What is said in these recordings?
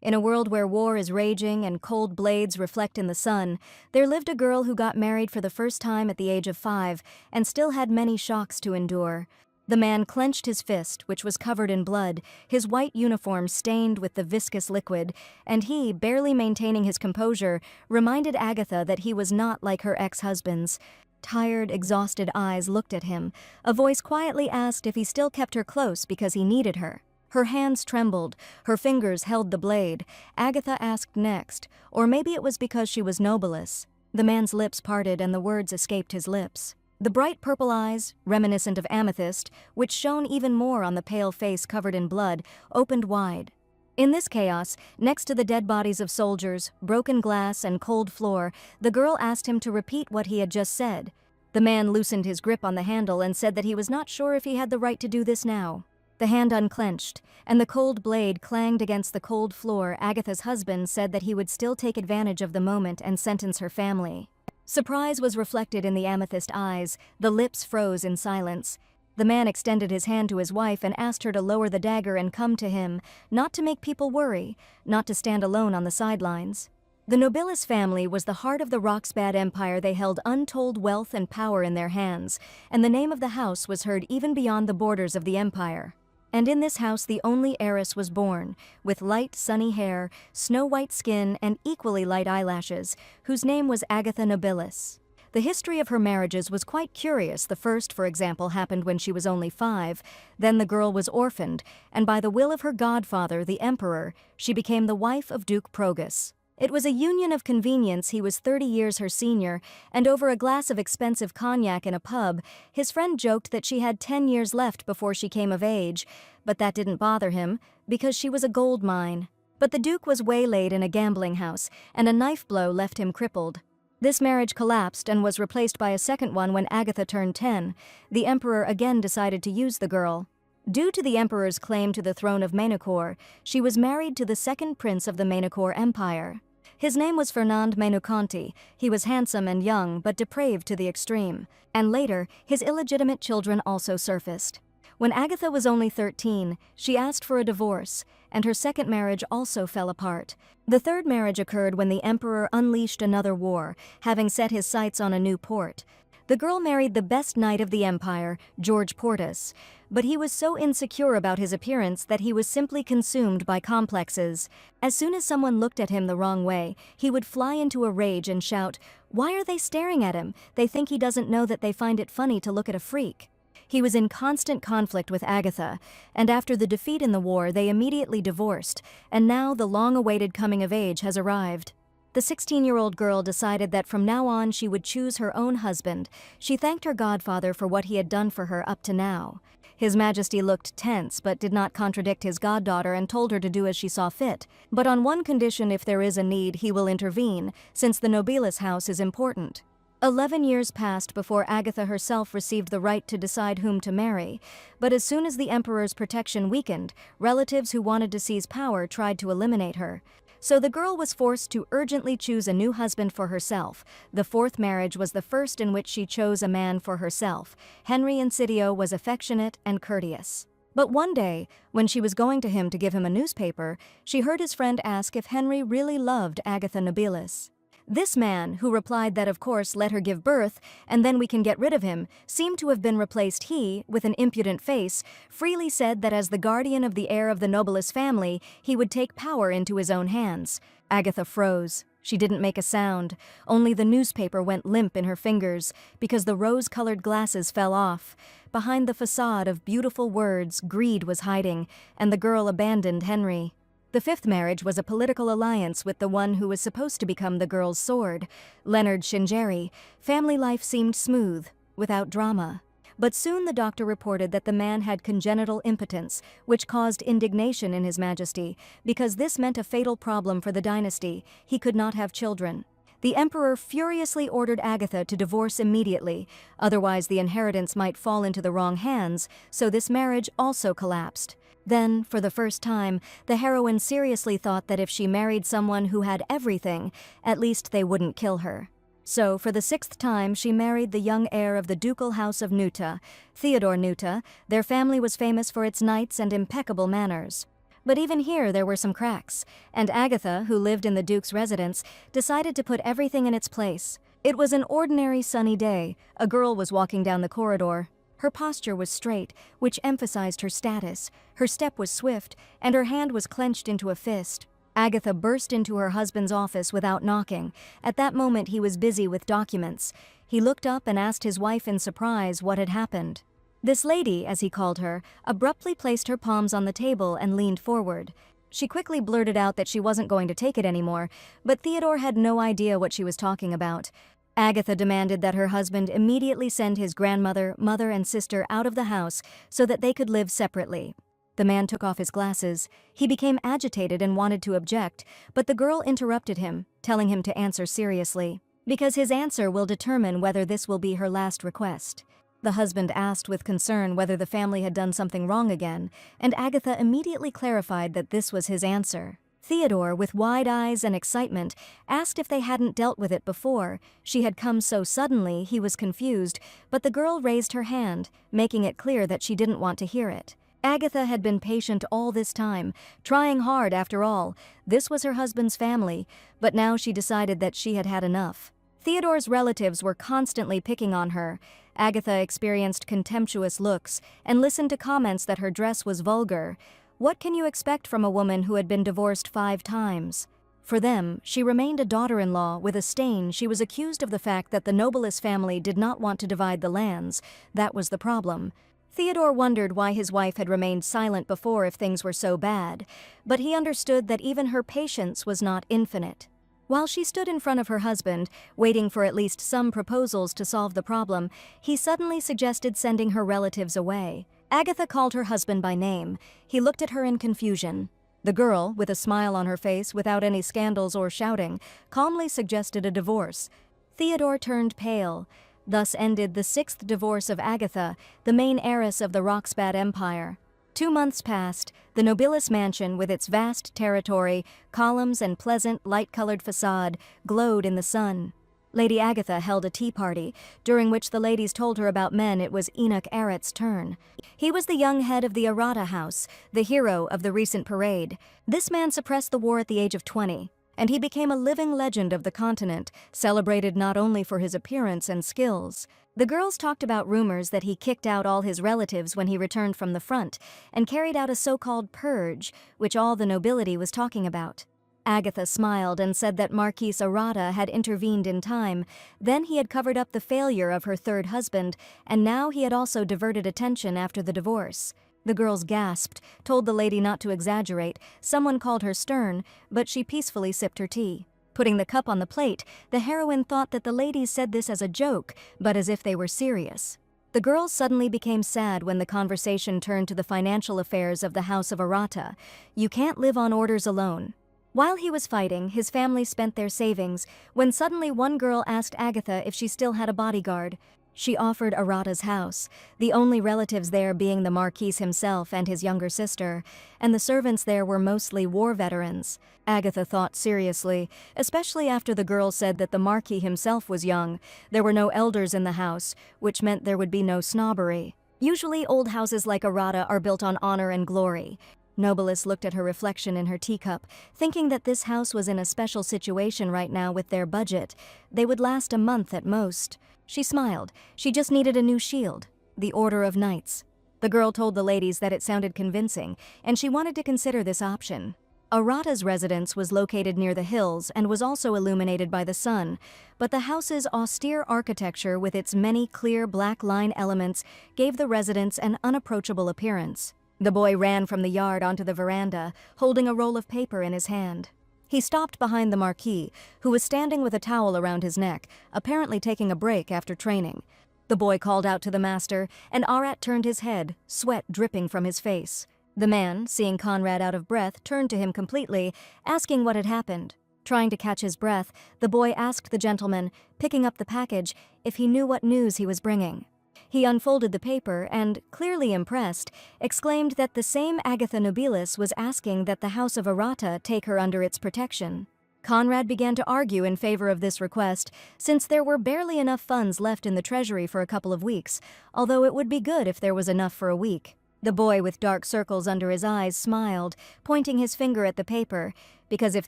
In a world where war is raging and cold blades reflect in the sun, there lived a girl who got married for the first time at the age of 5 and still had many shocks to endure. The man clenched his fist, which was covered in blood, his white uniform stained with the viscous liquid, and he, barely maintaining his composure, reminded Agatha that he was not like her ex-husbands. Tired, exhausted eyes looked at him. A voice quietly asked if he still kept her close because he needed her. Her hands trembled, her fingers held the blade. Agatha asked next, or maybe it was because she was noblesse. The man's lips parted and the words escaped his lips. The bright purple eyes, reminiscent of amethyst, which shone even more on the pale face covered in blood, opened wide. In this chaos, next to the dead bodies of soldiers, broken glass, and cold floor, the girl asked him to repeat what he had just said. The man loosened his grip on the handle and said that he was not sure if he had the right to do this now. The hand unclenched, and the cold blade clanged against the cold floor. Agatha's husband said that he would still take advantage of the moment and sentence her family. Surprise was reflected in the amethyst eyes. The lips froze in silence. The man extended his hand to his wife and asked her to lower the dagger and come to him, not to make people worry, not to stand alone on the sidelines. The Nobilis family was the heart of the Roxbad Empire. They held untold wealth and power in their hands, and the name of the house was heard even beyond the borders of the empire. And in this house the only heiress was born, with light, sunny hair, snow-white skin, and equally light eyelashes, whose name was Agatha Nobilis. The history of her marriages was quite curious. The first, for example, happened when she was only 5. Then the girl was orphaned, and by the will of her godfather, the emperor, she became the wife of Duke Progus. It was a union of convenience. He was 30 years her senior, and over a glass of expensive cognac in a pub, his friend joked that she had 10 years left before she came of age, but that didn't bother him, because she was a gold mine. But the Duke was waylaid in a gambling house, and a knife blow left him crippled. This marriage collapsed and was replaced by a second one when Agatha turned 10. The emperor again decided to use the girl. Due to the emperor's claim to the throne of Mainaucourt, she was married to the second prince of the Mainaucourt Empire. His name was Fernand Mainauconti. He was handsome and young, but depraved to the extreme. And later, his illegitimate children also surfaced. When Agatha was only 13, she asked for a divorce, and her second marriage also fell apart. The third marriage occurred when the emperor unleashed another war, having set his sights on a new port. The girl married the best knight of the empire, George Portus, but he was so insecure about his appearance that he was simply consumed by complexes. As soon as someone looked at him the wrong way, he would fly into a rage and shout, "Why are they staring at him? They think he doesn't know that they find it funny to look at a freak." He was in constant conflict with Agatha, and after the defeat in the war, they immediately divorced, and now the long-awaited coming of age has arrived. The 16-year-old girl decided that from now on she would choose her own husband. She thanked her godfather for what he had done for her up to now. His Majesty looked tense but did not contradict his goddaughter and told her to do as she saw fit. But on one condition: if there is a need, he will intervene, since the Nobilis house is important. 11 years passed before Agatha herself received the right to decide whom to marry, but as soon as the emperor's protection weakened, relatives who wanted to seize power tried to eliminate her. So the girl was forced to urgently choose a new husband for herself. The fourth marriage was the first in which she chose a man for herself. Henry Insidio was affectionate and courteous. But one day, when she was going to him to give him a newspaper, she heard his friend ask if Henry really loved Agatha Nobilis. This man, who replied that of course let her give birth, and then we can get rid of him, seemed to have been replaced. He, with an impudent face, freely said that as the guardian of the heir of the Nobilis family, he would take power into his own hands. Agatha froze. She didn't make a sound. Only the newspaper went limp in her fingers, because the rose-colored glasses fell off. Behind the facade of beautiful words, greed was hiding, and the girl abandoned Henry. The fifth marriage was a political alliance with the one who was supposed to become the girl's sword, Leonard Shingeri. Family life seemed smooth, without drama. But soon the doctor reported that the man had congenital impotence, which caused indignation in His Majesty, because this meant a fatal problem for the dynasty. He could not have children. The emperor furiously ordered Agatha to divorce immediately, otherwise the inheritance might fall into the wrong hands, so this marriage also collapsed. Then, for the first time, the heroine seriously thought that if she married someone who had everything, at least they wouldn't kill her. So, for the 6th time, she married the young heir of the ducal house of Nuta, Theodore Nuta. Their family was famous for its knights and impeccable manners. But even here there were some cracks, and Agatha, who lived in the Duke's residence, decided to put everything in its place. It was an ordinary sunny day. A girl was walking down the corridor. Her posture was straight, which emphasized her status. Her step was swift, and her hand was clenched into a fist. Agatha burst into her husband's office without knocking. At that moment he was busy with documents. He looked up and asked his wife in surprise what had happened. This lady, as he called her, abruptly placed her palms on the table and leaned forward. She quickly blurted out that she wasn't going to take it anymore, but Theodore had no idea what she was talking about. Agatha demanded that her husband immediately send his grandmother, mother, and sister out of the house so that they could live separately. The man took off his glasses. He became agitated and wanted to object, but the girl interrupted him, telling him to answer seriously, because his answer will determine whether this will be her last request. The husband asked with concern whether the family had done something wrong again, and Agatha immediately clarified that this was his answer. Theodore, with wide eyes and excitement, asked if they hadn't dealt with it before. She had come so suddenly he was confused, but the girl raised her hand, making it clear that she didn't want to hear it. Agatha had been patient all this time, trying hard after all. This was her husband's family, but now she decided that she had had enough. Theodore's relatives were constantly picking on her. Agatha experienced contemptuous looks and listened to comments that her dress was vulgar. What can you expect from a woman who had been divorced 5 times? For them, she remained a daughter-in-law with a stain. She was accused of the fact that the Nobilis family did not want to divide the lands. That was the problem. Theodore wondered why his wife had remained silent before if things were so bad, but he understood that even her patience was not infinite. While she stood in front of her husband, waiting for at least some proposals to solve the problem, he suddenly suggested sending her relatives away. Agatha called her husband by name. He looked at her in confusion. The girl, with a smile on her face without any scandals or shouting, calmly suggested a divorce. Theodore turned pale. Thus ended the 6th divorce of Agatha, the main heiress of the Roxbad Empire. 2 months passed. The Nobilis mansion, with its vast territory, columns, and pleasant, light-colored facade, glowed in the sun. Lady Agatha held a tea party, during which the ladies told her about men. It was Enoch Arrett's turn. He was the young head of the Arata house, the hero of the recent parade. This man suppressed the war at the age of 20, and he became a living legend of the continent, celebrated not only for his appearance and skills. The girls talked about rumors that he kicked out all his relatives when he returned from the front, and carried out a so-called purge, which all the nobility was talking about. Agatha smiled and said that Marquis Arata had intervened in time. Then he had covered up the failure of her 3rd husband, and now he had also diverted attention after the divorce. The girls gasped, told the lady not to exaggerate. Someone called her stern, but she peacefully sipped her tea. Putting the cup on the plate, the heroine thought that the ladies said this as a joke, but as if they were serious. The girls suddenly became sad when the conversation turned to the financial affairs of the House of Arata. You can't live on orders alone. While he was fighting, his family spent their savings, when suddenly one girl asked Agatha if she still had a bodyguard. She offered Arata's house, the only relatives there being the Marquis himself and his younger sister, and the servants there were mostly war veterans. Agatha thought seriously, especially after the girl said that the Marquis himself was young. There were no elders in the house, which meant there would be no snobbery. Usually old houses like Arata are built on honor and glory. Nobilis looked at her reflection in her teacup, thinking that this house was in a special situation right now with their budget. They would last a month at most. She smiled. She just needed a new shield. The Order of Knights. The girl told the ladies that it sounded convincing, and she wanted to consider this option. Arata's residence was located near the hills and was also illuminated by the sun, but the house's austere architecture with its many clear black line elements gave the residence an unapproachable appearance. The boy ran from the yard onto the veranda, holding a roll of paper in his hand. He stopped behind the Marquis, who was standing with a towel around his neck, apparently taking a break after training. The boy called out to the master, and Arat turned his head, sweat dripping from his face. The man, seeing Conrad out of breath, turned to him completely, asking what had happened. Trying to catch his breath, the boy asked the gentleman, picking up the package, if he knew what news he was bringing. He unfolded the paper and, clearly impressed, exclaimed that the same Agatha Nobilis was asking that the House of Arata take her under its protection. Conrad began to argue in favor of this request, since there were barely enough funds left in the treasury for a couple of weeks, although it would be good if there was enough for a week. The boy with dark circles under his eyes smiled, pointing his finger at the paper, because if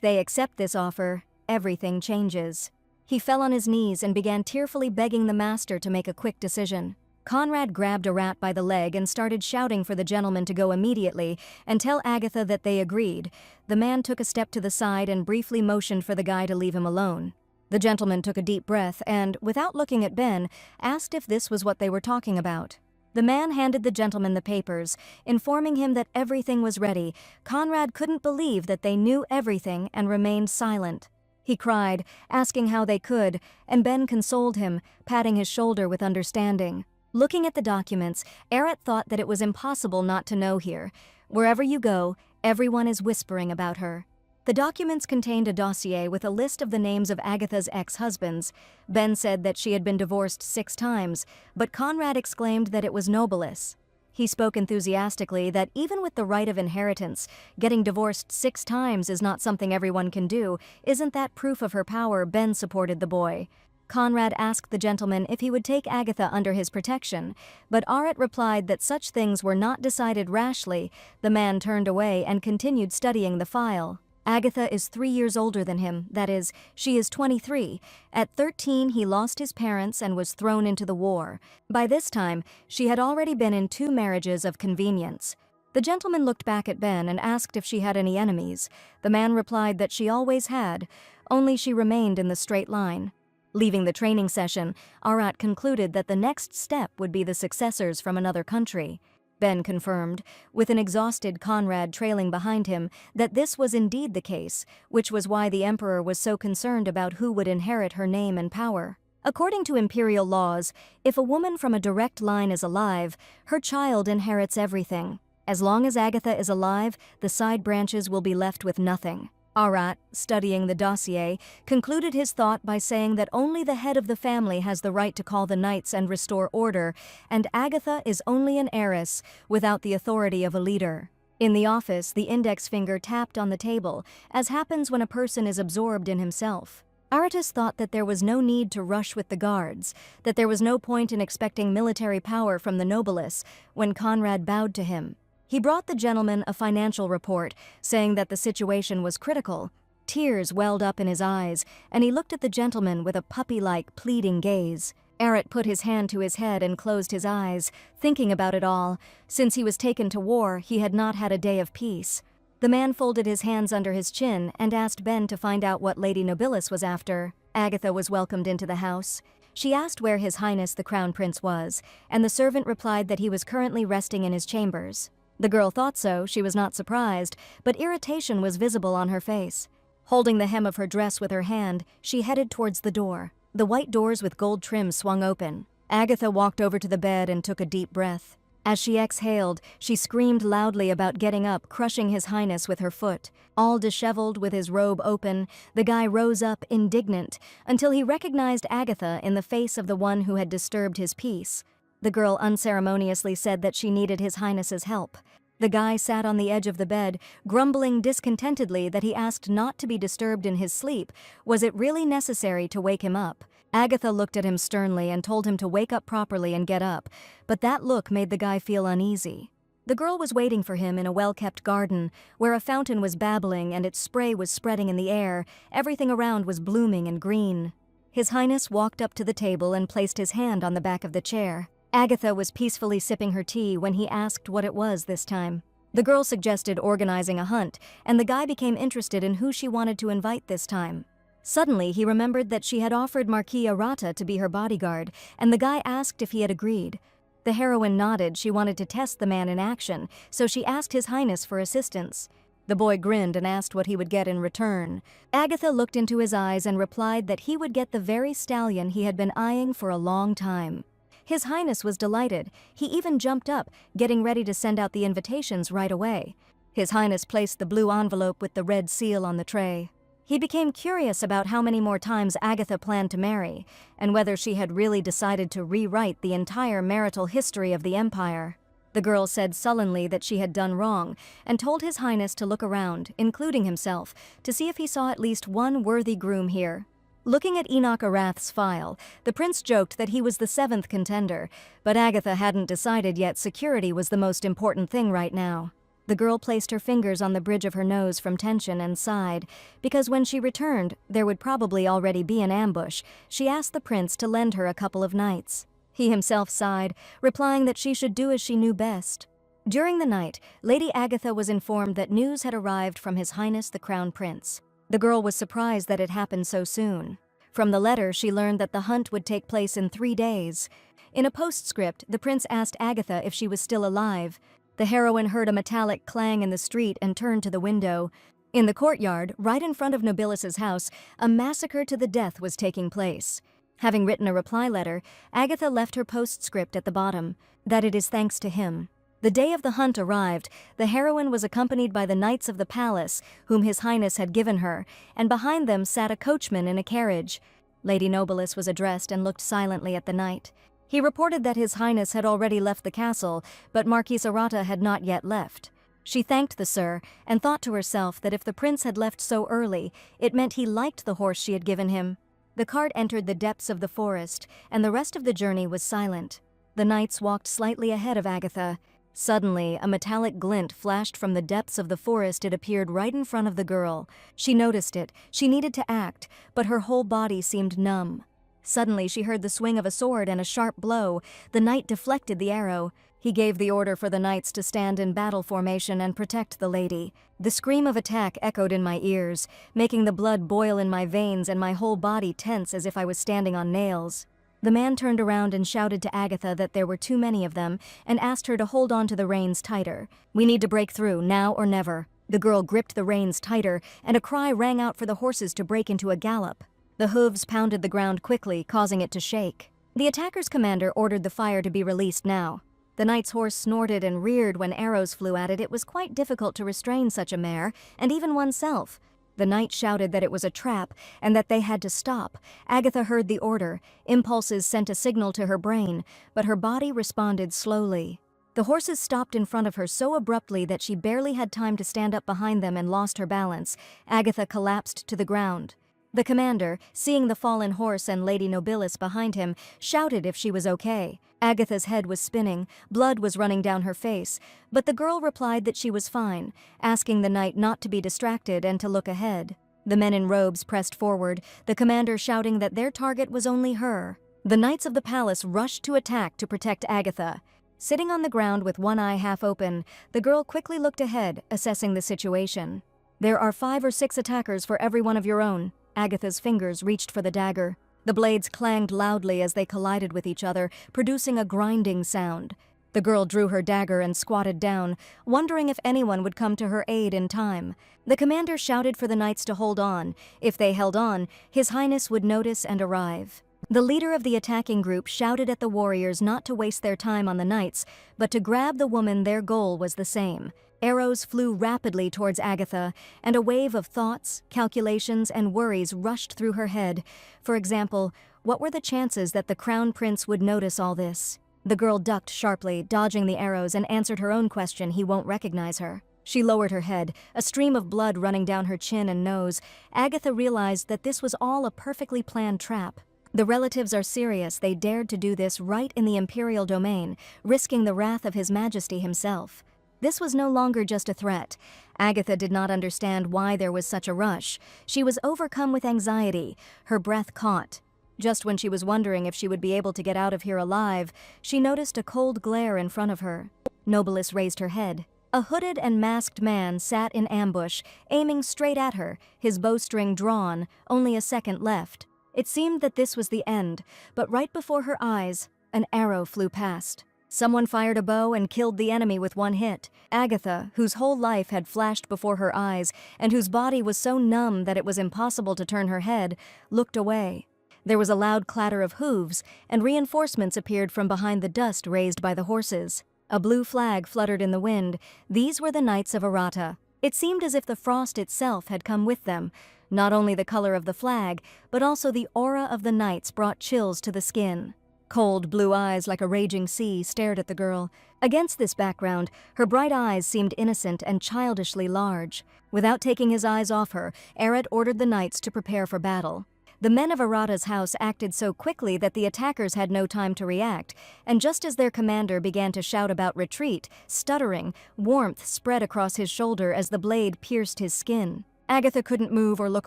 they accept this offer, everything changes. He fell on his knees and began tearfully begging the master to make a quick decision. Conrad grabbed a rat by the leg and started shouting for the gentleman to go immediately and tell Agatha that they agreed. The man took a step to the side and briefly motioned for the guy to leave him alone. The gentleman took a deep breath and, without looking at Ben, asked if this was what they were talking about. The man handed the gentleman the papers, informing him that everything was ready. Conrad couldn't believe that they knew everything and remained silent. He cried, asking how they could, and Ben consoled him, patting his shoulder with understanding. Looking at the documents, Arat thought that it was impossible not to know here. Wherever you go, everyone is whispering about her. The documents contained a dossier with a list of the names of Agatha's ex-husbands. Ben said that she had been divorced 6 times, but Conrad exclaimed that it was nobilis. He spoke enthusiastically that even with the right of inheritance, getting divorced 6 times is not something everyone can do. Isn't that proof of her power? Ben supported the boy. Conrad asked the gentleman if he would take Agatha under his protection, but Arat replied that such things were not decided rashly. The man turned away and continued studying the file. Agatha is 3 years older than him, that is, she is 23. At 13, he lost his parents and was thrown into the war. By this time, she had already been in 2 marriages of convenience. The gentleman looked back at Ben and asked if she had any enemies. The man replied that she always had, only she remained in the straight line. Leaving the training session, Arat concluded that the next step would be the successors from another country. Ben confirmed, with an exhausted Conrad trailing behind him, that this was indeed the case, which was why the emperor was so concerned about who would inherit her name and power. According to imperial laws, if a woman from a direct line is alive, her child inherits everything. As long as Agatha is alive, the side branches will be left with nothing. Arat, studying the dossier, concluded his thought by saying that only the head of the family has the right to call the knights and restore order, and Agatha is only an heiress without the authority of a leader. In the office, the index finger tapped on the table, as happens when a person is absorbed in himself. Aratus thought that there was no need to rush with the guards, that there was no point in expecting military power from the nobilis, when Conrad bowed to him. He brought the gentleman a financial report, saying that the situation was critical. Tears welled up in his eyes, and he looked at the gentleman with a puppy-like, pleading gaze. Arat put his hand to his head and closed his eyes, thinking about it all. Since he was taken to war, he had not had a day of peace. The man folded his hands under his chin and asked Ben to find out what Lady Nobilis was after. Agatha was welcomed into the house. She asked where His Highness the Crown Prince was, and the servant replied that he was currently resting in his chambers. The girl thought so, she was not surprised, but irritation was visible on her face. Holding the hem of her dress with her hand, she headed towards the door. The white doors with gold trim swung open. Agatha walked over to the bed and took a deep breath. As she exhaled, she screamed loudly about getting up, crushing His Highness with her foot. All disheveled, with his robe open, the guy rose up, indignant, until he recognized Agatha in the face of the one who had disturbed his peace. The girl unceremoniously said that she needed His Highness's help. The guy sat on the edge of the bed, grumbling discontentedly that he asked not to be disturbed in his sleep. Was it really necessary to wake him up? Agatha looked at him sternly and told him to wake up properly and get up, but that look made the guy feel uneasy. The girl was waiting for him in a well-kept garden, where a fountain was babbling and its spray was spreading in the air. Everything around was blooming and green. His Highness walked up to the table and placed his hand on the back of the chair. Agatha was peacefully sipping her tea when he asked what it was this time. The girl suggested organizing a hunt, and the guy became interested in who she wanted to invite this time. Suddenly, he remembered that she had offered Marquis Arata to be her bodyguard, and the guy asked if he had agreed. The heroine nodded. She wanted to test the man in action, so she asked His Highness for assistance. The boy grinned and asked what he would get in return. Agatha looked into his eyes and replied that he would get the very stallion he had been eyeing for a long time. His Highness was delighted. He even jumped up, getting ready to send out the invitations right away. His Highness placed the blue envelope with the red seal on the tray. He became curious about how many more times Agatha planned to marry, and whether she had really decided to rewrite the entire marital history of the empire. The girl said sullenly that she had done wrong, and told His Highness to look around, including himself, to see if he saw at least one worthy groom here. Looking at Enoch Arath's file, the prince joked that he was the 7th contender, but Agatha hadn't decided yet security was the most important thing right now. The girl placed her fingers on the bridge of her nose from tension and sighed, because when she returned, there would probably already be an ambush. She asked the prince to lend her a couple of nights. He himself sighed, replying that she should do as she knew best. During the night, Lady Agatha was informed that news had arrived from His Highness the Crown Prince. The girl was surprised that it happened so soon. From the letter, she learned that the hunt would take place in 3 days. In a postscript, the prince asked Agatha if she was still alive. The heroine heard a metallic clang in the street and turned to the window. In the courtyard, right in front of Nobilis's house, a massacre to the death was taking place. Having written a reply letter, Agatha left her postscript at the bottom, that it is thanks to him. The day of the hunt arrived. The heroine was accompanied by the knights of the palace, whom His Highness had given her, and behind them sat a coachman in a carriage. Lady Nobilis was addressed and looked silently at the knight. He reported that His Highness had already left the castle, but Marquise Arata had not yet left. She thanked the sir, and thought to herself that if the prince had left so early, it meant he liked the horse she had given him. The cart entered the depths of the forest, and the rest of the journey was silent. The knights walked slightly ahead of Agatha. Suddenly, a metallic glint flashed from the depths of the forest. It appeared right in front of the girl. She noticed it. She needed to act, but her whole body seemed numb. Suddenly, she heard the swing of a sword and a sharp blow. The knight deflected the arrow. He gave the order for the knights to stand in battle formation and protect the lady. The scream of attack echoed in my ears, making the blood boil in my veins and my whole body tense as if I was standing on nails. The man turned around and shouted to Agatha that there were too many of them and asked her to hold on to the reins tighter. "We need to break through, now or never." The girl gripped the reins tighter, and a cry rang out for the horses to break into a gallop. The hooves pounded the ground quickly, causing it to shake. The attacker's commander ordered the fire to be released now. The knight's horse snorted and reared when arrows flew at it. It was quite difficult to restrain such a mare, and even oneself. The knight shouted that it was a trap and that they had to stop. Agatha heard the order. Impulses sent a signal to her brain, but her body responded slowly. The horses stopped in front of her so abruptly that she barely had time to stand up behind them and lost her balance. Agatha collapsed to the ground. The commander, seeing the fallen horse and Lady Nobilis behind him, shouted if she was okay. Agatha's head was spinning, blood was running down her face, but the girl replied that she was fine, asking the knight not to be distracted and to look ahead. The men in robes pressed forward, the commander shouting that their target was only her. The knights of the palace rushed to attack to protect Agatha. Sitting on the ground with one eye half open, the girl quickly looked ahead, assessing the situation. "There are 5 or 6 attackers for every one of your own." Agatha's fingers reached for the dagger. The blades clanged loudly as they collided with each other, producing a grinding sound. The girl drew her dagger and squatted down, wondering if anyone would come to her aid in time. The commander shouted for the knights to hold on. If they held on, His Highness would notice and arrive. The leader of the attacking group shouted at the warriors not to waste their time on the knights, but to grab the woman. Their goal was the same. Arrows flew rapidly towards Agatha, and a wave of thoughts, calculations, and worries rushed through her head. For example, what were the chances that the crown prince would notice all this? The girl ducked sharply, dodging the arrows, and answered her own question: he won't recognize her. She lowered her head, a stream of blood running down her chin and nose. Agatha realized that this was all a perfectly planned trap. The relatives are serious. They dared to do this right in the imperial domain, risking the wrath of His Majesty himself. This was no longer just a threat. Agatha did not understand why there was such a rush. She was overcome with anxiety. Her breath caught. Just when she was wondering if she would be able to get out of here alive, she noticed a cold glare in front of her. Nobilis raised her head. A hooded and masked man sat in ambush, aiming straight at her, his bowstring drawn, only a second left. It seemed that this was the end, but right before her eyes, an arrow flew past. Someone fired a bow and killed the enemy with one hit. Agatha, whose whole life had flashed before her eyes and whose body was so numb that it was impossible to turn her head, looked away. There was a loud clatter of hooves, and reinforcements appeared from behind the dust raised by the horses. A blue flag fluttered in the wind. These were the Knights of Arata. It seemed as if the frost itself had come with them. Not only the color of the flag, but also the aura of the knights brought chills to the skin. Cold blue eyes like a raging sea stared at the girl. Against this background, her bright eyes seemed innocent and childishly large. Without taking his eyes off her, Eret ordered the knights to prepare for battle. The men of Arata's house acted so quickly that the attackers had no time to react, and just as their commander began to shout about retreat, stuttering, warmth spread across his shoulder as the blade pierced his skin. Agatha couldn't move or look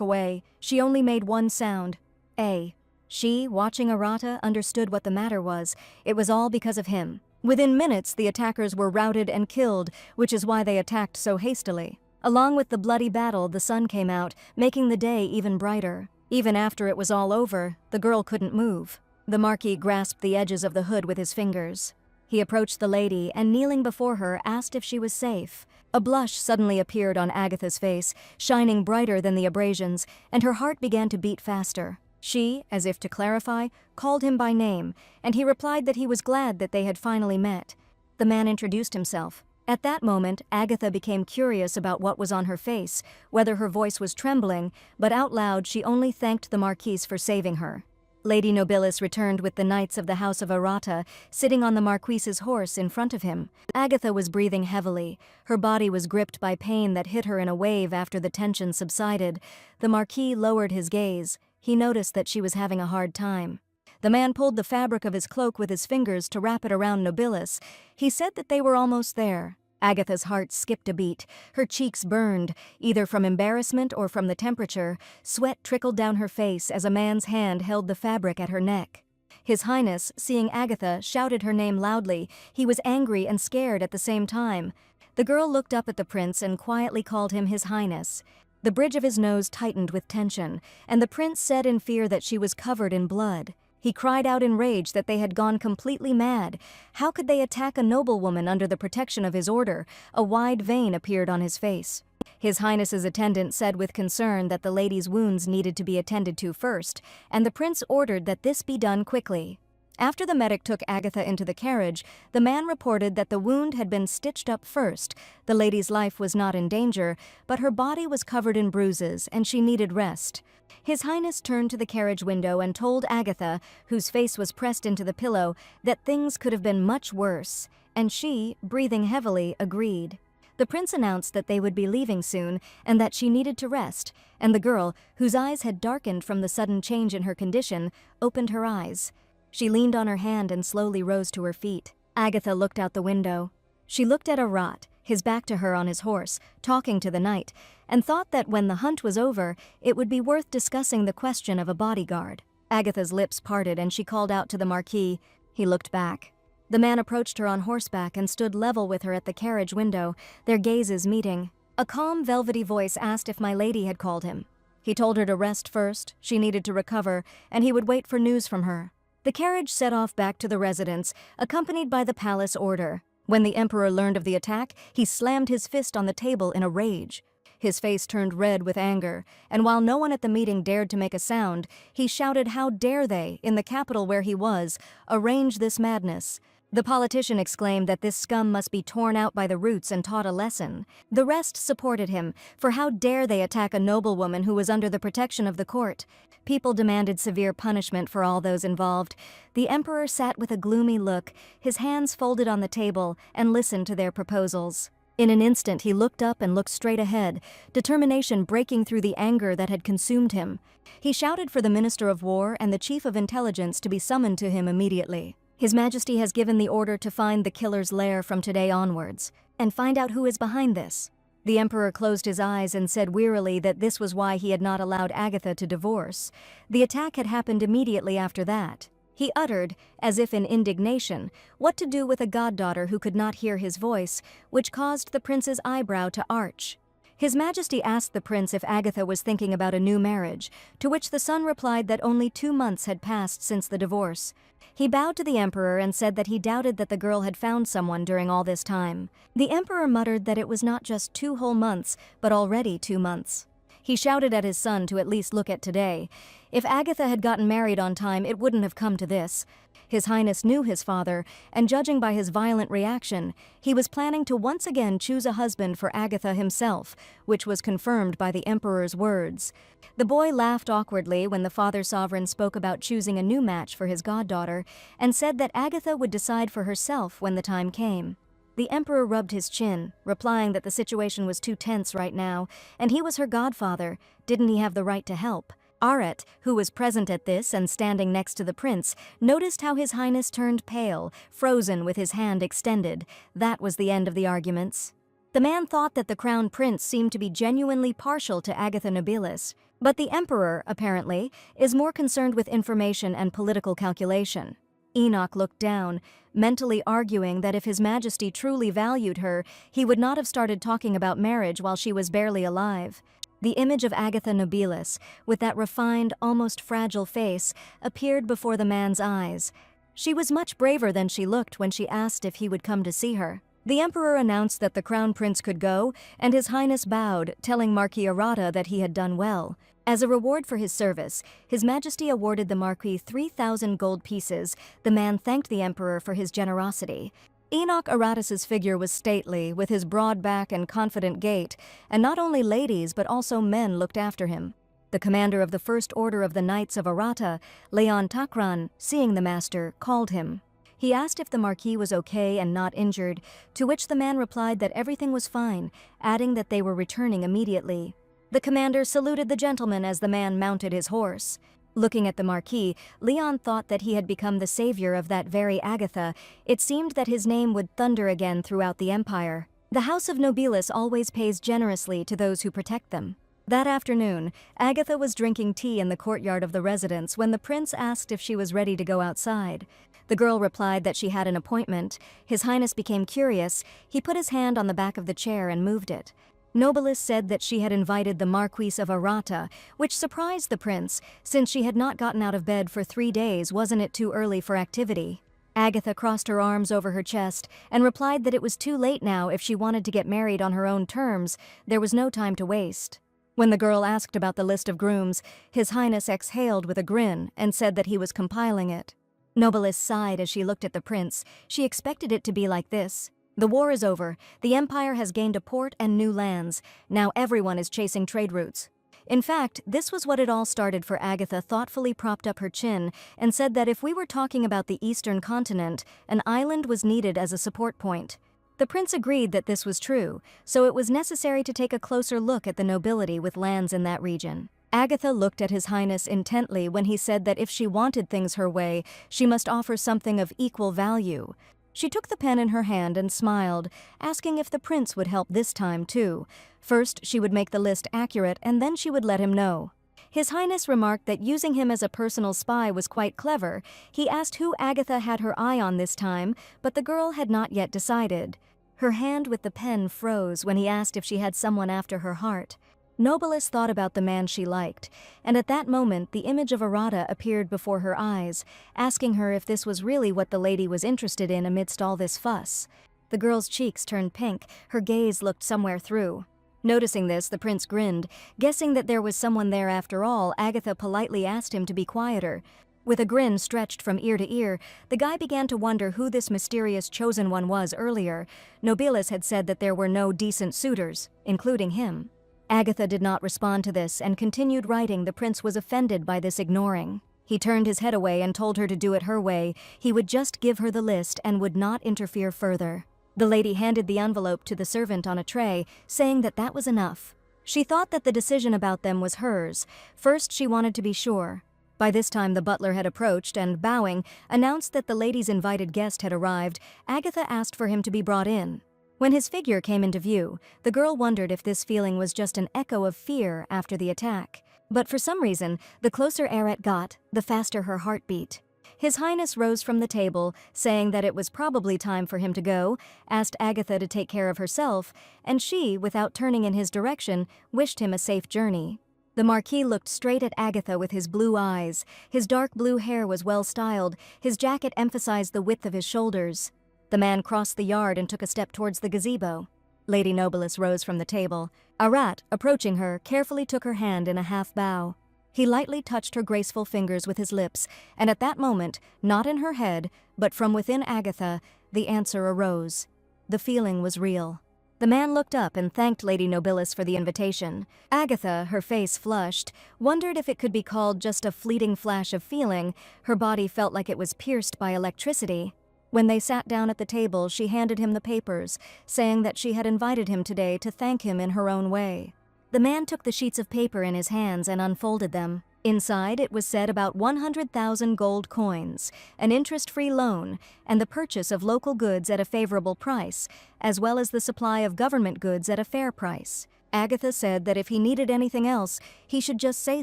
away. She only made one sound. A. She, watching Arata, understood what the matter was. It was all because of him. Within minutes, the attackers were routed and killed, which is why they attacked so hastily. Along with the bloody battle, the sun came out, making the day even brighter. Even after it was all over, the girl couldn't move. The Marquis grasped the edges of the hood with his fingers. He approached the lady and, kneeling before her, asked if she was safe. A blush suddenly appeared on Agatha's face, shining brighter than the abrasions, and her heart began to beat faster. She, as if to clarify, called him by name, and he replied that he was glad that they had finally met. The man introduced himself. At that moment, Agatha became curious about what was on her face, whether her voice was trembling, but out loud she only thanked the Marquise for saving her. Lady Nobilis returned with the knights of the House of Arata, sitting on the Marquise's horse in front of him. Agatha was breathing heavily. Her body was gripped by pain that hit her in a wave after the tension subsided. The Marquis lowered his gaze. He noticed that she was having a hard time. The man pulled the fabric of his cloak with his fingers to wrap it around Nobilis. He said that they were almost there. Agatha's heart skipped a beat. Her cheeks burned, either from embarrassment or from the temperature. Sweat trickled down her face as a man's hand held the fabric at her neck. His Highness, seeing Agatha, shouted her name loudly. He was angry and scared at the same time. The girl looked up at the prince and quietly called him His Highness. The bridge of his nose tightened with tension, and the prince said in fear that she was covered in blood. He cried out in rage that they had gone completely mad. How could they attack a noblewoman under the protection of his order? A wide vein appeared on his face. His Highness's attendant said with concern that the lady's wounds needed to be attended to first, and the prince ordered that this be done quickly. After the medic took Agatha into the carriage, the man reported that the wound had been stitched up first. The lady's life was not in danger, but her body was covered in bruises and she needed rest. His Highness turned to the carriage window and told Agatha, whose face was pressed into the pillow, that things could have been much worse, and she, breathing heavily, agreed. The prince announced that they would be leaving soon and that she needed to rest, and the girl, whose eyes had darkened from the sudden change in her condition, opened her eyes. She leaned on her hand and slowly rose to her feet. Agatha looked out the window. She looked at Arat, his back to her on his horse, talking to the knight, and thought that when the hunt was over, it would be worth discussing the question of a bodyguard. Agatha's lips parted and she called out to the Marquis. He looked back. The man approached her on horseback and stood level with her at the carriage window, their gazes meeting. A calm, velvety voice asked if my lady had called him. He told her to rest first, she needed to recover, and he would wait for news from her. The carriage set off back to the residence, accompanied by the palace order. When the emperor learned of the attack, he slammed his fist on the table in a rage. His face turned red with anger, and while no one at the meeting dared to make a sound, he shouted, "How dare they, in the capital where he was, arrange this madness?" The politician exclaimed that this scum must be torn out by the roots and taught a lesson. The rest supported him, for how dare they attack a noblewoman who was under the protection of the court? People demanded severe punishment for all those involved. The emperor sat with a gloomy look, his hands folded on the table, and listened to their proposals. In an instant he looked up and looked straight ahead, determination breaking through the anger that had consumed him. He shouted for the Minister of War and the Chief of Intelligence to be summoned to him immediately. His Majesty has given the order to find the killer's lair from today onwards, and find out who is behind this. The emperor closed his eyes and said wearily that this was why he had not allowed Agatha to divorce. The attack had happened immediately after that. He uttered, as if in indignation, what to do with a goddaughter who could not hear his voice, which caused the prince's eyebrow to arch. His Majesty asked the prince if Agatha was thinking about a new marriage, to which the son replied that only 2 months had passed since the divorce. He bowed to the emperor and said that he doubted that the girl had found someone during all this time. The emperor muttered that it was not just 2 whole months, but already 2 months. He shouted at his son to at least look at today. If Agatha had gotten married on time, it wouldn't have come to this. His Highness knew his father, and judging by his violent reaction, he was planning to once again choose a husband for Agatha himself, which was confirmed by the emperor's words. The boy laughed awkwardly when the father sovereign spoke about choosing a new match for his goddaughter, and said that Agatha would decide for herself when the time came. The emperor rubbed his chin, replying that the situation was too tense right now, and he was her godfather. Didn't he have the right to help? Aret, who was present at this and standing next to the prince, noticed how His Highness turned pale, frozen with his hand extended. That was the end of the arguments. The man thought that the crown prince seemed to be genuinely partial to Agatha Nobilis, but the emperor, apparently, is more concerned with information and political calculation. Enoch looked down, mentally arguing that if His Majesty truly valued her, he would not have started talking about marriage while she was barely alive. The image of Agatha Nobilis, with that refined, almost fragile face, appeared before the man's eyes. She was much braver than she looked when she asked if he would come to see her. The emperor announced that the crown prince could go, and His Highness bowed, telling Marquis Arata that he had done well. As a reward for his service, His Majesty awarded the Marquis 3,000 gold pieces. The man thanked the emperor for his generosity. Enoch Aratus's figure was stately, with his broad back and confident gait, and not only ladies but also men looked after him. The commander of the First Order of the Knights of Arata, Leon Takran, seeing the master, called him. He asked if the Marquis was okay and not injured, to which the man replied that everything was fine, adding that they were returning immediately. The commander saluted the gentleman as the man mounted his horse. Looking at the Marquis, Leon thought that he had become the savior of that very Agatha. It seemed that his name would thunder again throughout the empire. The House of Nobilis always pays generously to those who protect them. That afternoon, Agatha was drinking tea in the courtyard of the residence when the prince asked if she was ready to go outside. The girl replied that she had an appointment. His Highness became curious. He put his hand on the back of the chair and moved it. Nobilis said that she had invited the Marquis of Arata, which surprised the prince, since she had not gotten out of bed for 3 days. Wasn't it too early for activity? Agatha crossed her arms over her chest and replied that it was too late now if she wanted to get married on her own terms. There was no time to waste. When the girl asked about the list of grooms, His Highness exhaled with a grin and said that he was compiling it. Nobilis sighed as she looked at the prince. She expected it to be like this. The war is over. The empire has gained a port and new lands. Now everyone is chasing trade routes. In fact, this was what it all started for. Agatha thoughtfully propped up her chin and said that if we were talking about the eastern continent, an island was needed as a support point. The prince agreed that this was true, so it was necessary to take a closer look at the nobility with lands in that region. Agatha looked at His Highness intently when he said that if she wanted things her way, she must offer something of equal value. She took the pen in her hand and smiled, asking if the prince would help this time too. First, she would make the list accurate and then she would let him know. His Highness remarked that using him as a personal spy was quite clever. He asked who Agatha had her eye on this time, but the girl had not yet decided. Her hand with the pen froze when he asked if she had someone after her heart. Nobilis thought about the man she liked, and at that moment the image of Arata appeared before her eyes, asking her if this was really what the lady was interested in amidst all this fuss. The girl's cheeks turned pink, her gaze looked somewhere through. Noticing this, the prince grinned. Guessing that there was someone there after all, Agatha politely asked him to be quieter. With a grin stretched from ear to ear, the guy began to wonder who this mysterious chosen one was earlier. Nobilis had said that there were no decent suitors, including him. Agatha did not respond to this and continued writing. The prince was offended by this ignoring. He turned his head away and told her to do it her way. He would just give her the list and would not interfere further. The lady handed the envelope to the servant on a tray, saying that that was enough. She thought that the decision about them was hers. First, she wanted to be sure. By this time the butler had approached and, bowing, announced that the lady's invited guest had arrived. Agatha asked for him to be brought in. When his figure came into view, the girl wondered if this feeling was just an echo of fear after the attack. But for some reason, the closer Aret got, the faster her heart beat. His Highness rose from the table, saying that it was probably time for him to go, asked Agatha to take care of herself, and she, without turning in his direction, wished him a safe journey. The Marquis looked straight at Agatha with his blue eyes. His dark blue hair was well styled. His jacket emphasized the width of his shoulders. The man crossed the yard and took a step towards the gazebo. Lady Nobilis rose from the table. Arat, approaching her, carefully took her hand in a half bow. He lightly touched her graceful fingers with his lips, and at that moment, not in her head, but from within Agatha, the answer arose. The feeling was real. The man looked up and thanked Lady Nobilis for the invitation. Agatha, her face flushed, wondered if it could be called just a fleeting flash of feeling. Her body felt like it was pierced by electricity. When they sat down at the table, she handed him the papers, saying that she had invited him today to thank him in her own way. The man took the sheets of paper in his hands and unfolded them. Inside, it was said about 100,000 gold coins, an interest-free loan, and the purchase of local goods at a favorable price, as well as the supply of government goods at a fair price. Agatha said that if he needed anything else, he should just say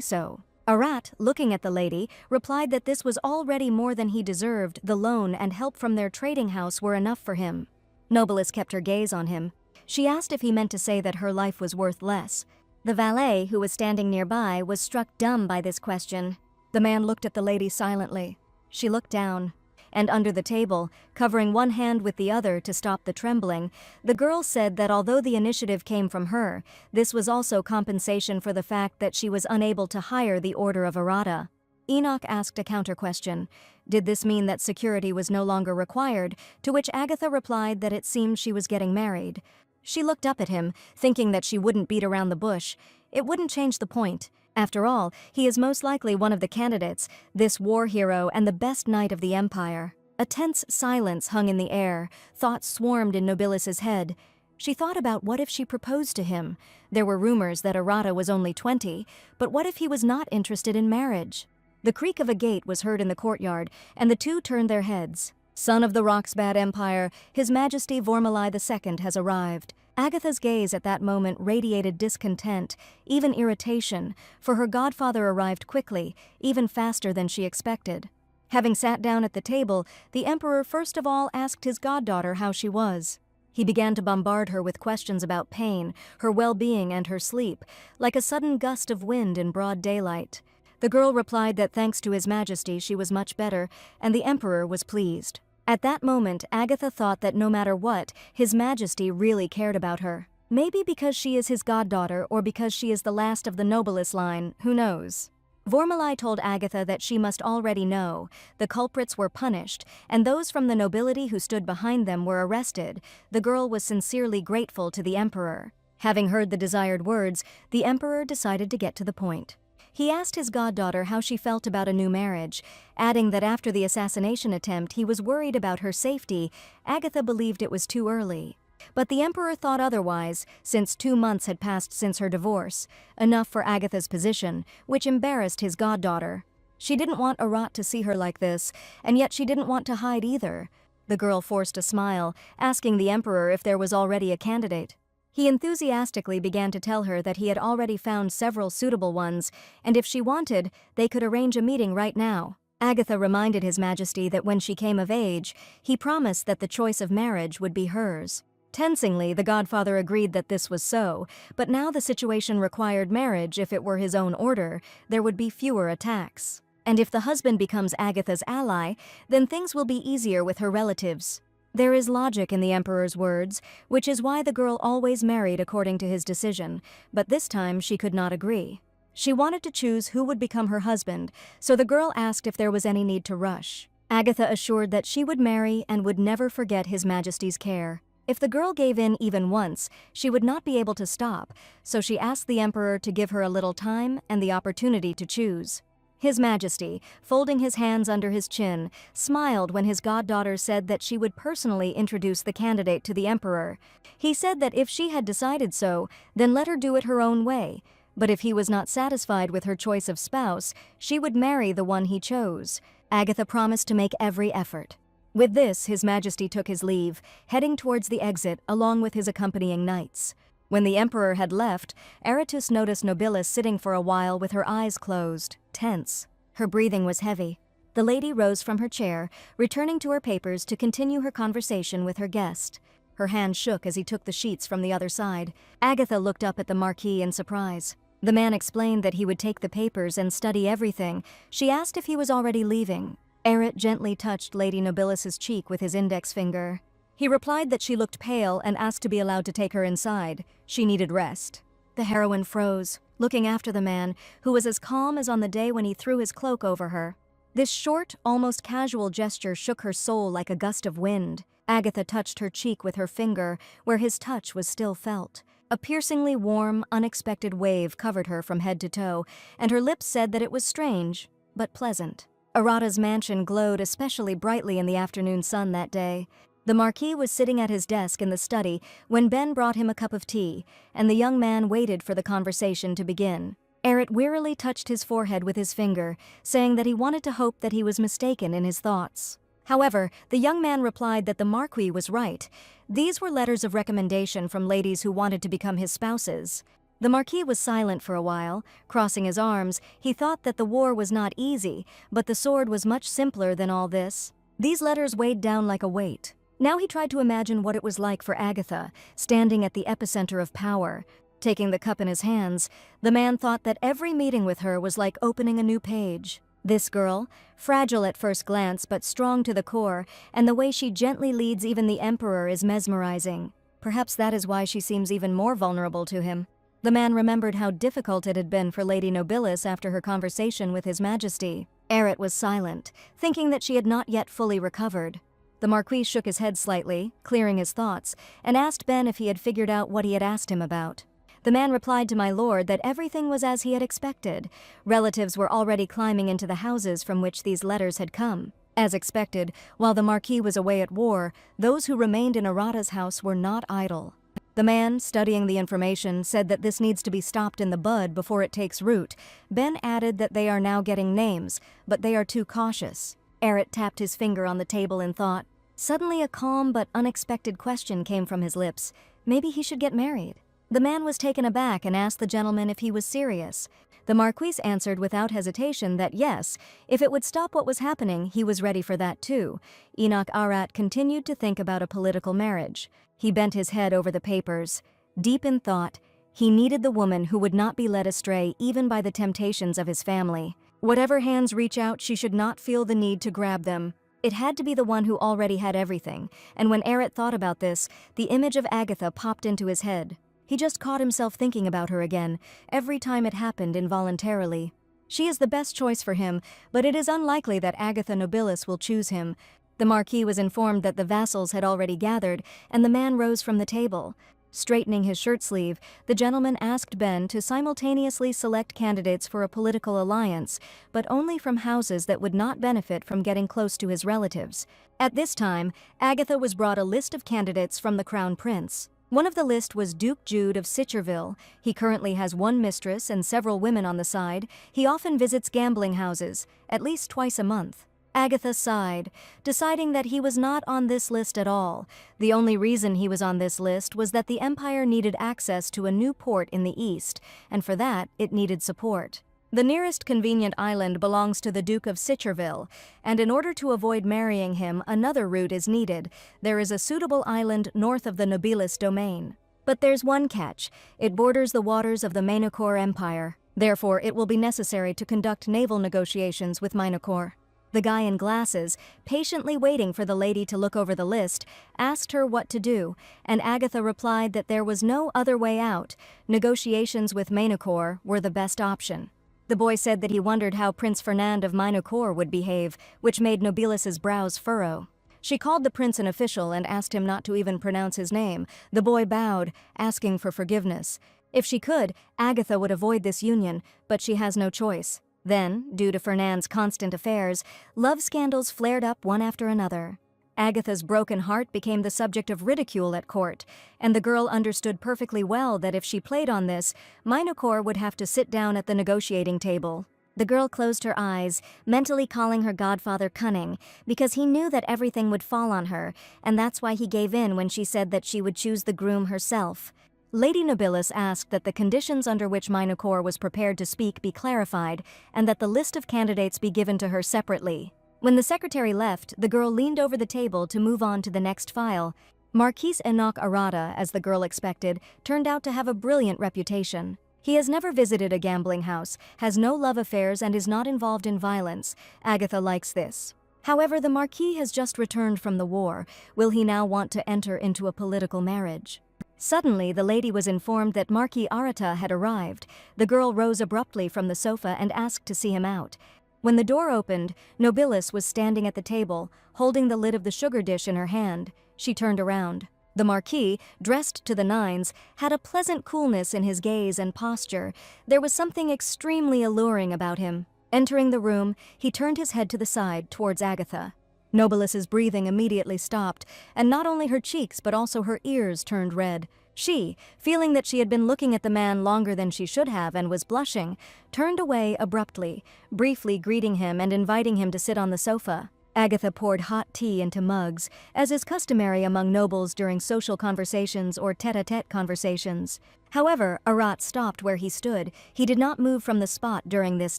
so. Arat, looking at the lady, replied that this was already more than he deserved. The loan and help from their trading house were enough for him. Nobilis kept her gaze on him. She asked if he meant to say that her life was worth less. The valet, who was standing nearby, was struck dumb by this question. The man looked at the lady silently. She looked down, and under the table, covering one hand with the other to stop the trembling, the girl said that although the initiative came from her, this was also compensation for the fact that she was unable to hire the Order of Arata. Enoch asked a counter-question. Did this mean that security was no longer required, to which Agatha replied that it seemed she was getting married. She looked up at him, thinking that she wouldn't beat around the bush. It wouldn't change the point. After all, he is most likely one of the candidates, this war hero and the best knight of the Empire. A tense silence hung in the air. Thoughts swarmed in Nobilis's head. She thought about what if she proposed to him. There were rumors that Arata was only 20, but what if he was not interested in marriage? The creak of a gate was heard in the courtyard, and the two turned their heads. Son of the Roxbad Empire, His Majesty Vormalai II has arrived. Agatha's gaze at that moment radiated discontent, even irritation, for her godfather arrived quickly, even faster than she expected. Having sat down at the table, the emperor first of all asked his goddaughter how she was. He began to bombard her with questions about pain, her well-being, and her sleep, like a sudden gust of wind in broad daylight. The girl replied that thanks to His Majesty she was much better, and the emperor was pleased. At that moment, Agatha thought that no matter what, His Majesty really cared about her. Maybe because she is his goddaughter or because she is the last of the Nobilis line, who knows? Vormalai told Agatha that she must already know. The culprits were punished, and those from the nobility who stood behind them were arrested. The girl was sincerely grateful to the emperor. Having heard the desired words, the emperor decided to get to the point. He asked his goddaughter how she felt about a new marriage, adding that after the assassination attempt he was worried about her safety. Agatha believed it was too early. But the emperor thought otherwise, since 2 months had passed since her divorce, enough for Agatha's position, which embarrassed his goddaughter. She didn't want Arat to see her like this, and yet she didn't want to hide either. The girl forced a smile, asking the emperor if there was already a candidate. He enthusiastically began to tell her that he had already found several suitable ones, and if she wanted, they could arrange a meeting right now. Agatha reminded His Majesty that when she came of age, he promised that the choice of marriage would be hers. Tensingly, the godfather agreed that this was so, but now the situation required marriage. If it were his own order, there would be fewer attacks. And if the husband becomes Agatha's ally, then things will be easier with her relatives. There is logic in the emperor's words, which is why the girl always married according to his decision, but this time she could not agree. She wanted to choose who would become her husband, so the girl asked if there was any need to rush. Agatha assured that she would marry and would never forget His Majesty's care. If the girl gave in even once, she would not be able to stop, so she asked the emperor to give her a little time and the opportunity to choose. His Majesty, folding his hands under his chin, smiled when his goddaughter said that she would personally introduce the candidate to the emperor. He said that if she had decided so, then let her do it her own way. But if he was not satisfied with her choice of spouse, she would marry the one he chose. Agatha promised to make every effort. With this, His Majesty took his leave, heading towards the exit along with his accompanying knights. When the emperor had left, Aratus noticed Nobilis sitting for a while with her eyes closed, tense. Her breathing was heavy. The lady rose from her chair, returning to her papers to continue her conversation with her guest. Her hand shook as he took the sheets from the other side. Agatha looked up at the Marquis in surprise. The man explained that he would take the papers and study everything. She asked if he was already leaving. Arat gently touched Lady Nobilis's cheek with his index finger. He replied that she looked pale and asked to be allowed to take her inside. She needed rest. The heroine froze, looking after the man, who was as calm as on the day when he threw his cloak over her. This short, almost casual gesture shook her soul like a gust of wind. Agatha touched her cheek with her finger, where his touch was still felt. A piercingly warm, unexpected wave covered her from head to toe, and her lips said that it was strange, but pleasant. Arata's mansion glowed especially brightly in the afternoon sun that day. The Marquis was sitting at his desk in the study when Ben brought him a cup of tea, and the young man waited for the conversation to begin. Eret wearily touched his forehead with his finger, saying that he wanted to hope that he was mistaken in his thoughts. However, the young man replied that the Marquis was right. These were letters of recommendation from ladies who wanted to become his spouses. The Marquis was silent for a while. Crossing his arms, he thought that the war was not easy, but the sword was much simpler than all this. These letters weighed down like a weight. Now he tried to imagine what it was like for Agatha, standing at the epicenter of power. Taking the cup in his hands, the man thought that every meeting with her was like opening a new page. This girl, fragile at first glance but strong to the core, and the way she gently leads even the Emperor is mesmerizing. Perhaps that is why she seems even more vulnerable to him. The man remembered how difficult it had been for Lady Nobilis after her conversation with His Majesty. Eret was silent, thinking that she had not yet fully recovered. The Marquis shook his head slightly, clearing his thoughts, and asked Ben if he had figured out what he had asked him about. The man replied to my lord that everything was as he had expected. Relatives were already climbing into the houses from which these letters had come. As expected, while the Marquis was away at war, those who remained in Arata's house were not idle. The man, studying the information, said that this needs to be stopped in the bud before it takes root. Ben added that they are now getting names, but they are too cautious. Eret tapped his finger on the table in thought. Suddenly a calm but unexpected question came from his lips. Maybe he should get married. The man was taken aback and asked the gentleman if he was serious. The Marquis answered without hesitation that yes, if it would stop what was happening, he was ready for that too. Enoch Arat continued to think about a political marriage. He bent his head over the papers. Deep in thought, he needed the woman who would not be led astray even by the temptations of his family. Whatever hands reach out, she should not feel the need to grab them. It had to be the one who already had everything, and when Eret thought about this, the image of Agatha popped into his head. He just caught himself thinking about her again, every time it happened involuntarily. She is the best choice for him, but it is unlikely that Agatha Nobilis will choose him. The Marquis was informed that the vassals had already gathered, and the man rose from the table. Straightening his shirt sleeve, the gentleman asked Ben to simultaneously select candidates for a political alliance, but only from houses that would not benefit from getting close to his relatives. At this time, Agatha was brought a list of candidates from the Crown Prince. One of the list was Duke Jude of Sicherville. He currently has one mistress and several women on the side. He often visits gambling houses, at least twice a month. Agatha sighed, deciding that he was not on this list at all. The only reason he was on this list was that the Empire needed access to a new port in the east, and for that, it needed support. The nearest convenient island belongs to the Duke of Sicherville, and in order to avoid marrying him, another route is needed. There is a suitable island north of the Nobilis domain. But there's one catch. It borders the waters of the Mainokor Empire. Therefore, it will be necessary to conduct naval negotiations with Mainokor. The guy in glasses, patiently waiting for the lady to look over the list, asked her what to do, and Agatha replied that there was no other way out. Negotiations with Mainokor were the best option. The boy said that he wondered how Prince Fernand of Mainokor would behave, which made Nobilis's brows furrow. She called the prince an official and asked him not to even pronounce his name. The boy bowed, asking for forgiveness. If she could, Agatha would avoid this union, but she has no choice. Then, due to Fernand's constant affairs, love scandals flared up one after another. Agatha's broken heart became the subject of ridicule at court, and the girl understood perfectly well that if she played on this, Mainokor would have to sit down at the negotiating table. The girl closed her eyes, mentally calling her godfather cunning, because he knew that everything would fall on her, and that's why he gave in when she said that she would choose the groom herself. Lady Nobilis asked that the conditions under which Mainokor was prepared to speak be clarified, and that the list of candidates be given to her separately. When the secretary left, the girl leaned over the table to move on to the next file. Marquis Enoch Arata, as the girl expected, turned out to have a brilliant reputation. He has never visited a gambling house, has no love affairs, and is not involved in violence. Agatha likes this. However, the Marquis has just returned from the war. Will he now want to enter into a political marriage? Suddenly, the lady was informed that Marquis Arata had arrived. The girl rose abruptly from the sofa and asked to see him out. When the door opened, Nobilis was standing at the table, holding the lid of the sugar dish in her hand. She turned around. The Marquis, dressed to the nines, had a pleasant coolness in his gaze and posture. There was something extremely alluring about him. Entering the room, he turned his head to the side, towards Agatha. Nobilis's breathing immediately stopped, and not only her cheeks but also her ears turned red. She, feeling that she had been looking at the man longer than she should have and was blushing, turned away abruptly, briefly greeting him and inviting him to sit on the sofa. Agatha poured hot tea into mugs, as is customary among nobles during social conversations or tête-à-tête conversations. However, Arat stopped where he stood. He did not move from the spot during this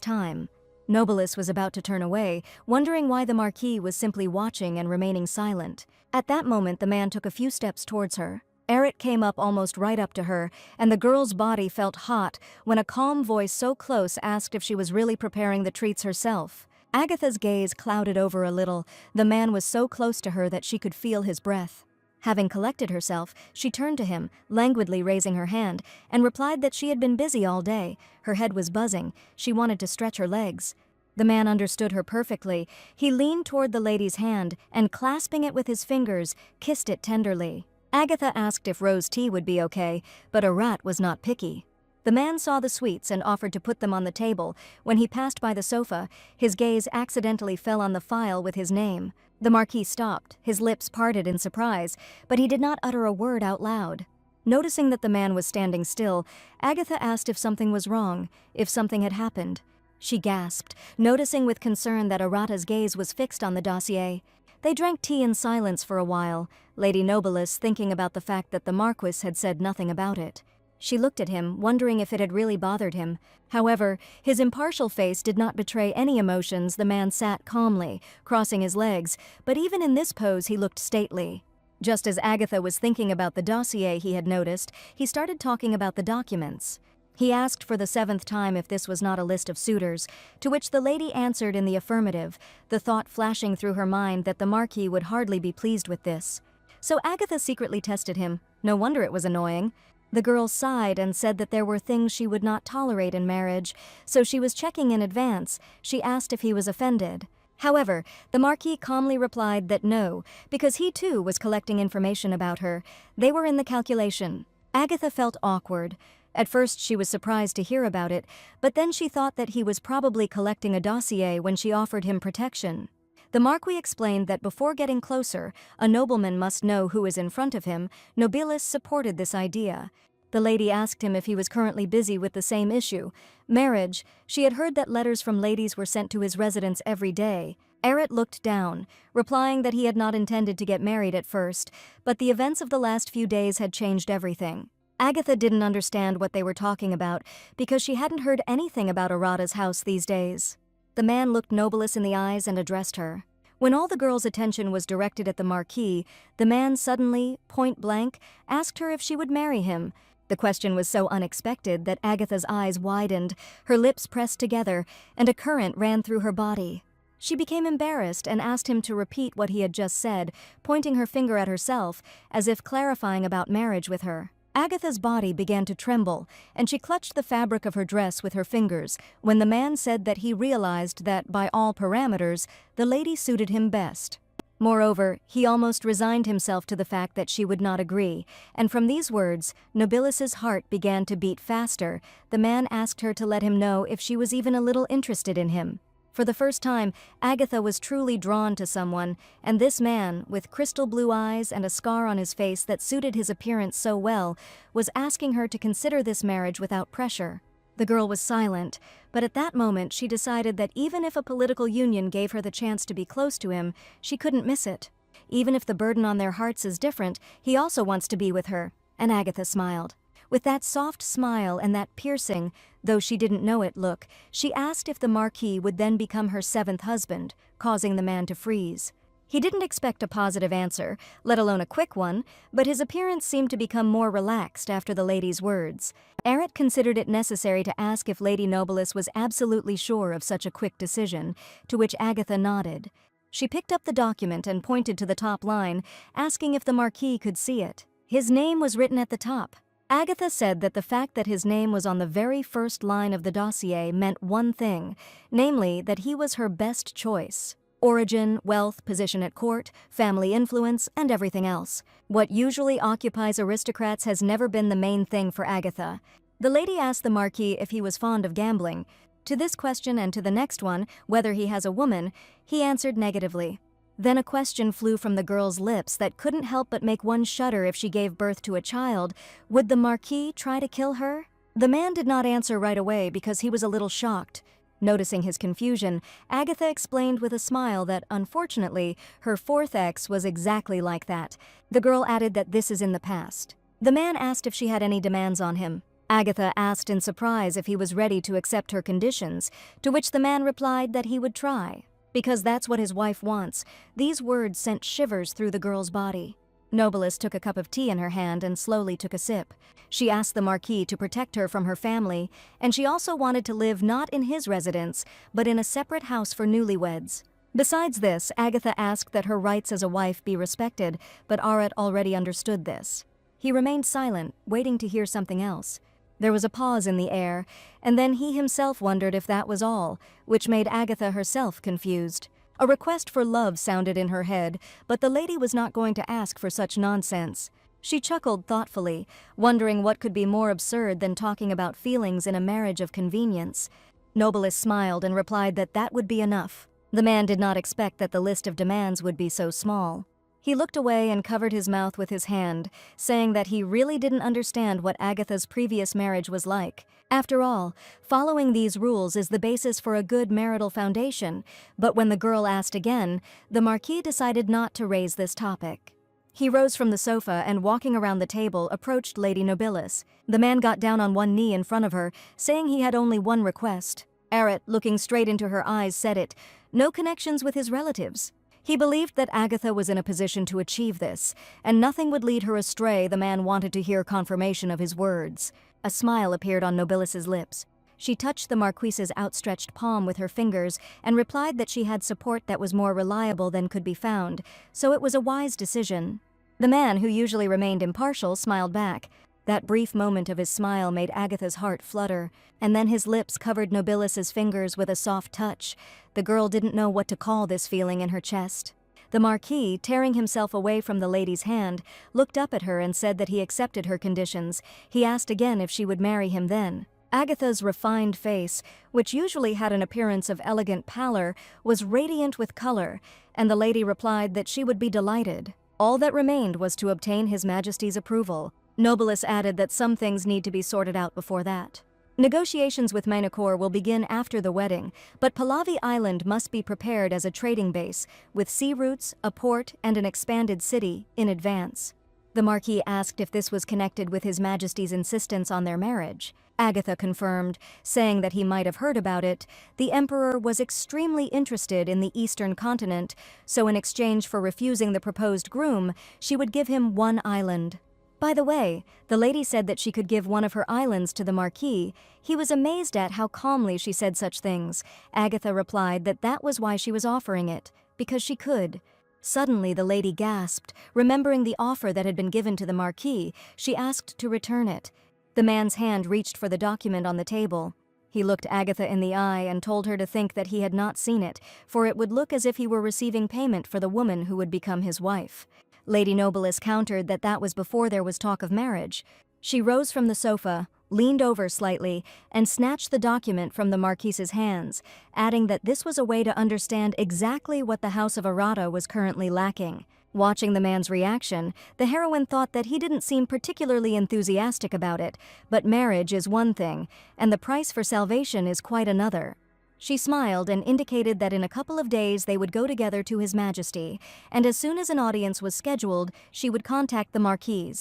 time. Nobilis was about to turn away, wondering why the Marquis was simply watching and remaining silent. At that moment, the man took a few steps towards her. Arat came up almost right up to her, and the girl's body felt hot when a calm voice so close asked if she was really preparing the treats herself. Agatha's gaze clouded over a little. The man was so close to her that she could feel his breath. Having collected herself, she turned to him, languidly raising her hand, and replied that she had been busy all day. Her head was buzzing. She wanted to stretch her legs. The man understood her perfectly. He leaned toward the lady's hand and, clasping it with his fingers, kissed it tenderly. Agatha asked if rose tea would be okay, but Arat was not picky. The man saw the sweets and offered to put them on the table. When he passed by the sofa, his gaze accidentally fell on the file with his name. The Marquis stopped, his lips parted in surprise, but he did not utter a word out loud. Noticing that the man was standing still, Agatha asked if something was wrong, if something had happened. She gasped, noticing with concern that Arata's gaze was fixed on the dossier. They drank tea in silence for a while, Lady Nobilis thinking about the fact that the Marquis had said nothing about it. She looked at him, wondering if it had really bothered him. However, his impartial face did not betray any emotions. The man sat calmly, crossing his legs, but even in this pose he looked stately. Just as Agatha was thinking about the dossier he had noticed, he started talking about the documents. He asked for the 7th time if this was not a list of suitors, to which the lady answered in the affirmative, the thought flashing through her mind that the Marquis would hardly be pleased with this. So Agatha secretly tested him. No wonder it was annoying. The girl sighed and said that there were things she would not tolerate in marriage, so she was checking in advance. She asked if he was offended. However, the Marquis calmly replied that no, because he too was collecting information about her. They were in the calculation. Agatha felt awkward. At first she was surprised to hear about it, but then she thought that he was probably collecting a dossier when she offered him protection. The Marquis explained that before getting closer, a nobleman must know who is in front of him. Nobilis supported this idea. The lady asked him if he was currently busy with the same issue, marriage. She had heard that letters from ladies were sent to his residence every day. Arat looked down, replying that he had not intended to get married at first, but the events of the last few days had changed everything. Agatha didn't understand what they were talking about because she hadn't heard anything about Arata's house these days. The man looked Nobilis in the eyes and addressed her. When all the girl's attention was directed at the Marquis, the man suddenly, point blank, asked her if she would marry him. The question was so unexpected that Agatha's eyes widened, her lips pressed together, and a current ran through her body. She became embarrassed and asked him to repeat what he had just said, pointing her finger at herself, as if clarifying about marriage with her. Agatha's body began to tremble, and she clutched the fabric of her dress with her fingers when the man said that he realized that, by all parameters, the lady suited him best. Moreover, he almost resigned himself to the fact that she would not agree, and from these words, Nobilis's heart began to beat faster. The man asked her to let him know if she was even a little interested in him. For the first time, Agatha was truly drawn to someone, and this man, with crystal blue eyes and a scar on his face that suited his appearance so well, was asking her to consider this marriage without pressure. The girl was silent, but at that moment she decided that even if a political union gave her the chance to be close to him, she couldn't miss it. Even if the burden on their hearts is different, he also wants to be with her, and Agatha smiled. With that soft smile and that piercing, though she didn't know it, look, she asked if the Marquis would then become her 7th husband, causing the man to freeze. He didn't expect a positive answer, let alone a quick one, but his appearance seemed to become more relaxed after the lady's words. Arat considered it necessary to ask if Lady Nobilis was absolutely sure of such a quick decision, to which Agatha nodded. She picked up the document and pointed to the top line, asking if the Marquis could see it. His name was written at the top. Agatha said that the fact that his name was on the very first line of the dossier meant one thing, namely that he was her best choice. Origin, wealth, position at court, family influence, and everything else. What usually occupies aristocrats has never been the main thing for Agatha. The lady asked the Marquis if he was fond of gambling. To this question and to the next one, whether he has a woman, he answered negatively. Then a question flew from the girl's lips that couldn't help but make one shudder if she gave birth to a child. Would the Marquis try to kill her? The man did not answer right away because he was a little shocked. Noticing his confusion, Agatha explained with a smile that, unfortunately, her fourth ex was exactly like that. The girl added that this is in the past. The man asked if she had any demands on him. Agatha asked in surprise if he was ready to accept her conditions, to which the man replied that he would try. Because that's what his wife wants. These words sent shivers through the girl's body. Nobilis took a cup of tea in her hand and slowly took a sip. She asked the Marquis to protect her from her family, and she also wanted to live not in his residence, but in a separate house for newlyweds. Besides this, Agatha asked that her rights as a wife be respected, but Arat already understood this. He remained silent, waiting to hear something else. There was a pause in the air, and then he himself wondered if that was all, which made Agatha herself confused. A request for love sounded in her head, but the lady was not going to ask for such nonsense. She chuckled thoughtfully, wondering what could be more absurd than talking about feelings in a marriage of convenience. Nobilis smiled and replied that that would be enough. The man did not expect that the list of demands would be so small. He looked away and covered his mouth with his hand, saying that he really didn't understand what Agatha's previous marriage was like. After all, following these rules is the basis for a good marital foundation, but when the girl asked again, the Marquis decided not to raise this topic. He rose from the sofa and, walking around the table, approached Lady Nobilis. The man got down on one knee in front of her, saying he had only one request. Arat, looking straight into her eyes, said it: no connections with his relatives. He believed that Agatha was in a position to achieve this, and nothing would lead her astray. The man wanted to hear confirmation of his words. A smile appeared on Nobilis's lips. She touched the Marquise's outstretched palm with her fingers and replied that she had support that was more reliable than could be found, so it was a wise decision. The man, who usually remained impartial, smiled back. That brief moment of his smile made Agatha's heart flutter, and then his lips covered Nobilis's fingers with a soft touch. The girl didn't know what to call this feeling in her chest. The Marquis, tearing himself away from the lady's hand, looked up at her and said that he accepted her conditions. He asked again if she would marry him then. Agatha's refined face, which usually had an appearance of elegant pallor, was radiant with color, and the lady replied that she would be delighted. All that remained was to obtain His Majesty's approval. Nobilis added that some things need to be sorted out before that. Negotiations with Mainakor will begin after the wedding, but Pahlavi Island must be prepared as a trading base, with sea routes, a port, and an expanded city in advance. The Marquis asked if this was connected with His Majesty's insistence on their marriage. Agatha confirmed, saying that he might have heard about it. The Emperor was extremely interested in the eastern continent, so in exchange for refusing the proposed groom, she would give him one island. By the way, the lady said that she could give one of her islands to the Marquis. He was amazed at how calmly she said such things. Agatha replied that that was why she was offering it, because she could. Suddenly the lady gasped. Remembering the offer that had been given to the Marquis, she asked to return it. The man's hand reached for the document on the table. He looked Agatha in the eye and told her to think that he had not seen it, for it would look as if he were receiving payment for the woman who would become his wife. Lady Nobilis countered that that was before there was talk of marriage. She rose from the sofa, leaned over slightly, and snatched the document from the Marquise's hands, adding that this was a way to understand exactly what the House of Arata was currently lacking. Watching the man's reaction, the heroine thought that he didn't seem particularly enthusiastic about it, but marriage is one thing, and the price for salvation is quite another. She smiled and indicated that in a couple of days they would go together to His Majesty, and as soon as an audience was scheduled, she would contact the Marquis.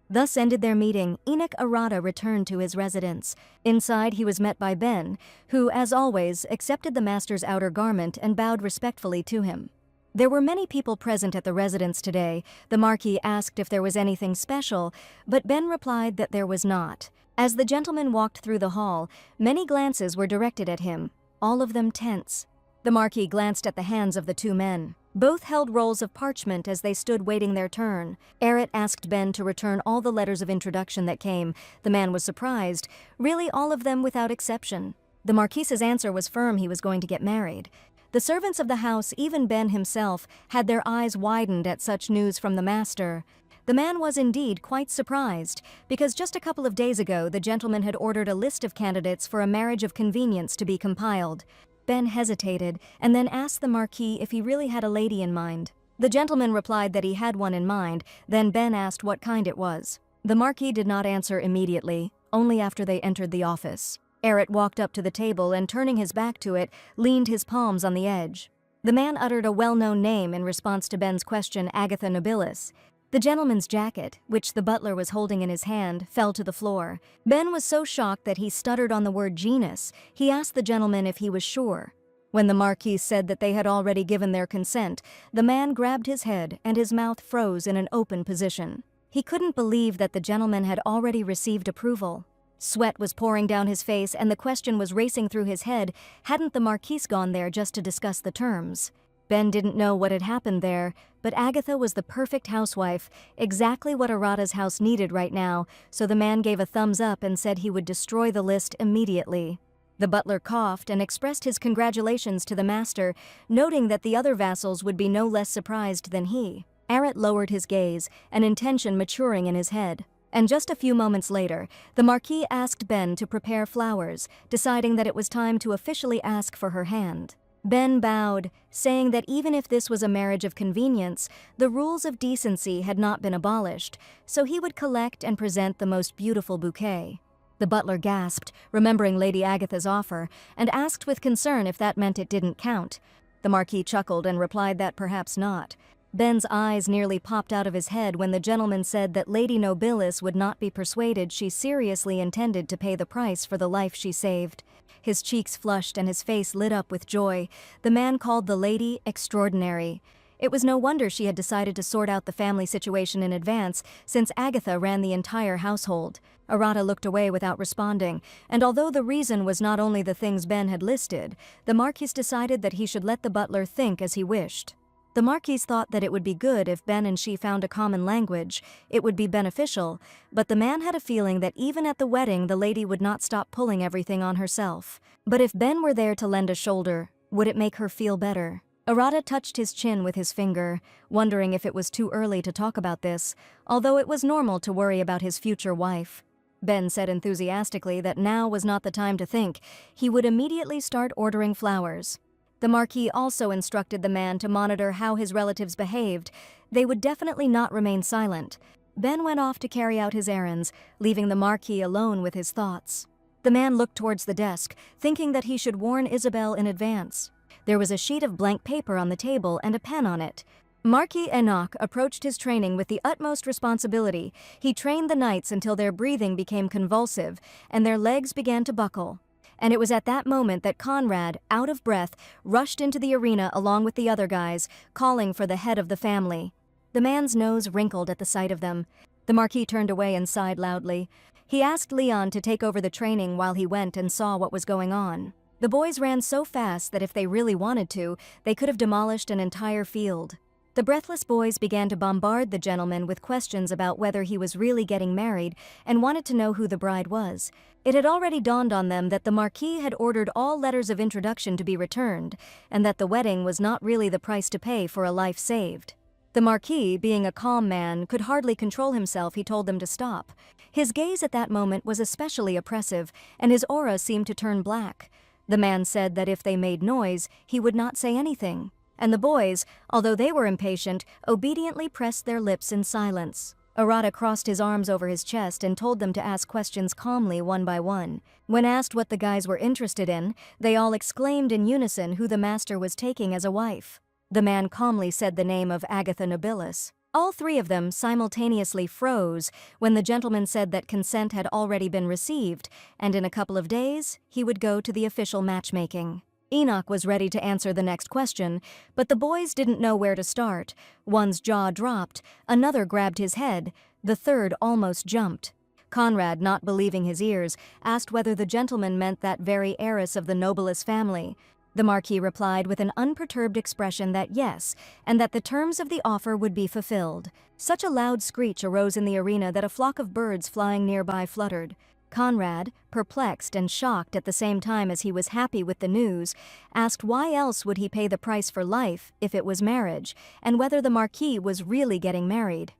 Thus ended their meeting. Enoch Arata returned to his residence. Inside he was met by Ben, who, as always, accepted the master's outer garment and bowed respectfully to him. There were many people present at the residence today. The Marquis asked if there was anything special, but Ben replied that there was not. As the gentleman walked through the hall, many glances were directed at him, all of them tense. The Marquis glanced at the hands of the two men. Both held rolls of parchment as they stood waiting their turn. Arat asked Ben to return all the letters of introduction that came. The man was surprised, really all of them without exception. The Marquis's answer was firm: he was going to get married. The servants of the house, even Ben himself, had their eyes widened at such news from the master. The man was indeed quite surprised, because just a couple of days ago the gentleman had ordered a list of candidates for a marriage of convenience to be compiled. Ben hesitated and then asked the Marquis if he really had a lady in mind. The gentleman replied that he had one in mind, then Ben asked what kind it was. The Marquis did not answer immediately, only after they entered the office. Errett walked up to the table and, turning his back to it, leaned his palms on the edge. The man uttered a well-known name in response to Ben's question, Agatha Nobilis. The gentleman's jacket, which the butler was holding in his hand, fell to the floor. Ben was so shocked that he stuttered on the word genus. He asked the gentleman if he was sure. When the Marquis said that they had already given their consent, the man grabbed his head and his mouth froze in an open position. He couldn't believe that the gentleman had already received approval. Sweat was pouring down his face and the question was racing through his head, hadn't the Marquis gone there just to discuss the terms? Ben didn't know what had happened there, but Agatha was the perfect housewife, exactly what Arata's house needed right now, so the man gave a thumbs up and said he would destroy the list immediately. The butler coughed and expressed his congratulations to the master, noting that the other vassals would be no less surprised than he. Errett lowered his gaze, an intention maturing in his head. And just a few moments later, the Marquis asked Ben to prepare flowers, deciding that it was time to officially ask for her hand. Ben bowed, saying that even if this was a marriage of convenience, the rules of decency had not been abolished, so he would collect and present the most beautiful bouquet. The butler gasped, remembering Lady Agatha's offer, and asked with concern if that meant it didn't count. The Marquis chuckled and replied that perhaps not. Ben's eyes nearly popped out of his head when the gentleman said that Lady Nobilis would not be persuaded she seriously intended to pay the price for the life she saved. His cheeks flushed and his face lit up with joy. The man called the lady extraordinary. It was no wonder she had decided to sort out the family situation in advance, since Agatha ran the entire household. Arata looked away without responding, and although the reason was not only the things Ben had listed, the Marquis decided that he should let the butler think as he wished. The Marquis thought that it would be good if Ben and she found a common language. It would be beneficial, but the man had a feeling that even at the wedding the lady would not stop pulling everything on herself. But if Ben were there to lend a shoulder, would it make her feel better? Arata touched his chin with his finger, wondering if it was too early to talk about this, although it was normal to worry about his future wife. Ben said enthusiastically that now was not the time to think. He would immediately start ordering flowers. The Marquis also instructed the man to monitor how his relatives behaved. They would definitely not remain silent. Ben went off to carry out his errands, leaving the Marquis alone with his thoughts. The man looked towards the desk, thinking that he should warn Isabel in advance. There was a sheet of blank paper on the table and a pen on it. Marquis Enoch approached his training with the utmost responsibility. He trained the knights until their breathing became convulsive and their legs began to buckle. And it was at that moment that Conrad, out of breath, rushed into the arena along with the other guys, calling for the head of the family. The man's nose wrinkled at the sight of them. The Marquis turned away and sighed loudly. He asked Leon to take over the training while he went and saw what was going on. The boys ran so fast that if they really wanted to, they could have demolished an entire field. The breathless boys began to bombard the gentleman with questions about whether he was really getting married and wanted to know who the bride was. It had already dawned on them that the Marquis had ordered all letters of introduction to be returned, and that the wedding was not really the price to pay for a life saved. The Marquis, being a calm man, could hardly control himself. He told them to stop. His gaze at that moment was especially oppressive, and his aura seemed to turn black. The man said that if they made noise, he would not say anything. And the boys, although they were impatient, obediently pressed their lips in silence. Arata crossed his arms over his chest and told them to ask questions calmly one by one. When asked what the guys were interested in, they all exclaimed in unison who the master was taking as a wife. The man calmly said the name of Agatha Nobilis. All three of them simultaneously froze when the gentleman said that consent had already been received, and in a couple of days he would go to the official matchmaking. Enoch was ready to answer the next question, but the boys didn't know where to start. One's jaw dropped, another grabbed his head, the third almost jumped. Conrad, not believing his ears, asked whether the gentleman meant that very heiress of the Nobilis family. The Marquis replied with an unperturbed expression that yes, and that the terms of the offer would be fulfilled. Such a loud screech arose in the arena that a flock of birds flying nearby fluttered. Conrad, perplexed and shocked at the same time as he was happy with the news, asked why else would he pay the price for life if it was marriage, and whether the Marquis was really getting married.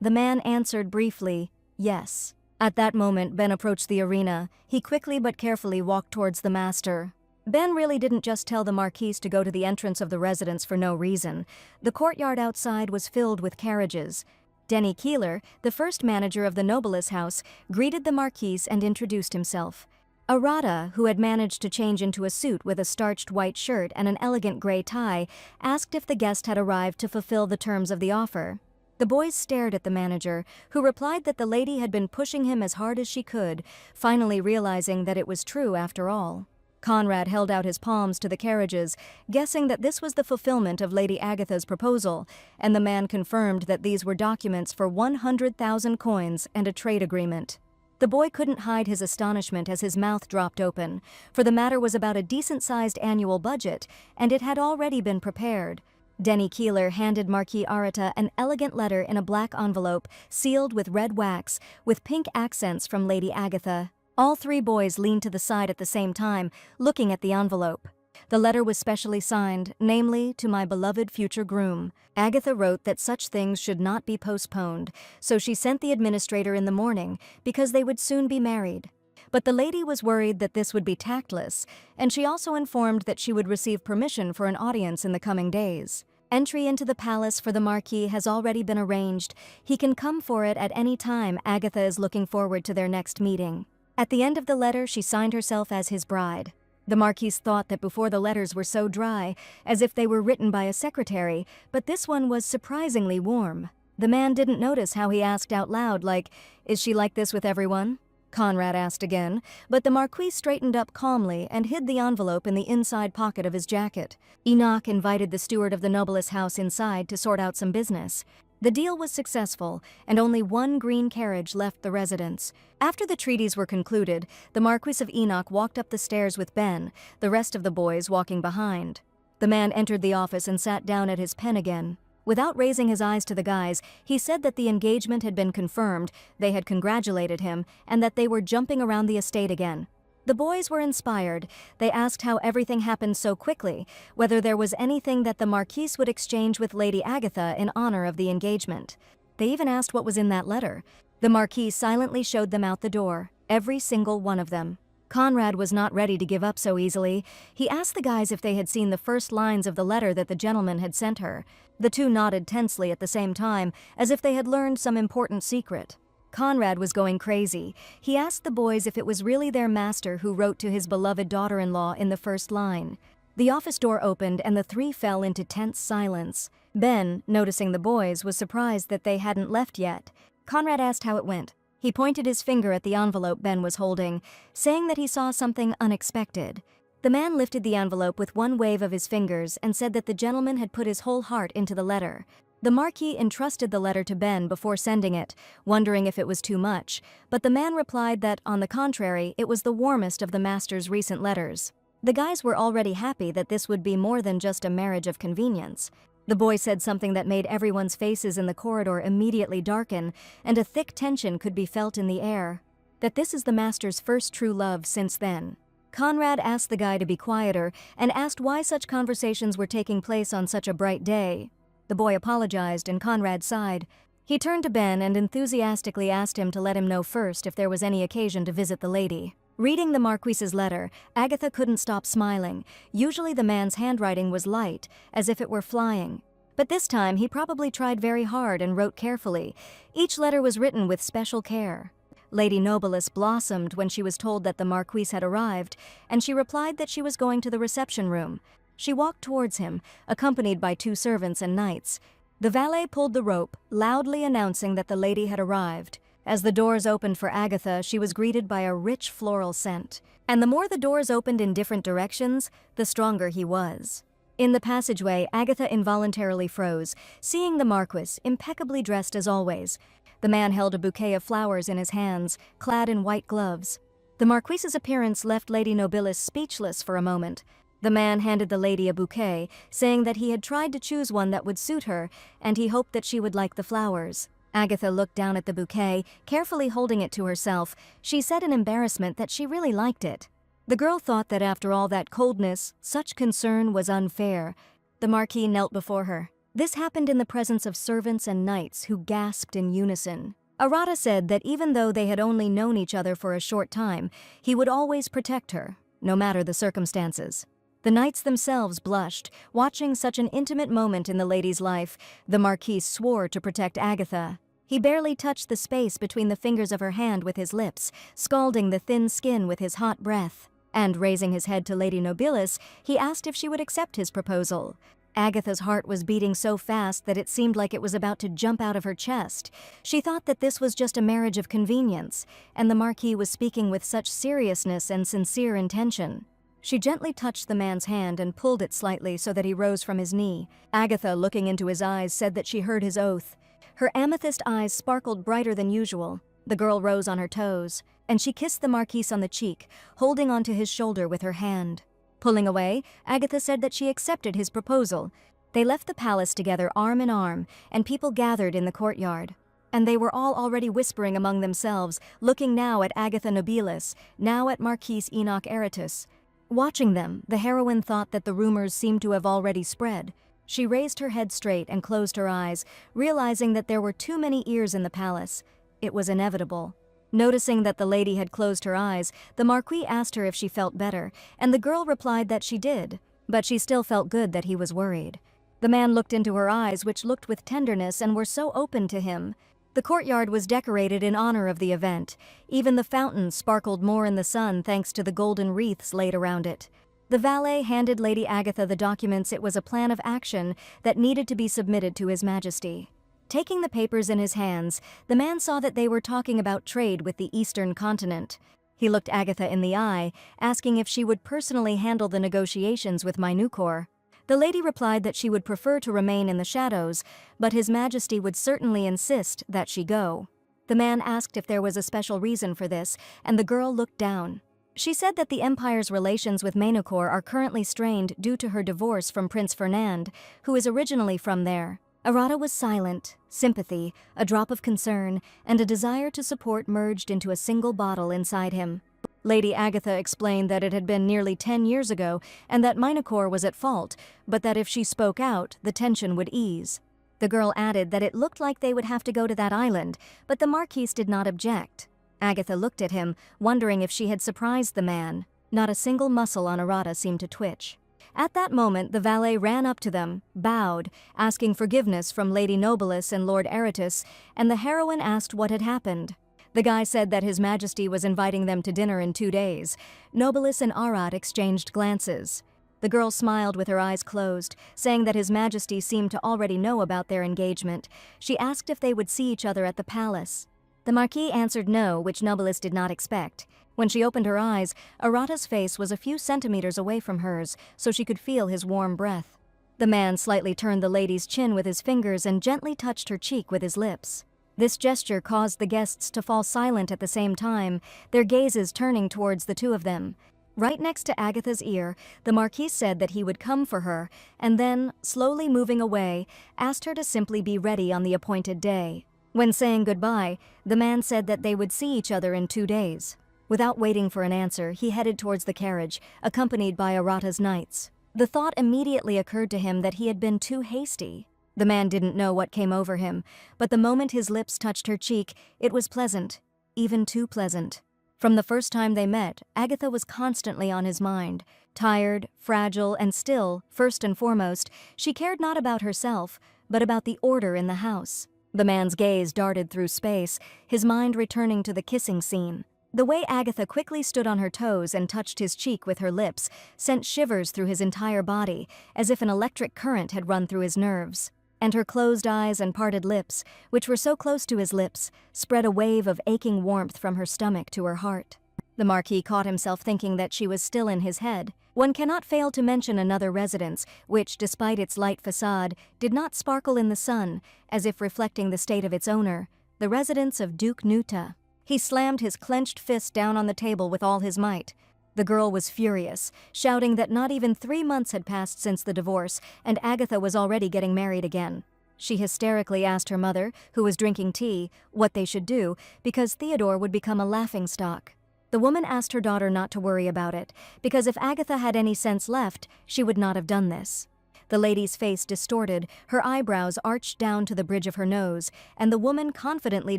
The man answered briefly, yes. At that moment Ben approached the arena. He quickly but carefully walked towards the master. Ben really didn't just tell the Marquise to go to the entrance of the residence for no reason. The courtyard outside was filled with carriages. Denny Keeler, the first manager of the Nobilis house, greeted the Marquise and introduced himself. Arata, who had managed to change into a suit with a starched white shirt and an elegant gray tie, asked if the guest had arrived to fulfill the terms of the offer. The boys stared at the manager, who replied that the lady had been pushing him as hard as she could, finally realizing that it was true after all. Conrad held out his palms to the carriages, guessing that this was the fulfillment of Lady Agatha's proposal, and the man confirmed that these were documents for 100,000 coins and a trade agreement. The boy couldn't hide his astonishment as his mouth dropped open, for the matter was about a decent-sized annual budget, and it had already been prepared. Denny Keeler handed Marquis Arata an elegant letter in a black envelope, sealed with red wax, with pink accents from Lady Agatha. All three boys leaned to the side at the same time, looking at the envelope. The letter was specially signed, namely, to my beloved future groom. Agatha wrote that such things should not be postponed, so she sent the administrator in the morning, because they would soon be married. But the lady was worried that this would be tactless, and she also informed that she would receive permission for an audience in the coming days. Entry into the palace for the Marquis has already been arranged. He can come for it at any time. Agatha is looking forward to their next meeting. At the end of the letter, she signed herself as his bride. The Marquise thought that before the letters were so dry, as if they were written by a secretary, but this one was surprisingly warm. The man didn't notice how he asked out loud, like, "Is she like this with everyone?" Conrad asked again, but the Marquis straightened up calmly and hid the envelope in the inside pocket of his jacket. Enoch invited the steward of the Nobilis house inside to sort out some business. The deal was successful, and only one green carriage left the residence. After the treaties were concluded, the Marquis of Enoch walked up the stairs with Ben, the rest of the boys walking behind. The man entered the office and sat down at his pen again. Without raising his eyes to the guys, he said that the engagement had been confirmed, they had congratulated him, and that they were jumping around the estate again. The boys were inspired. They asked how everything happened so quickly, whether there was anything that the Marquise would exchange with Lady Agatha in honor of the engagement. They even asked what was in that letter. The Marquis silently showed them out the door, every single one of them. Conrad was not ready to give up so easily. He asked the guys if they had seen the first lines of the letter that the gentleman had sent her. The two nodded tensely at the same time, as if they had learned some important secret. Conrad was going crazy. He asked the boys if it was really their master who wrote to his beloved daughter-in-law in the first line. The office door opened and the three fell into tense silence. Ben, noticing the boys, was surprised that they hadn't left yet. Conrad asked how it went. He pointed his finger at the envelope Ben was holding, saying that he saw something unexpected. The man lifted the envelope with one wave of his fingers and said that the gentleman had put his whole heart into the letter. The Marquis entrusted the letter to Ben before sending it, wondering if it was too much, but the man replied that, on the contrary, it was the warmest of the master's recent letters. The guys were already happy that this would be more than just a marriage of convenience. The boy said something that made everyone's faces in the corridor immediately darken, and a thick tension could be felt in the air. That this is the master's first true love since then. Conrad asked the guy to be quieter and asked why such conversations were taking place on such a bright day. The boy apologized and Conrad sighed. He turned to Ben and enthusiastically asked him to let him know first if there was any occasion to visit the lady. Reading the Marquis's letter, Agatha couldn't stop smiling. Usually the man's handwriting was light, as if it were flying. But this time he probably tried very hard and wrote carefully. Each letter was written with special care. Lady Nobilis blossomed when she was told that the Marquis had arrived, and she replied that she was going to the reception room. She walked towards him, accompanied by 2 servants and knights. The valet pulled the rope, loudly announcing that the lady had arrived. As the doors opened for Agatha, she was greeted by a rich floral scent. And the more the doors opened in different directions, the stronger he was. In the passageway, Agatha involuntarily froze, seeing the Marquis, impeccably dressed as always. The man held a bouquet of flowers in his hands, clad in white gloves. The Marquis's appearance left Lady Nobilis speechless for a moment. The man handed the lady a bouquet, saying that he had tried to choose one that would suit her, and he hoped that she would like the flowers. Agatha looked down at the bouquet, carefully holding it to herself. She said in embarrassment that she really liked it. The girl thought that after all that coldness, such concern was unfair. The Marquis knelt before her. This happened in the presence of servants and knights who gasped in unison. Arata said that even though they had only known each other for a short time, he would always protect her. no matter the circumstances. The knights themselves blushed, watching such an intimate moment in the lady's life. The Marquis swore to protect Agatha. He barely touched the space between the fingers of her hand with his lips, scalding the thin skin with his hot breath. And raising his head to Lady Nobilis, he asked if she would accept his proposal. Agatha's heart was beating so fast that it seemed like it was about to jump out of her chest. She thought that this was just a marriage of convenience, and the Marquis was speaking with such seriousness and sincere intention. She gently touched the man's hand and pulled it slightly so that he rose from his knee. Agatha, looking into his eyes, said that she heard his oath. Her amethyst eyes sparkled brighter than usual. The girl rose on her toes, and she kissed the Marquis on the cheek, holding onto his shoulder with her hand. Pulling away, Agatha said that she accepted his proposal. They left the palace together arm in arm, and people gathered in the courtyard. And they were all already whispering among themselves, looking now at Agatha Nobilis, now at Marquis Enoch Aratus. Watching them, the heroine thought that the rumors seemed to have already spread. She raised her head straight and closed her eyes, realizing that there were too many ears in the palace. It was inevitable. Noticing that the lady had closed her eyes, the Marquis asked her if she felt better, and the girl replied that she did, but she still felt good that he was worried. The man looked into her eyes, which looked with tenderness and were so open to him. The courtyard was decorated in honor of the event. Even the fountain sparkled more in the sun thanks to the golden wreaths laid around it. The valet handed Lady Agatha the documents. It was a plan of action that needed to be submitted to His Majesty. Taking the papers in his hands, the man saw that they were talking about trade with the eastern continent. He looked Agatha in the eye, asking if she would personally handle the negotiations with Manhwa. The lady replied that she would prefer to remain in the shadows, but His Majesty would certainly insist that she go. The man asked if there was a special reason for this, and the girl looked down. She said that the empire's relations with Manhwa are currently strained due to her divorce from Prince Fernand, who is originally from there. Arata was silent. Sympathy, a drop of concern, and a desire to support merged into a single bottle inside him. Lady Agatha explained that it had been nearly 10 years ago and that Manhwa was at fault, but that if she spoke out, the tension would ease. The girl added that it looked like they would have to go to that island, but the Marquis did not object. Agatha looked at him, wondering if she had surprised the man. Not a single muscle on Arata seemed to twitch. At that moment, the valet ran up to them, bowed, asking forgiveness from Lady Nobilis and Lord Aratus, and the heroine asked what had happened. The guy said that His Majesty was inviting them to dinner in 2 days. Nobilis and Arat exchanged glances. The girl smiled with her eyes closed, saying that His Majesty seemed to already know about their engagement. She asked if they would see each other at the palace. The Marquis answered no, which Nobilis did not expect. When she opened her eyes, Arata's face was a few centimeters away from hers, so she could feel his warm breath. The man slightly turned the lady's chin with his fingers and gently touched her cheek with his lips. This gesture caused the guests to fall silent at the same time, their gazes turning towards the two of them. Right next to Agatha's ear, the Marquis said that he would come for her, and then, slowly moving away, asked her to simply be ready on the appointed day. When saying goodbye, the man said that they would see each other in 2 days. Without waiting for an answer, he headed towards the carriage, accompanied by Arata's knights. The thought immediately occurred to him that he had been too hasty. The man didn't know what came over him, but the moment his lips touched her cheek, it was pleasant, even too pleasant. From the first time they met, Agatha was constantly on his mind. Tired, fragile, and still, first and foremost, she cared not about herself, but about the order in the house. The man's gaze darted through space, his mind returning to the kissing scene. The way Agatha quickly stood on her toes and touched his cheek with her lips sent shivers through his entire body, as if an electric current had run through his nerves. And her closed eyes and parted lips, which were so close to his lips, spread a wave of aching warmth from her stomach to her heart. The Marquis caught himself thinking that she was still in his head. One cannot fail to mention another residence, which, despite its light facade, did not sparkle in the sun, as if reflecting the state of its owner, the residence of Duke Nuta. He slammed his clenched fist down on the table with all his might. The girl was furious, shouting that not even 3 months had passed since the divorce, and Agatha was already getting married again. She hysterically asked her mother, who was drinking tea, what they should do, because Theodore would become a laughingstock. The woman asked her daughter not to worry about it, because if Agatha had any sense left, she would not have done this. The lady's face distorted, her eyebrows arched down to the bridge of her nose, and the woman confidently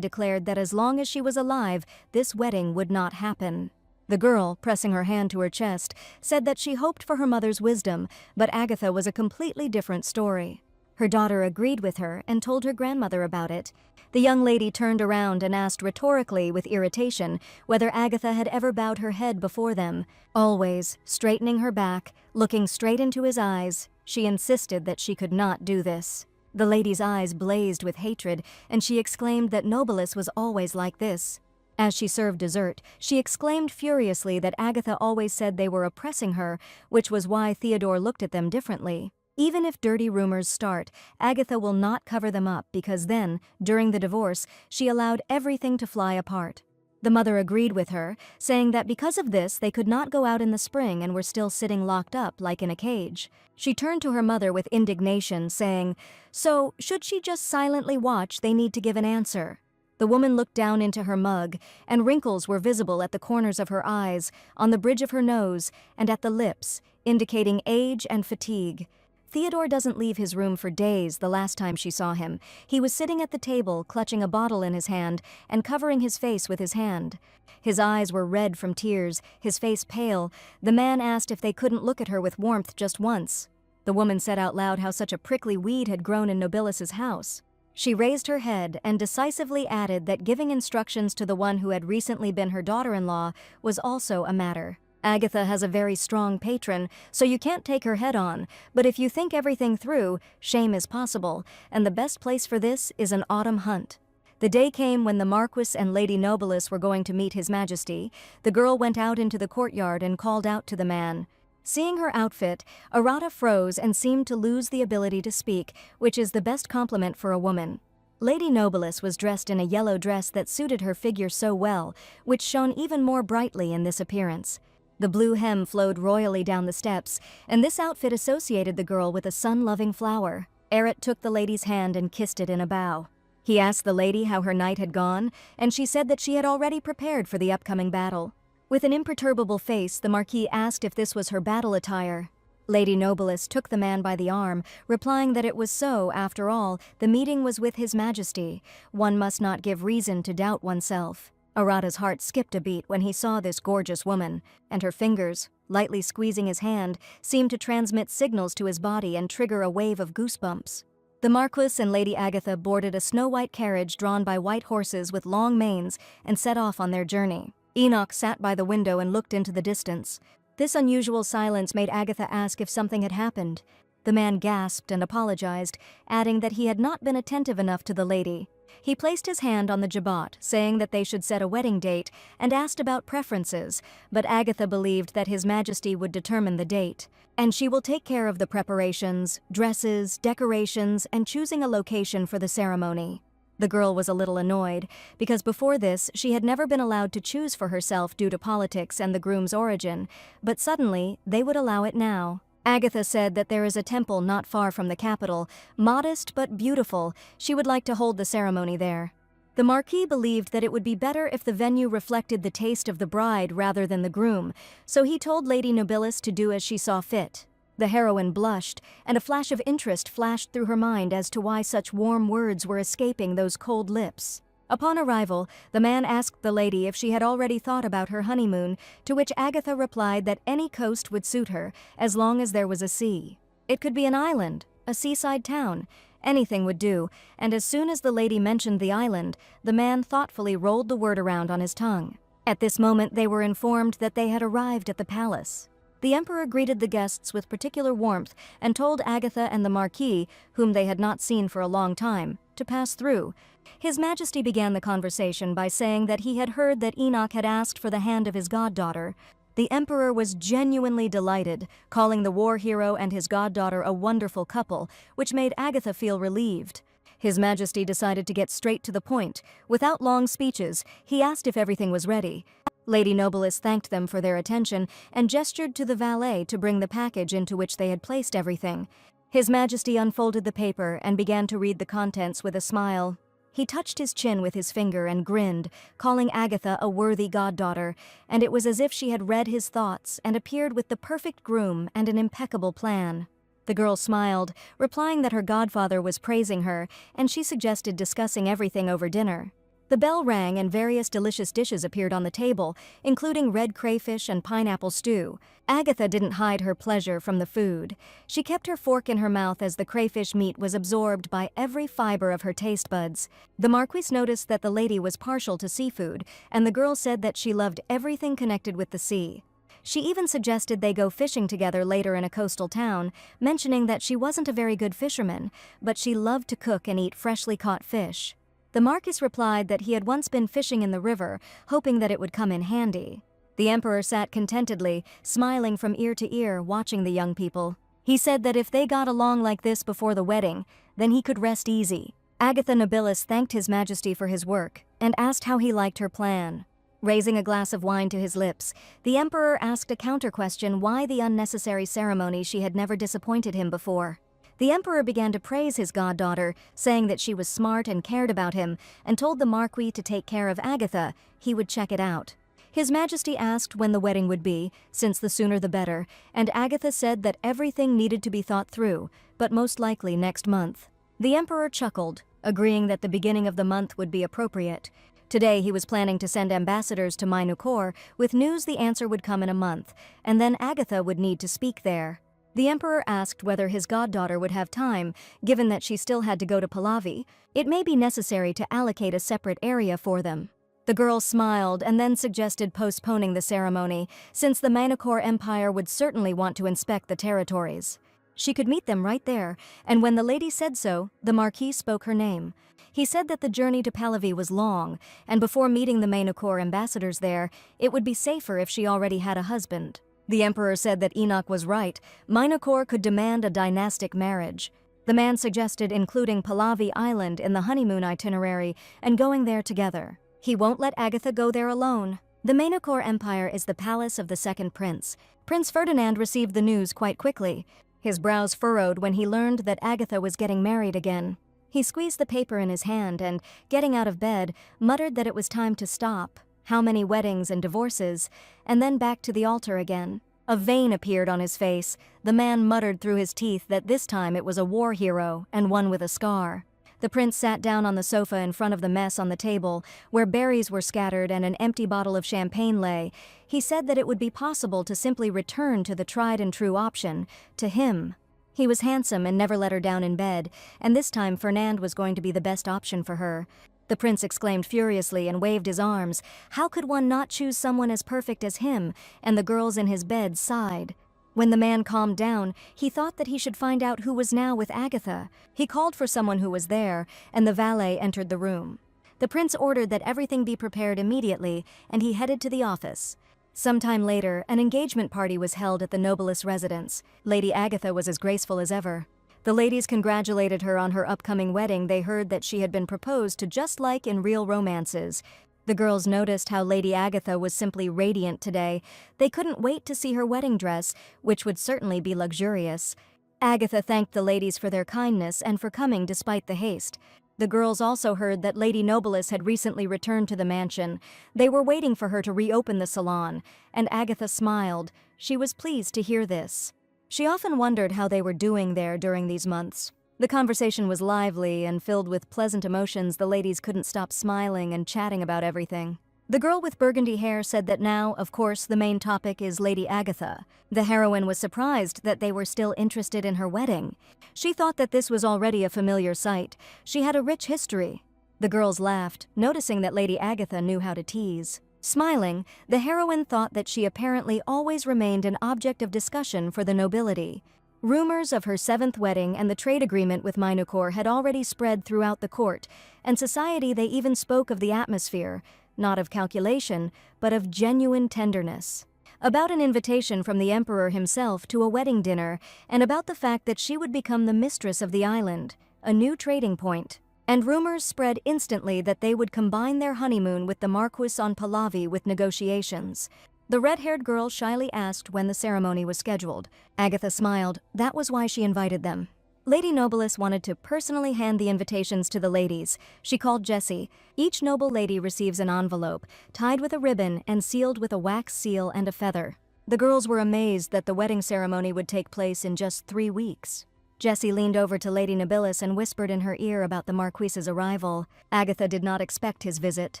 declared that as long as she was alive, this wedding would not happen. The girl, pressing her hand to her chest, said that she hoped for her mother's wisdom, but Agatha was a completely different story. Her daughter agreed with her and told her grandmother about it. The young lady turned around and asked rhetorically with irritation whether Agatha had ever bowed her head before them. Always, straightening her back, looking straight into his eyes, she insisted that she could not do this. The lady's eyes blazed with hatred, and she exclaimed that Nobilis was always like this. As she served dessert, she exclaimed furiously that Agatha always said they were oppressing her, which was why Theodore looked at them differently. Even if dirty rumors start, Agatha will not cover them up because then, during the divorce, she allowed everything to fly apart. The mother agreed with her, saying that because of this they could not go out in the spring and were still sitting locked up like in a cage. She turned to her mother with indignation, saying, "So, should she just silently watch? They need to give an answer." The woman looked down into her mug, and wrinkles were visible at the corners of her eyes, on the bridge of her nose, and at the lips, indicating age and fatigue. Theodore doesn't leave his room for days. The last time she saw him, he was sitting at the table, clutching a bottle in his hand and covering his face with his hand. His eyes were red from tears, his face pale. The man asked if they couldn't look at her with warmth just once. The woman said out loud how such a prickly weed had grown in Nobilis's house. She raised her head and decisively added that giving instructions to the one who had recently been her daughter-in-law was also a matter. Agatha has a very strong patron, so you can't take her head on, but if you think everything through, shame is possible, and the best place for this is an autumn hunt. The day came when the Marquis and Lady Nobilis were going to meet His Majesty. The girl went out into the courtyard and called out to the man. Seeing her outfit, Arata froze and seemed to lose the ability to speak, which is the best compliment for a woman. Lady Nobilis was dressed in a yellow dress that suited her figure so well, which shone even more brightly in this appearance. The blue hem flowed royally down the steps, and this outfit associated the girl with a sun-loving flower. Eret took the lady's hand and kissed it in a bow. He asked the lady how her night had gone, and she said that she had already prepared for the upcoming battle. With an imperturbable face, the Marquis asked if this was her battle attire. Lady Nobilis took the man by the arm, replying that it was so, after all, the meeting was with His Majesty. One must not give reason to doubt oneself. Arata's heart skipped a beat when he saw this gorgeous woman, and her fingers, lightly squeezing his hand, seemed to transmit signals to his body and trigger a wave of goosebumps. The Marquis and Lady Agatha boarded a snow-white carriage drawn by white horses with long manes and set off on their journey. Enoch sat by the window and looked into the distance. This unusual silence made Agatha ask if something had happened. The man gasped and apologized, adding that he had not been attentive enough to the lady. He placed his hand on the jabot, saying that they should set a wedding date, and asked about preferences, but Agatha believed that His Majesty would determine the date, and she will take care of the preparations, dresses, decorations, and choosing a location for the ceremony. The girl was a little annoyed, because before this she had never been allowed to choose for herself due to politics and the groom's origin, but suddenly they would allow it now. Agatha said that there is a temple not far from the capital, modest but beautiful. She would like to hold the ceremony there. The Marquis believed that it would be better if the venue reflected the taste of the bride rather than the groom, so he told Lady Nobilis to do as she saw fit. The heroine blushed, and a flash of interest flashed through her mind as to why such warm words were escaping those cold lips. Upon arrival, the man asked the lady if she had already thought about her honeymoon, to which Agatha replied that any coast would suit her, as long as there was a sea. It could be an island, a seaside town. Anything would do, and as soon as the lady mentioned the island, the man thoughtfully rolled the word around on his tongue. At this moment they were informed that they had arrived at the palace. The Emperor greeted the guests with particular warmth and told Agatha and the Marquis, whom they had not seen for a long time, to pass through. His Majesty began the conversation by saying that he had heard that Enoch had asked for the hand of his goddaughter. The Emperor was genuinely delighted, calling the war hero and his goddaughter a wonderful couple, which made Agatha feel relieved. His Majesty decided to get straight to the point. Without long speeches, he asked if everything was ready. Lady Nobilis thanked them for their attention and gestured to the valet to bring the package into which they had placed everything. His Majesty unfolded the paper and began to read the contents with a smile. He touched his chin with his finger and grinned, calling Agatha a worthy goddaughter, and it was as if she had read his thoughts and appeared with the perfect groom and an impeccable plan. The girl smiled, replying that her godfather was praising her, and she suggested discussing everything over dinner. The bell rang and various delicious dishes appeared on the table, including red crayfish and pineapple stew. Agatha didn't hide her pleasure from the food. She kept her fork in her mouth as the crayfish meat was absorbed by every fiber of her taste buds. The Marquise noticed that the lady was partial to seafood, and the girl said that she loved everything connected with the sea. She even suggested they go fishing together later in a coastal town, mentioning that she wasn't a very good fisherman, but she loved to cook and eat freshly caught fish. The Marquis replied that he had once been fishing in the river, hoping that it would come in handy. The emperor sat contentedly, smiling from ear to ear, watching the young people. He said that if they got along like this before the wedding, then he could rest easy. Agatha Nobilis thanked His Majesty for his work and asked how he liked her plan. Raising a glass of wine to his lips, the emperor asked a counter-question why the unnecessary ceremony she had never disappointed him before. The emperor began to praise his goddaughter, saying that she was smart and cared about him, and told the Marquis to take care of Agatha. He would check it out. His Majesty asked when the wedding would be, since the sooner the better, and Agatha said that everything needed to be thought through, but most likely next month. The emperor chuckled, agreeing that the beginning of the month would be appropriate. Today he was planning to send ambassadors to Manhwa with news the answer would come in a month, and then Agatha would need to speak there. The emperor asked whether his goddaughter would have time, given that she still had to go to Pahlavi. It may be necessary to allocate a separate area for them. The girl smiled and then suggested postponing the ceremony, since the Manhwa Empire would certainly want to inspect the territories. She could meet them right there, and when the lady said so, the Marquis spoke her name. He said that the journey to Pahlavi was long, and before meeting the Manhwa ambassadors there, it would be safer if she already had a husband. The emperor said that Enoch was right. Manhwa could demand a dynastic marriage. The man suggested including Pahlavi Island in the honeymoon itinerary and going there together. He won't let Agatha go there alone. The Manhwa Empire is the palace of the second prince. Prince Ferdinand received the news quite quickly. His brows furrowed when he learned that Agatha was getting married again. He squeezed the paper in his hand and, getting out of bed, muttered that it was time to stop. How many weddings and divorces, and then back to the altar again. A vein appeared on his face. The man muttered through his teeth that this time it was a war hero and one with a scar. The prince sat down on the sofa in front of the mess on the table, where berries were scattered and an empty bottle of champagne lay. He said that it would be possible to simply return to the tried and true option, to him. He was handsome and never let her down in bed, and this time Fernand was going to be the best option for her. The prince exclaimed furiously and waved his arms. How could one not choose someone as perfect as him? And the girls in his bed sighed. When the man calmed down, he thought that he should find out who was now with Agatha. He called for someone who was there, and the valet entered the room. The prince ordered that everything be prepared immediately, and he headed to the office. Sometime later, an engagement party was held at the nobilis residence. Lady Agatha was as graceful as ever. The ladies congratulated her on her upcoming wedding. They heard that she had been proposed to just like in real romances. The girls noticed how Lady Agatha was simply radiant today. They couldn't wait to see her wedding dress, which would certainly be luxurious. Agatha thanked the ladies for their kindness and for coming despite the haste. The girls also heard that Lady Nobilis had recently returned to the mansion. They were waiting for her to reopen the salon, and Agatha smiled. She was pleased to hear this. She often wondered how they were doing there during these months. The conversation was lively and filled with pleasant emotions. The ladies couldn't stop smiling and chatting about everything. The girl with burgundy hair said that now, of course, the main topic is Lady Agatha. The heroine was surprised that they were still interested in her wedding. She thought that this was already a familiar sight. She had a rich history. The girls laughed, noticing that Lady Agatha knew how to tease. Smiling, the heroine thought that she apparently always remained an object of discussion for the nobility. Rumors of her 7th wedding and the trade agreement with Manhwa had already spread throughout the court, and society. They even spoke of the atmosphere, not of calculation, but of genuine tenderness. About an invitation from the emperor himself to a wedding dinner, and about the fact that she would become the mistress of the island, a new trading point. And rumors spread instantly that they would combine their honeymoon with the Marquis on Pahlavi with negotiations. The red-haired girl shyly asked when the ceremony was scheduled. Agatha smiled. That was why she invited them. Lady Nobilis wanted to personally hand the invitations to the ladies. She called Jessie. Each noble lady receives an envelope, tied with a ribbon and sealed with a wax seal and a feather. The girls were amazed that the wedding ceremony would take place in just 3 weeks. Jessie leaned over to Lady Nobilis and whispered in her ear about the Marquise's arrival. Agatha did not expect his visit.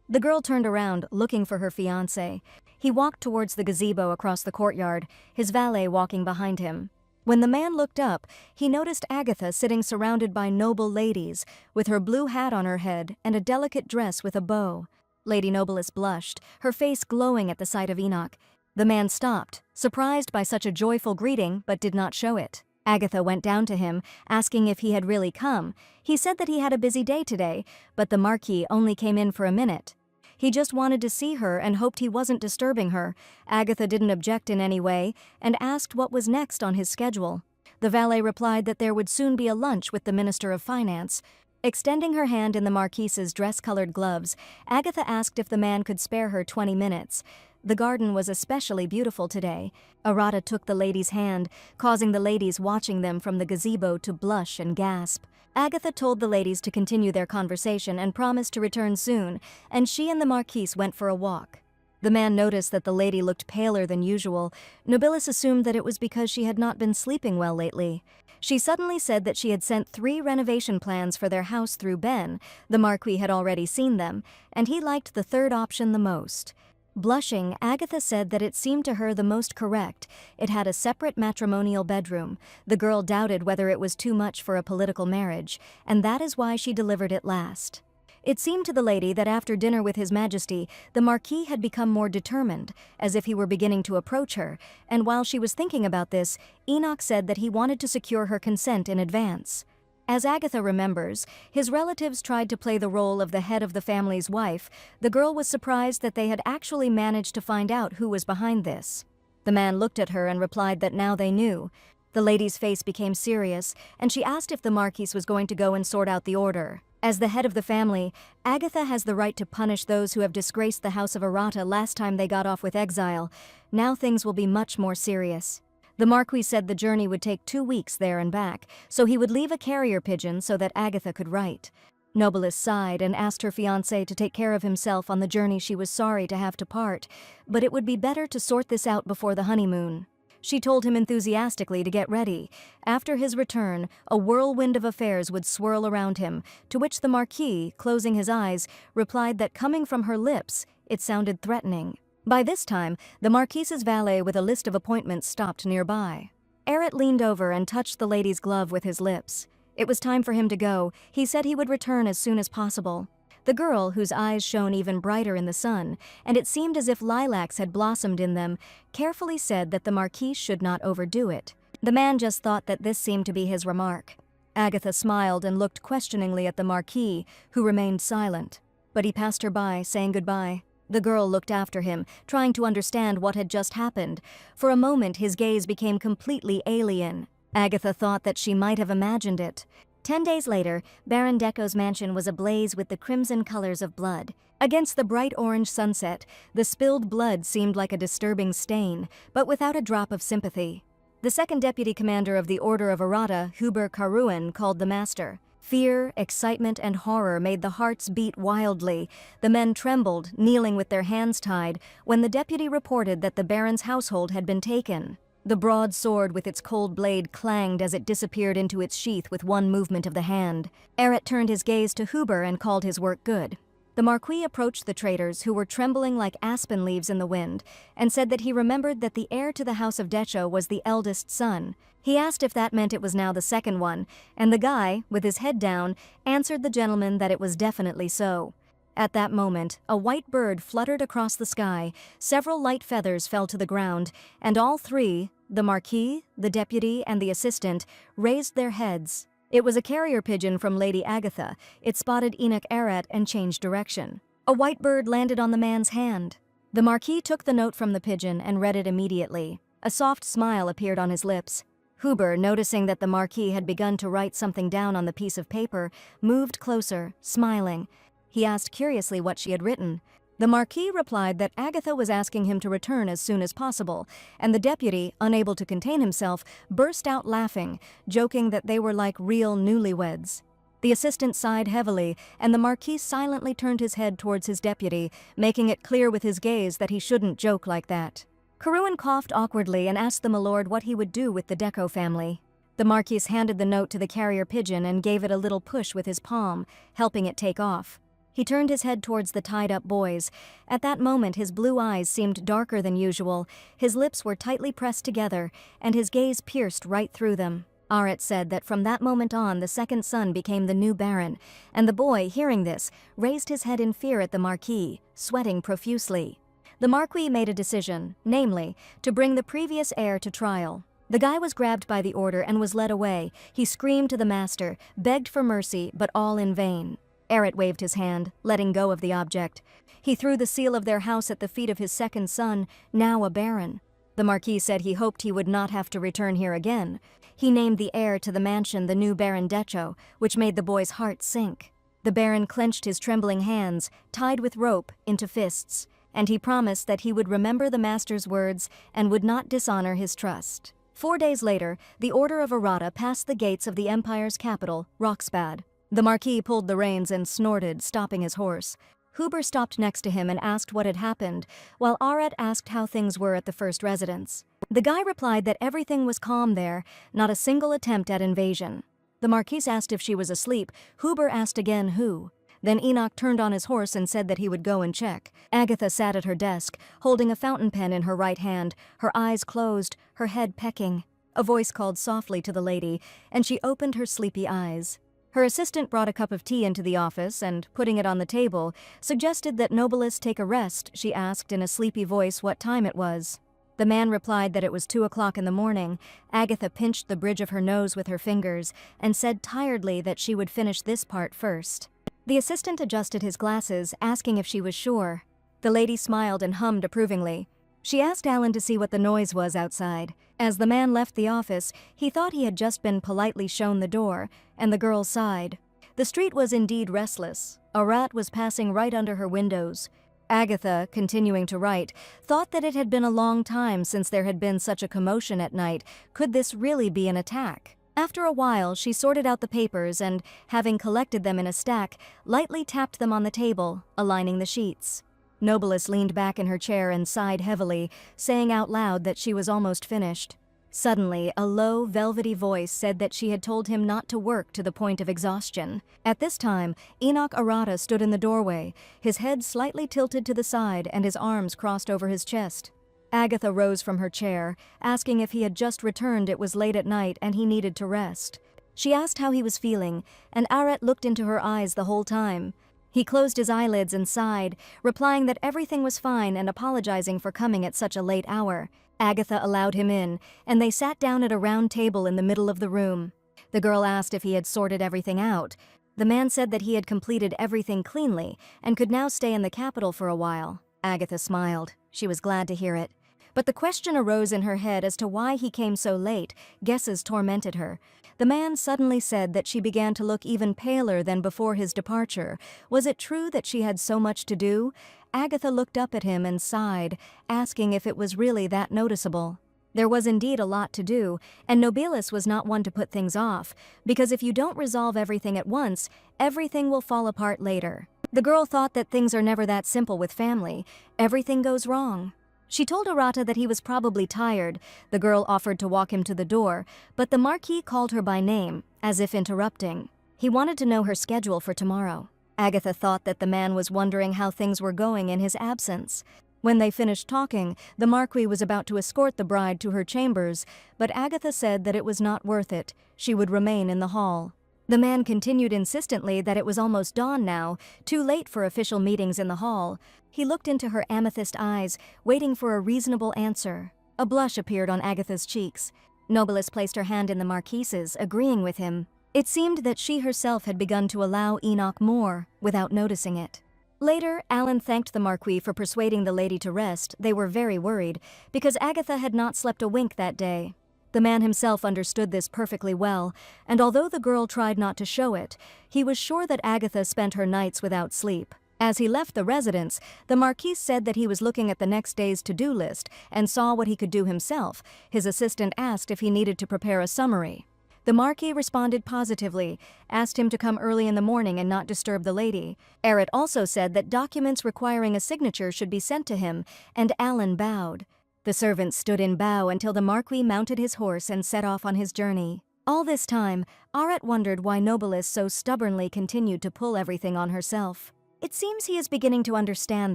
The girl turned around, looking for her fiancé. He walked towards the gazebo across the courtyard, his valet walking behind him. When the man looked up, he noticed Agatha sitting surrounded by noble ladies, with her blue hat on her head and a delicate dress with a bow. Lady Nobilis blushed, her face glowing at the sight of Enoch. The man stopped, surprised by such a joyful greeting, but did not show it. Agatha went down to him, asking if he had really come. He said that he had a busy day today, but the Marquis only came in for a minute. He just wanted to see her and hoped he wasn't disturbing her. Agatha didn't object in any way and asked what was next on his schedule. The valet replied that there would soon be a lunch with the Minister of Finance. Extending her hand in the Marquise's dress-colored gloves, Agatha asked if the man could spare her 20 minutes. The garden was especially beautiful today. Arata took the lady's hand, causing the ladies watching them from the gazebo to blush and gasp. Agatha told the ladies to continue their conversation and promised to return soon, and she and the Marquise went for a walk. The man noticed that the lady looked paler than usual. Nobilis assumed that it was because she had not been sleeping well lately. She suddenly said that she had sent 3 renovation plans for their house through Ben. The Marquis had already seen them, and he liked the third option the most. Blushing, Agatha said that it seemed to her the most correct. It had a separate matrimonial bedroom. The girl doubted whether it was too much for a political marriage, and that is why she delivered it last. It seemed to the lady that after dinner with His Majesty, the Marquis had become more determined, as if he were beginning to approach her, and while she was thinking about this, Enoch said that he wanted to secure her consent in advance. As Agatha remembers, his relatives tried to play the role of the head of the family's wife. The girl was surprised that they had actually managed to find out who was behind this. The man looked at her and replied that now they knew. The lady's face became serious, and she asked if the Marquis was going to go and sort out the order. As the head of the family, Agatha has the right to punish those who have disgraced the House of Arata last time they got off with exile. Now things will be much more serious. The Marquis said the journey would take 2 weeks there and back, so he would leave a carrier pigeon so that Agatha could write. Nobilis sighed and asked her fiancé to take care of himself on the journey she was sorry to have to part, but it would be better to sort this out before the honeymoon. She told him enthusiastically to get ready. After his return, a whirlwind of affairs would swirl around him, to which the Marquis, closing his eyes, replied that coming from her lips, it sounded threatening. By this time, the Marquise's valet with a list of appointments stopped nearby. Eret leaned over and touched the lady's glove with his lips. It was time for him to go. He said he would return as soon as possible. The girl, whose eyes shone even brighter in the sun, and it seemed as if lilacs had blossomed in them, carefully said that the Marquis should not overdo it. The man just thought that this seemed to be his remark. Agatha smiled and looked questioningly at the Marquis, who remained silent. But he passed her by, saying goodbye. The girl looked after him, trying to understand what had just happened. For a moment his gaze became completely alien. Agatha thought that she might have imagined it. 10 days later, Baron Deco's mansion was ablaze with the crimson colors of blood. Against the bright orange sunset, the spilled blood seemed like a disturbing stain, but without a drop of sympathy. The second deputy commander of the Order of Arata, Huber Karuan, called the master. Fear, excitement, and horror made the hearts beat wildly. The men trembled, kneeling with their hands tied, when the deputy reported that the baron's household had been taken. The broad sword with its cold blade clanged as it disappeared into its sheath with one movement of the hand. Eret turned his gaze to Huber and called his work good. The Marquis approached the traitors, who were trembling like aspen leaves in the wind, and said that he remembered that the heir to the House of Decho was the eldest son. He asked if that meant it was now the second one, and the guy, with his head down, answered the gentleman that it was definitely so. At that moment, a white bird fluttered across the sky, several light feathers fell to the ground, and all three, the Marquis, the deputy, and the assistant, raised their heads. It was a carrier pigeon from Lady Agatha. It spotted Enoch Eret and changed direction. A white bird landed on the man's hand. The Marquis took the note from the pigeon and read it immediately. A soft smile appeared on his lips. Huber, noticing that the Marquis had begun to write something down on the piece of paper, moved closer, smiling. He asked curiously what she had written. The Marquis replied that Agatha was asking him to return as soon as possible, and the deputy, unable to contain himself, burst out laughing, joking that they were like real newlyweds. The assistant sighed heavily, and the Marquis silently turned his head towards his deputy, making it clear with his gaze that he shouldn't joke like that. Karuan coughed awkwardly and asked the milord what he would do with the Deco family. The Marquis handed the note to the carrier pigeon and gave it a little push with his palm, helping it take off. He turned his head towards the tied-up boys. At that moment, his blue eyes seemed darker than usual, his lips were tightly pressed together, and his gaze pierced right through them. Aret said that from that moment on, the second son became the new Baron, and the boy, hearing this, raised his head in fear at the Marquis, sweating profusely. The Marquis made a decision, namely, to bring the previous heir to trial. The guy was grabbed by the order and was led away. He screamed to the master, begged for mercy, but all in vain. Aret waved his hand, letting go of the object. He threw the seal of their house at the feet of his second son, now a baron. The Marquis said he hoped he would not have to return here again. He named the heir to the mansion the new Baron Decho, which made the boy's heart sink. The Baron clenched his trembling hands, tied with rope, into fists, and he promised that he would remember the master's words and would not dishonor his trust. 4 days later, the Order of Arata passed the gates of the Empire's capital, Roxbad. The Marquis pulled the reins and snorted, stopping his horse. Huber stopped next to him and asked what had happened, while Aret asked how things were at the first residence. The guy replied that everything was calm there, not a single attempt at invasion. The Marquis asked if she was asleep. Huber asked again who. Then Enoch turned on his horse and said that he would go and check. Agatha sat at her desk, holding a fountain pen in her right hand, her eyes closed, her head pecking. A voice called softly to the lady, and she opened her sleepy eyes. Her assistant brought a cup of tea into the office and, putting it on the table, suggested that Nobilis take a rest. She asked in a sleepy voice what time it was. The man replied that it was 2 o'clock in the morning. Agatha pinched the bridge of her nose with her fingers and said tiredly that she would finish this part first. The assistant adjusted his glasses, asking if she was sure. The lady smiled and hummed approvingly. She asked Alan to see what the noise was outside. As the man left the office, he thought he had just been politely shown the door, and the girl sighed. The street was indeed restless. A rat was passing right under her windows. Agatha, continuing to write, thought that it had been a long time since there had been such a commotion at night. Could this really be an attack? After a while, she sorted out the papers and, having collected them in a stack, lightly tapped them on the table, aligning the sheets. Nobilis leaned back in her chair and sighed heavily, saying out loud that she was almost finished. Suddenly, a low, velvety voice said that she had told him not to work to the point of exhaustion. At this time, Enoch Arata stood in the doorway, his head slightly tilted to the side and his arms crossed over his chest. Agatha rose from her chair, asking if he had just returned. It was late at night and he needed to rest. She asked how he was feeling, and Aret looked into her eyes the whole time. He closed his eyelids and sighed, replying that everything was fine and apologizing for coming at such a late hour. Agatha allowed him in, and they sat down at a round table in the middle of the room. The girl asked if he had sorted everything out. The man said that he had completed everything cleanly and could now stay in the capital for a while. Agatha smiled. She was glad to hear it. But the question arose in her head as to why he came so late. Guesses tormented her. The man suddenly said that she began to look even paler than before his departure. Was it true that she had so much to do? Agatha looked up at him and sighed, asking if it was really that noticeable. There was indeed a lot to do, and Nobilis was not one to put things off, because if you don't resolve everything at once, everything will fall apart later. The girl thought that things are never that simple with family. Everything goes wrong. She told Arata that he was probably tired. The girl offered to walk him to the door, but the Marquis called her by name, as if interrupting. He wanted to know her schedule for tomorrow. Agatha thought that the man was wondering how things were going in his absence. When they finished talking, the Marquis was about to escort the bride to her chambers, but Agatha said that it was not worth it. She would remain in the hall. The man continued insistently that it was almost dawn now, too late for official meetings in the hall. He looked into her amethyst eyes, waiting for a reasonable answer. A blush appeared on Agatha's cheeks. Nobilis placed her hand in the Marquise's, agreeing with him. It seemed that she herself had begun to allow Enoch more, without noticing it. Later, Alan thanked the Marquis for persuading the lady to rest. They were very worried, because Agatha had not slept a wink that day. The man himself understood this perfectly well, and although the girl tried not to show it, he was sure that Agatha spent her nights without sleep. As he left the residence, the Marquis said that he was looking at the next day's to-do list and saw what he could do himself. His assistant asked if he needed to prepare a summary. The Marquis responded positively, asked him to come early in the morning and not disturb the lady. Aret also said that documents requiring a signature should be sent to him, and Alan bowed. The servant stood in bow until the Marquis mounted his horse and set off on his journey. All this time, Aret wondered why Nobilis so stubbornly continued to pull everything on herself. It seems he is beginning to understand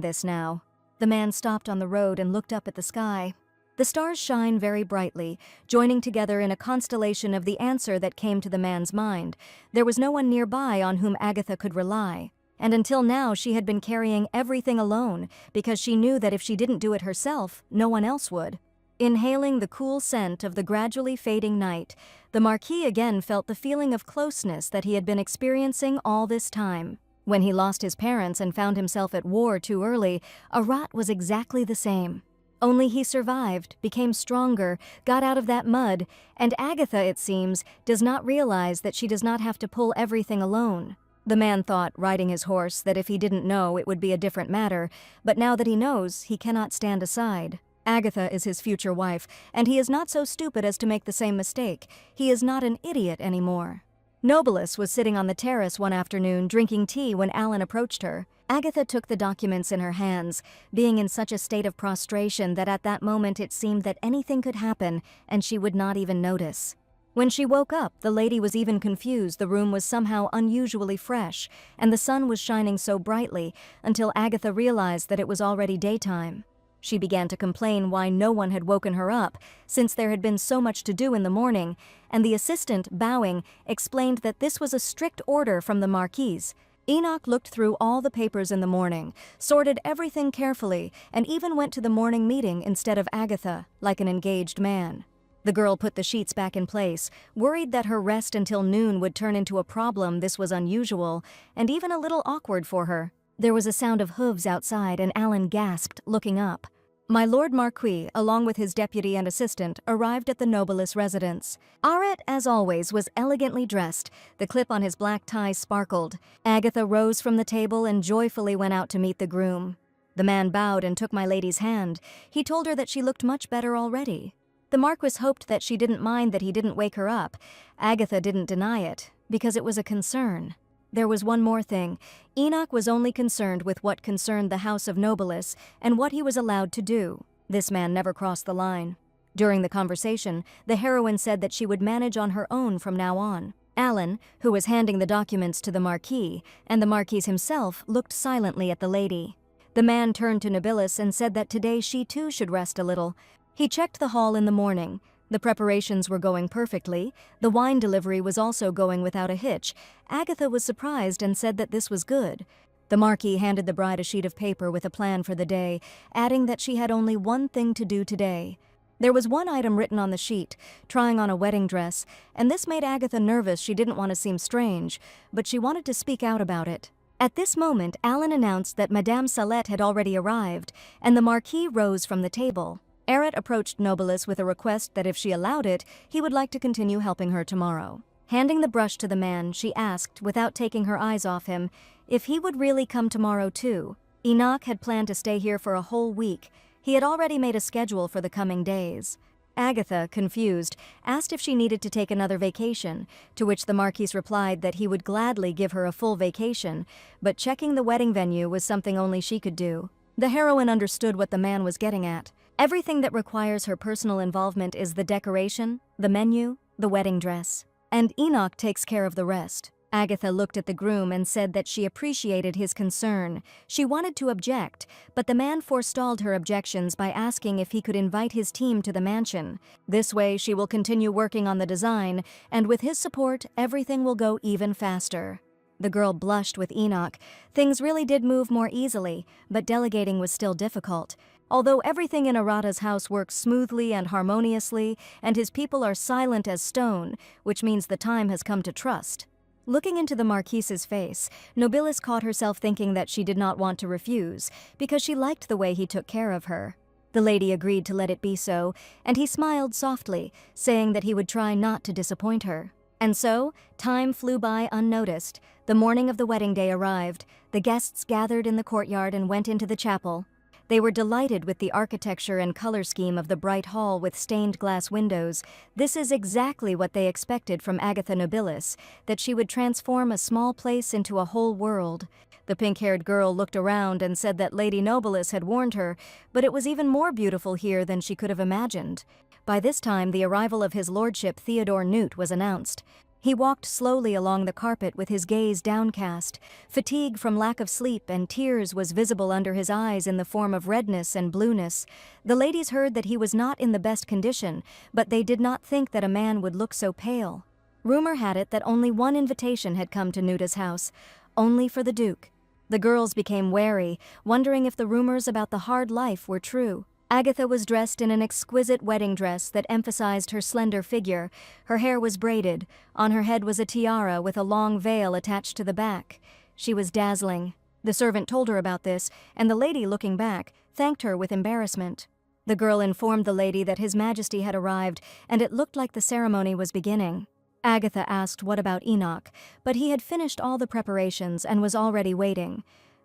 this now. The man stopped on the road and looked up at the sky. The stars shine very brightly, joining together in a constellation of the answer that came to the man's mind. There was no one nearby on whom Agatha could rely. And until now she had been carrying everything alone, because she knew that if she didn't do it herself, no one else would. Inhaling the cool scent of the gradually fading night, the Marquis again felt the feeling of closeness that he had been experiencing all this time. When he lost his parents and found himself at war too early, Arat was exactly the same. Only he survived, became stronger, got out of that mud, and Agatha, it seems, does not realize that she does not have to pull everything alone. The man thought, riding his horse, that if he didn't know, it would be a different matter, but now that he knows, he cannot stand aside. Agatha is his future wife, and he is not so stupid as to make the same mistake. He is not an idiot anymore. Nobilis was sitting on the terrace one afternoon drinking tea when Alan approached her. Agatha took the documents in her hands, being in such a state of prostration that at that moment it seemed that anything could happen and she would not even notice. When she woke up, the lady was even confused. The room was somehow unusually fresh, and the sun was shining so brightly until Agatha realized that it was already daytime. She began to complain why no one had woken her up, since there had been so much to do in the morning, and the assistant, bowing, explained that this was a strict order from the Marquise. Enoch looked through all the papers in the morning, sorted everything carefully, and even went to the morning meeting instead of Agatha, like an engaged man. The girl put the sheets back in place, worried that her rest until noon would turn into a problem. This was unusual, and even a little awkward for her. There was a sound of hooves outside, and Alan gasped, looking up. My Lord Marquis, along with his deputy and assistant, arrived at the Nobilis residence. Aret, as always, was elegantly dressed. The clip on his black tie sparkled. Agatha rose from the table and joyfully went out to meet the groom. The man bowed and took my lady's hand. He told her that she looked much better already. The Marquis hoped that she didn't mind that he didn't wake her up. Agatha didn't deny it, because it was a concern. There was one more thing. Enoch was only concerned with what concerned the House of Nobilis and what he was allowed to do. This man never crossed the line. During the conversation, the heroine said that she would manage on her own from now on. Alan, who was handing the documents to the Marquis, and the Marquis himself, looked silently at the lady. The man turned to Nobilis and said that today she too should rest a little. He checked the hall in the morning. The preparations were going perfectly. The wine delivery was also going without a hitch. Agatha was surprised and said that this was good. The Marquis handed the bride a sheet of paper with a plan for the day, adding that she had only one thing to do today. There was one item written on the sheet, trying on a wedding dress, and this made Agatha nervous. She didn't want to seem strange, but she wanted to speak out about it. At this moment, Alan announced that Madame Salette had already arrived, and the Marquis rose from the table. Aret approached Nobilis with a request that if she allowed it, he would like to continue helping her tomorrow. Handing the brush to the man, she asked, without taking her eyes off him, if he would really come tomorrow too. Enoch had planned to stay here for a whole week. He had already made a schedule for the coming days. Agatha, confused, asked if she needed to take another vacation, to which the Marquis replied that he would gladly give her a full vacation, but checking the wedding venue was something only she could do. The heroine understood what the man was getting at. Everything that requires her personal involvement is the decoration, the menu, the wedding dress. And Enoch takes care of the rest. Agatha looked at the groom and said that she appreciated his concern. She wanted to object, but the man forestalled her objections by asking if he could invite his team to the mansion. This way she will continue working on the design, and with his support, everything will go even faster. The girl blushed with Enoch. Things really did move more easily, but delegating was still difficult. Although everything in Arata's house works smoothly and harmoniously, and his people are silent as stone, which means the time has come to trust. Looking into the Marquise's face, Nobilis caught herself thinking that she did not want to refuse, because she liked the way he took care of her. The lady agreed to let it be so, and he smiled softly, saying that he would try not to disappoint her. And so, time flew by unnoticed. The morning of the wedding day arrived. The guests gathered in the courtyard and went into the chapel. They were delighted with the architecture and color scheme of the bright hall with stained glass windows. This is exactly what they expected from Agatha Nobilis, that she would transform a small place into a whole world. The pink-haired girl looked around and said that Lady Nobilis had warned her, but it was even more beautiful here than she could have imagined. By this time, the arrival of his lordship Theodore Newt was announced. He walked slowly along the carpet with his gaze downcast. Fatigue from lack of sleep and tears was visible under his eyes in the form of redness and blueness. The ladies heard that he was not in the best condition, but they did not think that a man would look so pale. Rumor had it that only one invitation had come to Nuta's house, only for the Duke. The girls became wary, wondering if the rumors about the hard life were true. Agatha was dressed in an exquisite wedding dress that emphasized her slender figure. Her hair was braided. On her head was a tiara with a long veil attached to the back. She was dazzling. The servant told her about this, and the lady, looking back, thanked her with embarrassment. The girl informed the lady that His Majesty had arrived, and it looked like the ceremony was beginning. Agatha asked what about Enoch, but he had finished all the preparations and was already waiting.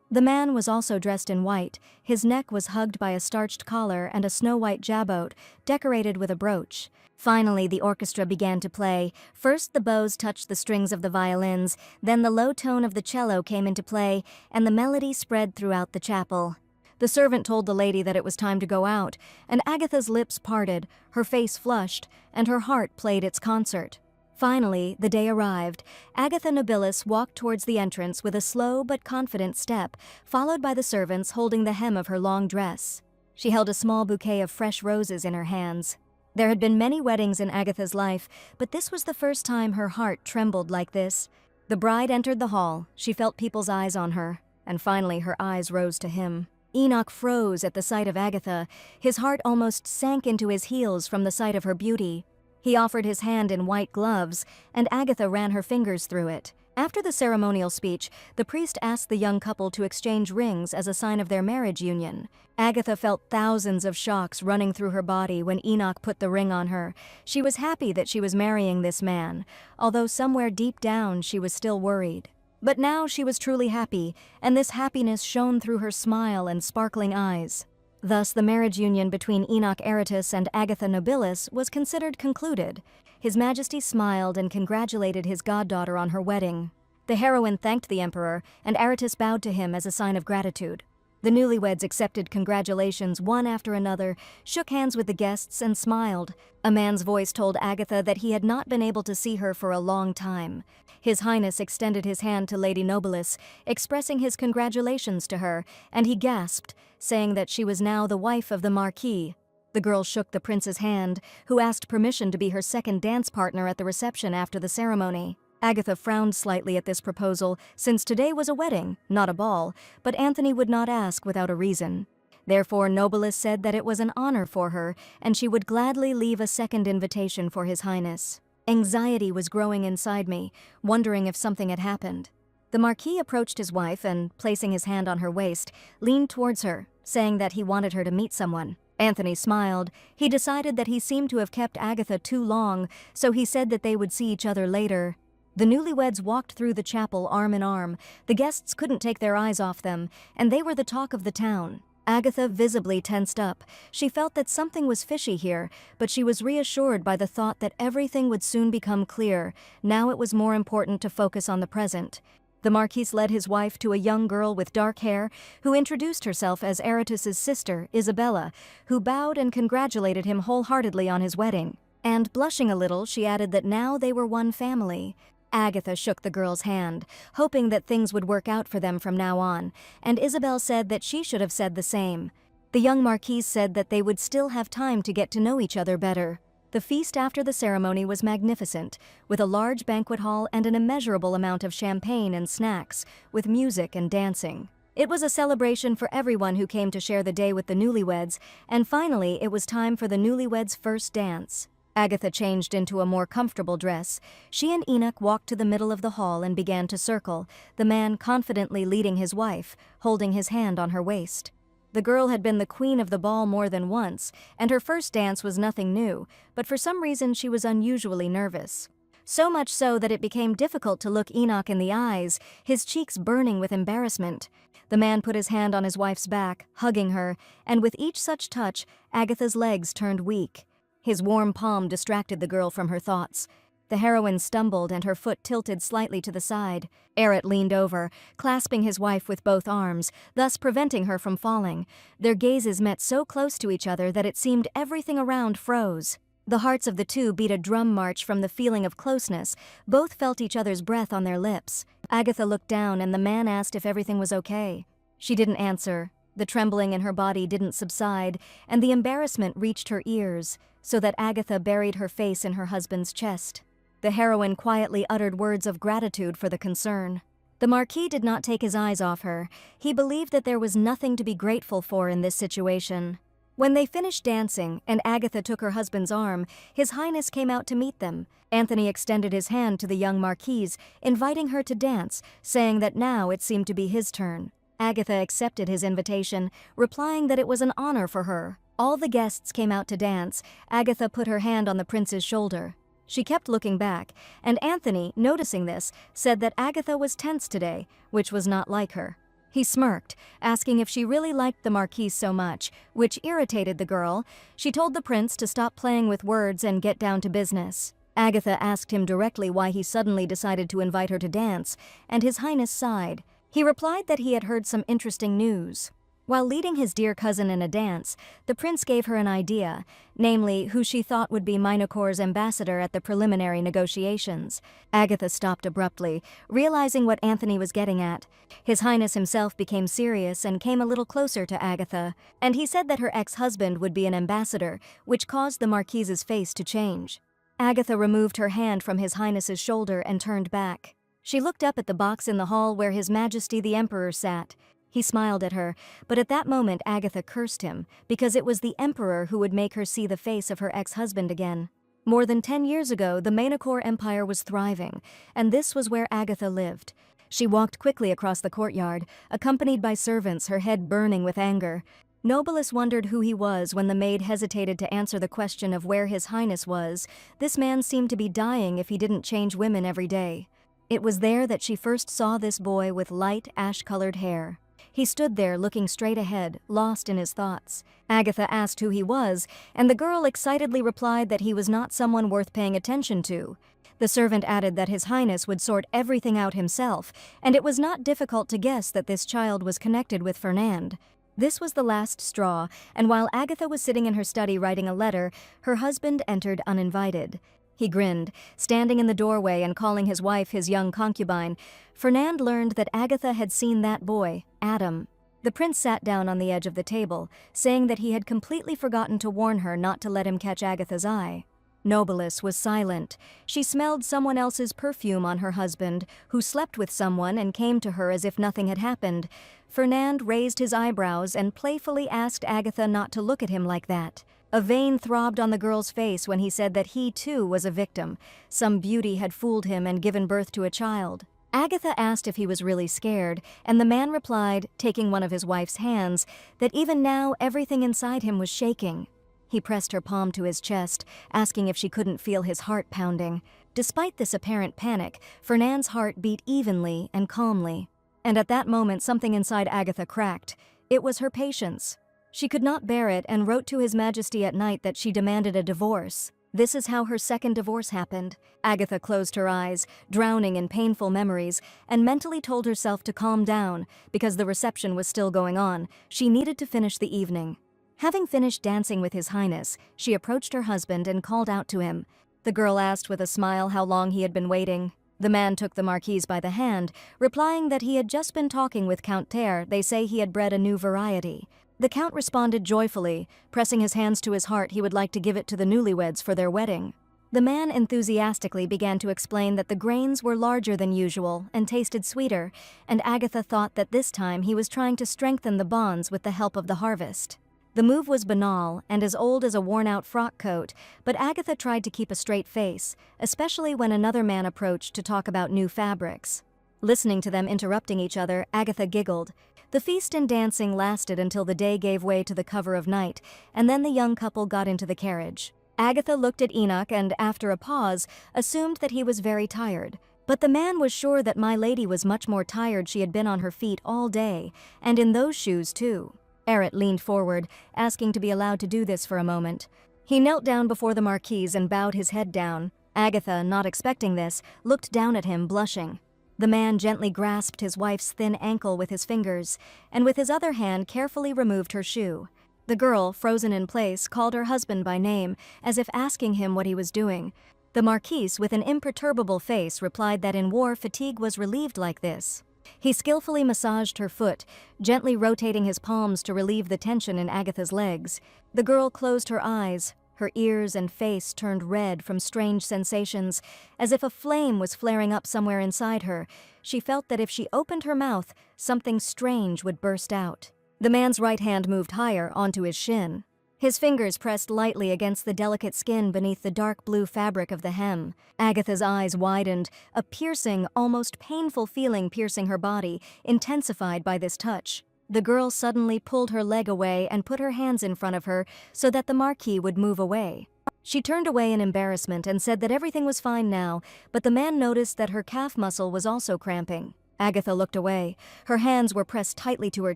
The man was also dressed in white. His neck was hugged by a starched collar and a snow-white jabot, decorated with a brooch. Finally, the orchestra began to play. First the bows touched the strings of the violins, then the low tone of the cello came into play, and the melody spread throughout the chapel. The servant told the lady that it was time to go out, and Agatha's lips parted, her face flushed, and her heart played its concert. Finally, the day arrived. Agatha Nobilis walked towards the entrance with a slow but confident step, followed by the servants holding the hem of her long dress. She held a small bouquet of fresh roses in her hands. There had been many weddings in Agatha's life, but this was the first time her heart trembled like this. The bride entered the hall. She felt people's eyes on her, and finally her eyes rose to him. Enoch froze at the sight of Agatha. His heart almost sank into his heels from the sight of her beauty. He offered his hand in white gloves, and Agatha ran her fingers through it. After the ceremonial speech, the priest asked the young couple to exchange rings as a sign of their marriage union. Agatha felt thousands of shocks running through her body when Enoch put the ring on her. She was happy that she was marrying this man, although somewhere deep down she was still worried. But now she was truly happy, and this happiness shone through her smile and sparkling eyes. Thus, the marriage union between Enoch Aratus and Agatha Nobilis was considered concluded. His Majesty smiled and congratulated his goddaughter on her wedding. The heroine thanked the emperor, and Aratus bowed to him as a sign of gratitude. The newlyweds accepted congratulations one after another, shook hands with the guests, and smiled. A man's voice told Agatha that he had not been able to see her for a long time. His Highness extended his hand to Lady Nobilis, expressing his congratulations to her, and he gasped, saying that she was now the wife of the Marquis. The girl shook the prince's hand, who asked permission to be her second dance partner at the reception after the ceremony. Agatha frowned slightly at this proposal, since today was a wedding, not a ball, but Anthony would not ask without a reason. Therefore, Nobilis said that it was an honor for her, and she would gladly leave a second invitation for His Highness. Anxiety was growing inside me, wondering if something had happened. The Marquis approached his wife and, placing his hand on her waist, leaned towards her, saying that he wanted her to meet someone. Anthony smiled. He decided that he seemed to have kept Agatha too long, so he said that they would see each other later. The newlyweds walked through the chapel arm in arm. The guests couldn't take their eyes off them, and they were the talk of the town. Agatha visibly tensed up. She felt that something was fishy here, but she was reassured by the thought that everything would soon become clear. Now it was more important to focus on the present. The Marquis led his wife to a young girl with dark hair, who introduced herself as Aratus's sister, Isabella, who bowed and congratulated him wholeheartedly on his wedding. And, blushing a little, she added that now they were one family. Agatha shook the girl's hand, hoping that things would work out for them from now on, and Isabel said that she should have said the same. The young Marquis said that they would still have time to get to know each other better. The feast after the ceremony was magnificent, with a large banquet hall and an immeasurable amount of champagne and snacks, with music and dancing. It was a celebration for everyone who came to share the day with the newlyweds, and finally it was time for the newlyweds' first dance. Agatha changed into a more comfortable dress. She and Enoch walked to the middle of the hall and began to circle, the man confidently leading his wife, holding his hand on her waist. The girl had been the queen of the ball more than once, and her first dance was nothing new, but for some reason she was unusually nervous. So much so that it became difficult to look Enoch in the eyes, his cheeks burning with embarrassment. The man put his hand on his wife's back, hugging her, and with each such touch, Agatha's legs turned weak. His warm palm distracted the girl from her thoughts. The heroine stumbled and her foot tilted slightly to the side. Arat leaned over, clasping his wife with both arms, thus preventing her from falling. Their gazes met so close to each other that it seemed everything around froze. The hearts of the two beat a drum march from the feeling of closeness. Both felt each other's breath on their lips. Agatha looked down and the man asked if everything was okay. She didn't answer. The trembling in her body didn't subside, and the embarrassment reached her ears, so that Agatha buried her face in her husband's chest. The heroine quietly uttered words of gratitude for the concern. The Marquis did not take his eyes off her. He believed that there was nothing to be grateful for in this situation. When they finished dancing and Agatha took her husband's arm, His Highness came out to meet them. Anthony extended his hand to the young Marquise, inviting her to dance, saying that now it seemed to be his turn. Agatha accepted his invitation, replying that it was an honor for her. All the guests came out to dance. Agatha put her hand on the prince's shoulder. She kept looking back, and Anthony, noticing this, said that Agatha was tense today, which was not like her. He smirked, asking if she really liked the Marquise so much, which irritated the girl. She told the prince to stop playing with words and get down to business. Agatha asked him directly why he suddenly decided to invite her to dance, and His Highness sighed. He replied that he had heard some interesting news. While leading his dear cousin in a dance, the prince gave her an idea, namely who she thought would be Minocor's ambassador at the preliminary negotiations. Agatha stopped abruptly, realizing what Anthony was getting at. His Highness himself became serious and came a little closer to Agatha, and he said that her ex-husband would be an ambassador, which caused the Marquise's face to change. Agatha removed her hand from His Highness's shoulder and turned back. She looked up at the box in the hall where His Majesty the Emperor sat. He smiled at her, but at that moment Agatha cursed him, because it was the Emperor who would make her see the face of her ex-husband again. More than 10 years ago, the Manhwa Empire was thriving, and this was where Agatha lived. She walked quickly across the courtyard, accompanied by servants, her head burning with anger. Nobilis wondered who he was when the maid hesitated to answer the question of where His Highness was. This man seemed to be dying if he didn't change women every day. It was there that she first saw this boy with light, ash-colored hair. He stood there looking straight ahead, lost in his thoughts. Agatha asked who he was, and the girl excitedly replied that he was not someone worth paying attention to. The servant added that His Highness would sort everything out himself, and it was not difficult to guess that this child was connected with Fernand. This was the last straw, and while Agatha was sitting in her study writing a letter, her husband entered uninvited. He grinned, standing in the doorway and calling his wife his young concubine. Fernand learned that Agatha had seen that boy, Adam. The prince sat down on the edge of the table, saying that he had completely forgotten to warn her not to let him catch Agatha's eye. Nobilis was silent. She smelled someone else's perfume on her husband, who slept with someone and came to her as if nothing had happened. Fernand raised his eyebrows and playfully asked Agatha not to look at him like that. A vein throbbed on the girl's face when he said that he, too, was a victim. Some beauty had fooled him and given birth to a child. Agatha asked if he was really scared, and the man replied, taking one of his wife's hands, that even now everything inside him was shaking. He pressed her palm to his chest, asking if she couldn't feel his heart pounding. Despite this apparent panic, Fernand's heart beat evenly and calmly. And at that moment something inside Agatha cracked. It was her patience. She could not bear it and wrote to His Majesty at night that she demanded a divorce. This is how her second divorce happened. Agatha closed her eyes, drowning in painful memories, and mentally told herself to calm down, because the reception was still going on. She needed to finish the evening. Having finished dancing with His Highness, she approached her husband and called out to him. The girl asked with a smile how long he had been waiting. The man took the Marquise by the hand, replying that he had just been talking with Count Terre. They say he had bred a new variety. The Count responded joyfully, pressing his hands to his heart. He would like to give it to the newlyweds for their wedding. The man enthusiastically began to explain that the grains were larger than usual and tasted sweeter, and Agatha thought that this time he was trying to strengthen the bonds with the help of the harvest. The move was banal and as old as a worn-out frock coat, but Agatha tried to keep a straight face, especially when another man approached to talk about new fabrics. Listening to them interrupting each other, Agatha giggled. The feast and dancing lasted until the day gave way to the cover of night, and then the young couple got into the carriage. Agatha looked at Enoch and, after a pause, assumed that he was very tired. But the man was sure that my lady was much more tired. She had been on her feet all day, and in those shoes too. Eret leaned forward, asking to be allowed to do this for a moment. He knelt down before the Marquise and bowed his head down. Agatha, not expecting this, looked down at him, blushing. The man gently grasped his wife's thin ankle with his fingers, and with his other hand carefully removed her shoe. The girl, frozen in place, called her husband by name, as if asking him what he was doing. The Marquise, with an imperturbable face, replied that in war fatigue was relieved like this. He skillfully massaged her foot, gently rotating his palms to relieve the tension in Agatha's legs. The girl closed her eyes. Her ears and face turned red from strange sensations, as if a flame was flaring up somewhere inside her. She felt that if she opened her mouth, something strange would burst out. The man's right hand moved higher onto his shin. His fingers pressed lightly against the delicate skin beneath the dark blue fabric of the hem. Agatha's eyes widened, a piercing, almost painful feeling piercing her body, intensified by this touch. The girl suddenly pulled her leg away and put her hands in front of her so that the Marquis would move away. She turned away in embarrassment and said that everything was fine now, but the man noticed that her calf muscle was also cramping. Agatha looked away. Her hands were pressed tightly to her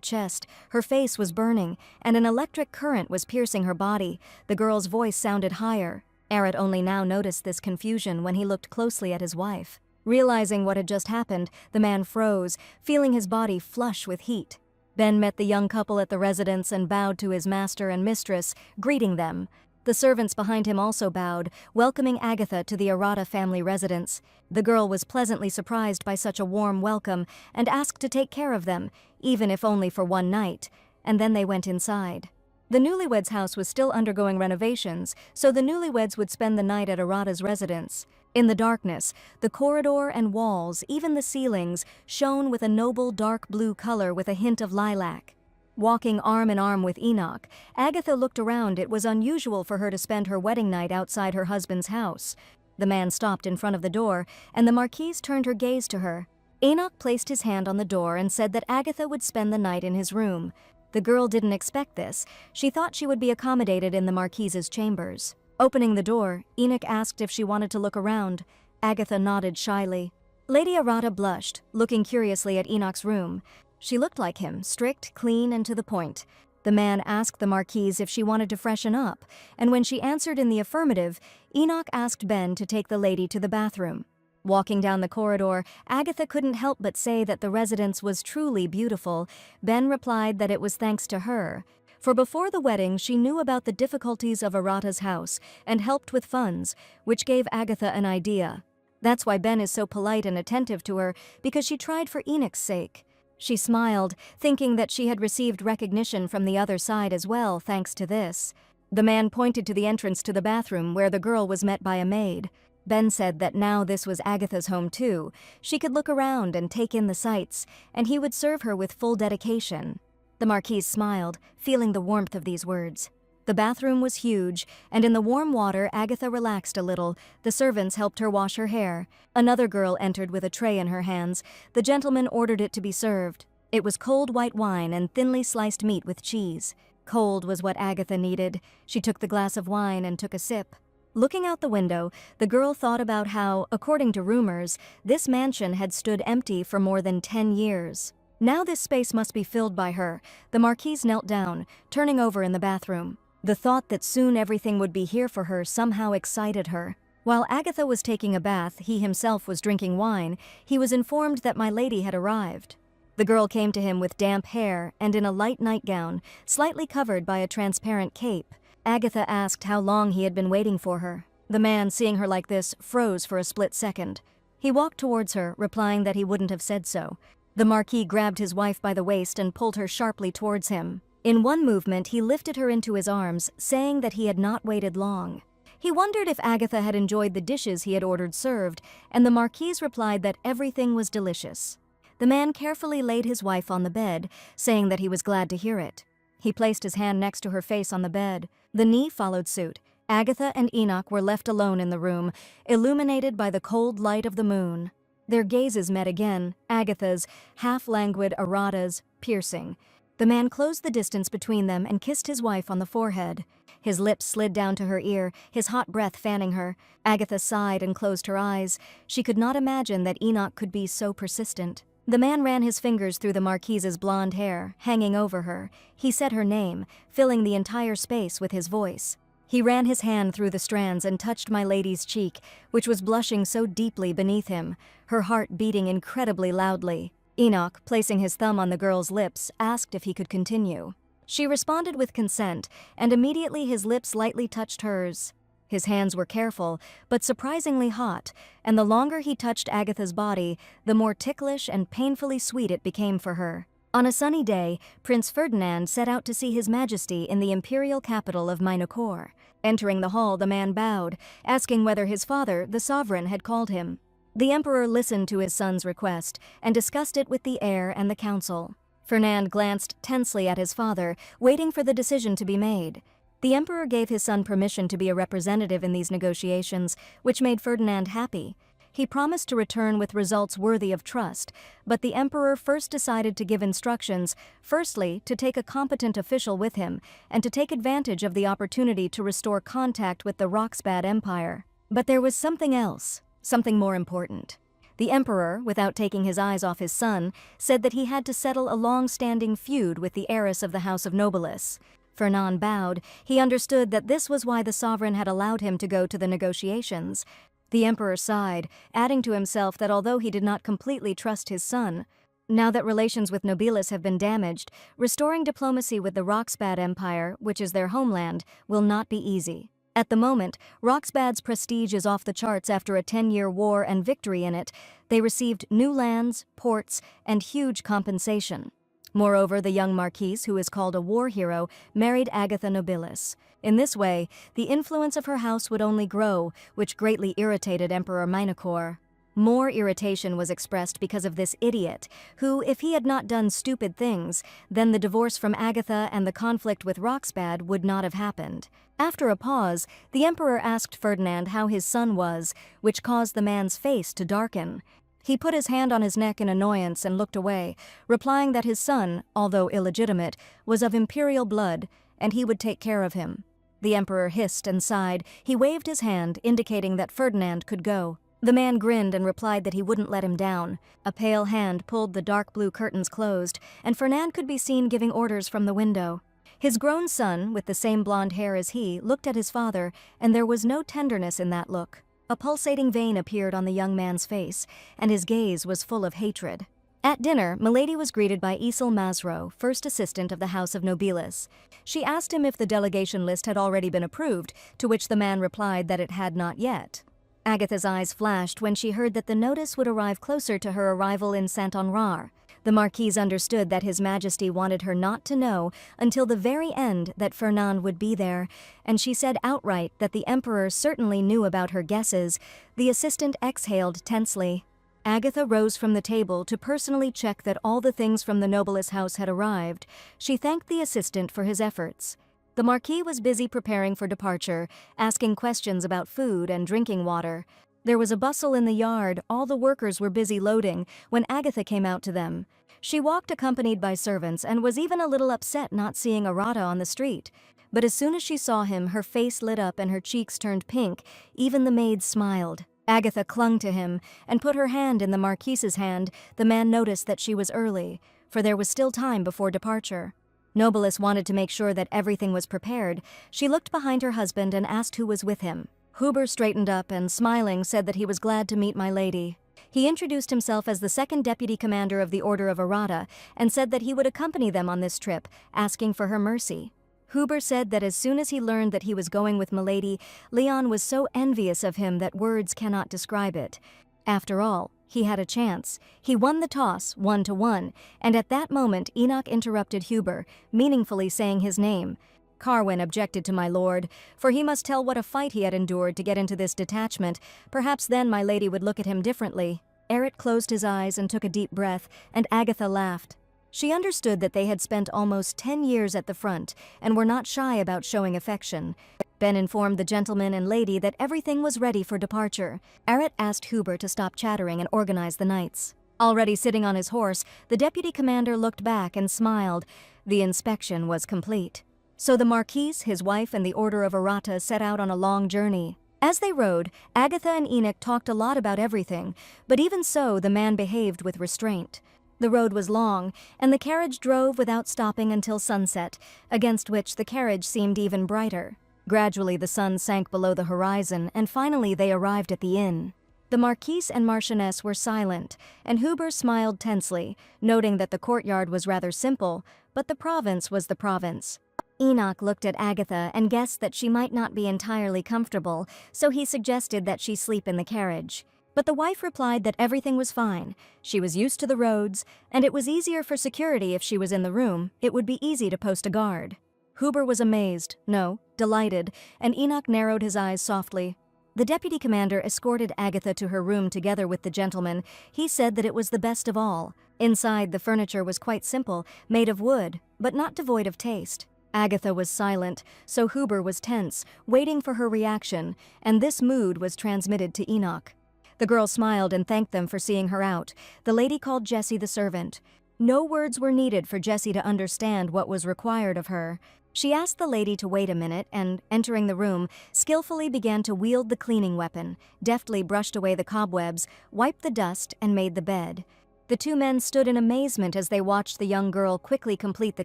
chest, her face was burning, and an electric current was piercing her body. The girl's voice sounded higher. Arrett only now noticed this confusion when he looked closely at his wife. Realizing what had just happened, the man froze, feeling his body flush with heat. Ben met the young couple at the residence and bowed to his master and mistress, greeting them. The servants behind him also bowed, welcoming Agatha to the Arata family residence. The girl was pleasantly surprised by such a warm welcome and asked to take care of them, even if only for one night, and then they went inside. The newlyweds' house was still undergoing renovations, so the newlyweds would spend the night at Arata's residence. In the darkness, the corridor and walls, even the ceilings, shone with a noble dark blue color with a hint of lilac. Walking arm in arm with Enoch, Agatha looked around. It was unusual for her to spend her wedding night outside her husband's house. The man stopped in front of the door, and the Marquise turned her gaze to her. Enoch placed his hand on the door and said that Agatha would spend the night in his room. The girl didn't expect this. She thought she would be accommodated in the Marquise's chambers. Opening the door, Enoch asked if she wanted to look around. Agatha nodded shyly. Lady Arata blushed, looking curiously at Enoch's room. She looked like him, strict, clean, and to the point. The man asked the Marquise if she wanted to freshen up, and when she answered in the affirmative, Enoch asked Ben to take the lady to the bathroom. Walking down the corridor, Agatha couldn't help but say that the residence was truly beautiful. Ben replied that it was thanks to her. For before the wedding, she knew about the difficulties of Arata's house and helped with funds, which gave Agatha an idea. That's why Ben is so polite and attentive to her, because she tried for Enoch's sake. She smiled, thinking that she had received recognition from the other side as well, thanks to this. The man pointed to the entrance to the bathroom, where the girl was met by a maid. Ben said that now this was Agatha's home too. She could look around and take in the sights, and he would serve her with full dedication. The Marquise smiled, feeling the warmth of these words. The bathroom was huge, and in the warm water Agatha relaxed a little. The servants helped her wash her hair. Another girl entered with a tray in her hands. The gentleman ordered it to be served. It was cold white wine and thinly sliced meat with cheese. Cold was what Agatha needed. She took the glass of wine and took a sip. Looking out the window, the girl thought about how, according to rumors, this mansion had stood empty for more than 10 years. Now this space must be filled by her. The Marquise knelt down, turning over in the bathroom. The thought that soon everything would be here for her somehow excited her. While Agatha was taking a bath, he himself was drinking wine. He was informed that my lady had arrived. The girl came to him with damp hair and in a light nightgown, slightly covered by a transparent cape. Agatha asked how long he had been waiting for her. The man, seeing her like this, froze for a split second. He walked towards her, replying that he wouldn't have said so. The Marquis grabbed his wife by the waist and pulled her sharply towards him. In one movement, he lifted her into his arms, saying that he had not waited long. He wondered if Agatha had enjoyed the dishes he had ordered served, and the Marquise replied that everything was delicious. The man carefully laid his wife on the bed, saying that he was glad to hear it. He placed his hand next to her face on the bed. The knee followed suit. Agatha and Enoch were left alone in the room, illuminated by the cold light of the moon. Their gazes met again, Agatha's, half-languid, Arata's, piercing. The man closed the distance between them and kissed his wife on the forehead. His lips slid down to her ear, his hot breath fanning her. Agatha sighed and closed her eyes. She could not imagine that Enoch could be so persistent. The man ran his fingers through the Marquise's blonde hair, hanging over her. He said her name, filling the entire space with his voice. He ran his hand through the strands and touched my lady's cheek, which was blushing so deeply beneath him, her heart beating incredibly loudly. Enoch, placing his thumb on the girl's lips, asked if he could continue. She responded with consent, and immediately his lips lightly touched hers. His hands were careful, but surprisingly hot, and the longer he touched Agatha's body, the more ticklish and painfully sweet it became for her. On a sunny day, Prince Ferdinand set out to see His Majesty in the imperial capital of Mainokor. Entering the hall, the man bowed, asking whether his father, the sovereign, had called him. The emperor listened to his son's request and discussed it with the heir and the council. Ferdinand glanced tensely at his father, waiting for the decision to be made. The emperor gave his son permission to be a representative in these negotiations, which made Ferdinand happy. He promised to return with results worthy of trust, but the emperor first decided to give instructions, firstly, to take a competent official with him, and to take advantage of the opportunity to restore contact with the Roxbad Empire. But there was something else, something more important. The emperor, without taking his eyes off his son, said that he had to settle a long-standing feud with the heiress of the House of Nobilis. Ferdinand bowed. He understood that this was why the sovereign had allowed him to go to the negotiations. The emperor sighed, adding to himself that although he did not completely trust his son, now that relations with Nobilis have been damaged, restoring diplomacy with the Roxbad Empire, which is their homeland, will not be easy. At the moment, Roxbad's prestige is off the charts after a 10-year war and victory in it. They received new lands, ports, and huge compensation. Moreover, the young Marquise, who is called a war hero, married Agatha Nobilis. In this way, the influence of her house would only grow, which greatly irritated Emperor Mainokor. More irritation was expressed because of this idiot, who, if he had not done stupid things, then the divorce from Agatha and the conflict with Roxbad would not have happened. After a pause, the emperor asked Ferdinand how his son was, which caused the man's face to darken. He put his hand on his neck in annoyance and looked away, replying that his son, although illegitimate, was of imperial blood, and he would take care of him. The emperor hissed and sighed. He waved his hand, indicating that Ferdinand could go. The man grinned and replied that he wouldn't let him down. A pale hand pulled the dark blue curtains closed, and Ferdinand could be seen giving orders from the window. His grown son, with the same blonde hair as he, looked at his father, and there was no tenderness in that look. A pulsating vein appeared on the young man's face, and his gaze was full of hatred. At dinner, Milady was greeted by Isel Masro, first assistant of the House of Nobilis. She asked him if the delegation list had already been approved, to which the man replied that it had not yet. Agatha's eyes flashed when she heard that the notice would arrive closer to her arrival in Saint-Honorat. The Marquise understood that His Majesty wanted her not to know until the very end that Ferdinand would be there, and she said outright that the Emperor certainly knew about her guesses. The assistant exhaled tensely. Agatha rose from the table to personally check that all the things from the Nobilis house had arrived. She thanked the assistant for his efforts. The Marquis was busy preparing for departure, asking questions about food and drinking water. There was a bustle in the yard. All the workers were busy loading when Agatha came out to them. She walked accompanied by servants and was even a little upset not seeing Arata on the street. But as soon as she saw him, her face lit up and her cheeks turned pink. Even the maids smiled. Agatha clung to him and put her hand in the Marquise's hand. The man noticed that she was early, for there was still time before departure. Nobilis wanted to make sure that everything was prepared. She looked behind her husband and asked who was with him. Huber straightened up and, smiling, said that he was glad to meet my lady. He introduced himself as the second deputy commander of the Order of Arata and said that he would accompany them on this trip, asking for her mercy. Huber said that as soon as he learned that he was going with Milady, Leon was so envious of him that words cannot describe it. After all, he had a chance. He won the toss, 1-1, and at that moment Enoch interrupted Huber, meaningfully saying his name. Carwin objected to my lord, for he must tell what a fight he had endured to get into this detachment. Perhaps then my lady would look at him differently. Eret closed his eyes and took a deep breath, and Agatha laughed. She understood that they had spent almost 10 years at the front and were not shy about showing affection. Ben informed the gentleman and lady that everything was ready for departure. Eret asked Huber to stop chattering and organize the knights. Already sitting on his horse, the deputy commander looked back and smiled. The inspection was complete. So the Marquise, his wife, and the Order of Arata set out on a long journey. As they rode, Agatha and Enoch talked a lot about everything, but even so, the man behaved with restraint. The road was long, and the carriage drove without stopping until sunset, against which the carriage seemed even brighter. Gradually the sun sank below the horizon, and finally they arrived at the inn. The Marquise and Marchioness were silent, and Huber smiled tensely, noting that the courtyard was rather simple, but the province was the province. Enoch looked at Agatha and guessed that she might not be entirely comfortable, so he suggested that she sleep in the carriage. But the wife replied that everything was fine. She was used to the roads, and it was easier for security if she was in the room. It would be easy to post a guard. Huber was amazed, no, delighted, and Enoch narrowed his eyes softly. The deputy commander escorted Agatha to her room together with the gentleman. He said that it was the best of all. Inside, the furniture was quite simple, made of wood, but not devoid of taste. Agatha was silent, so Huber was tense, waiting for her reaction, and this mood was transmitted to Enoch. The girl smiled and thanked them for seeing her out. The lady called Jessie the servant. No words were needed for Jessie to understand what was required of her. She asked the lady to wait a minute and, entering the room, skillfully began to wield the cleaning weapon, deftly brushed away the cobwebs, wiped the dust, and made the bed. The two men stood in amazement as they watched the young girl quickly complete the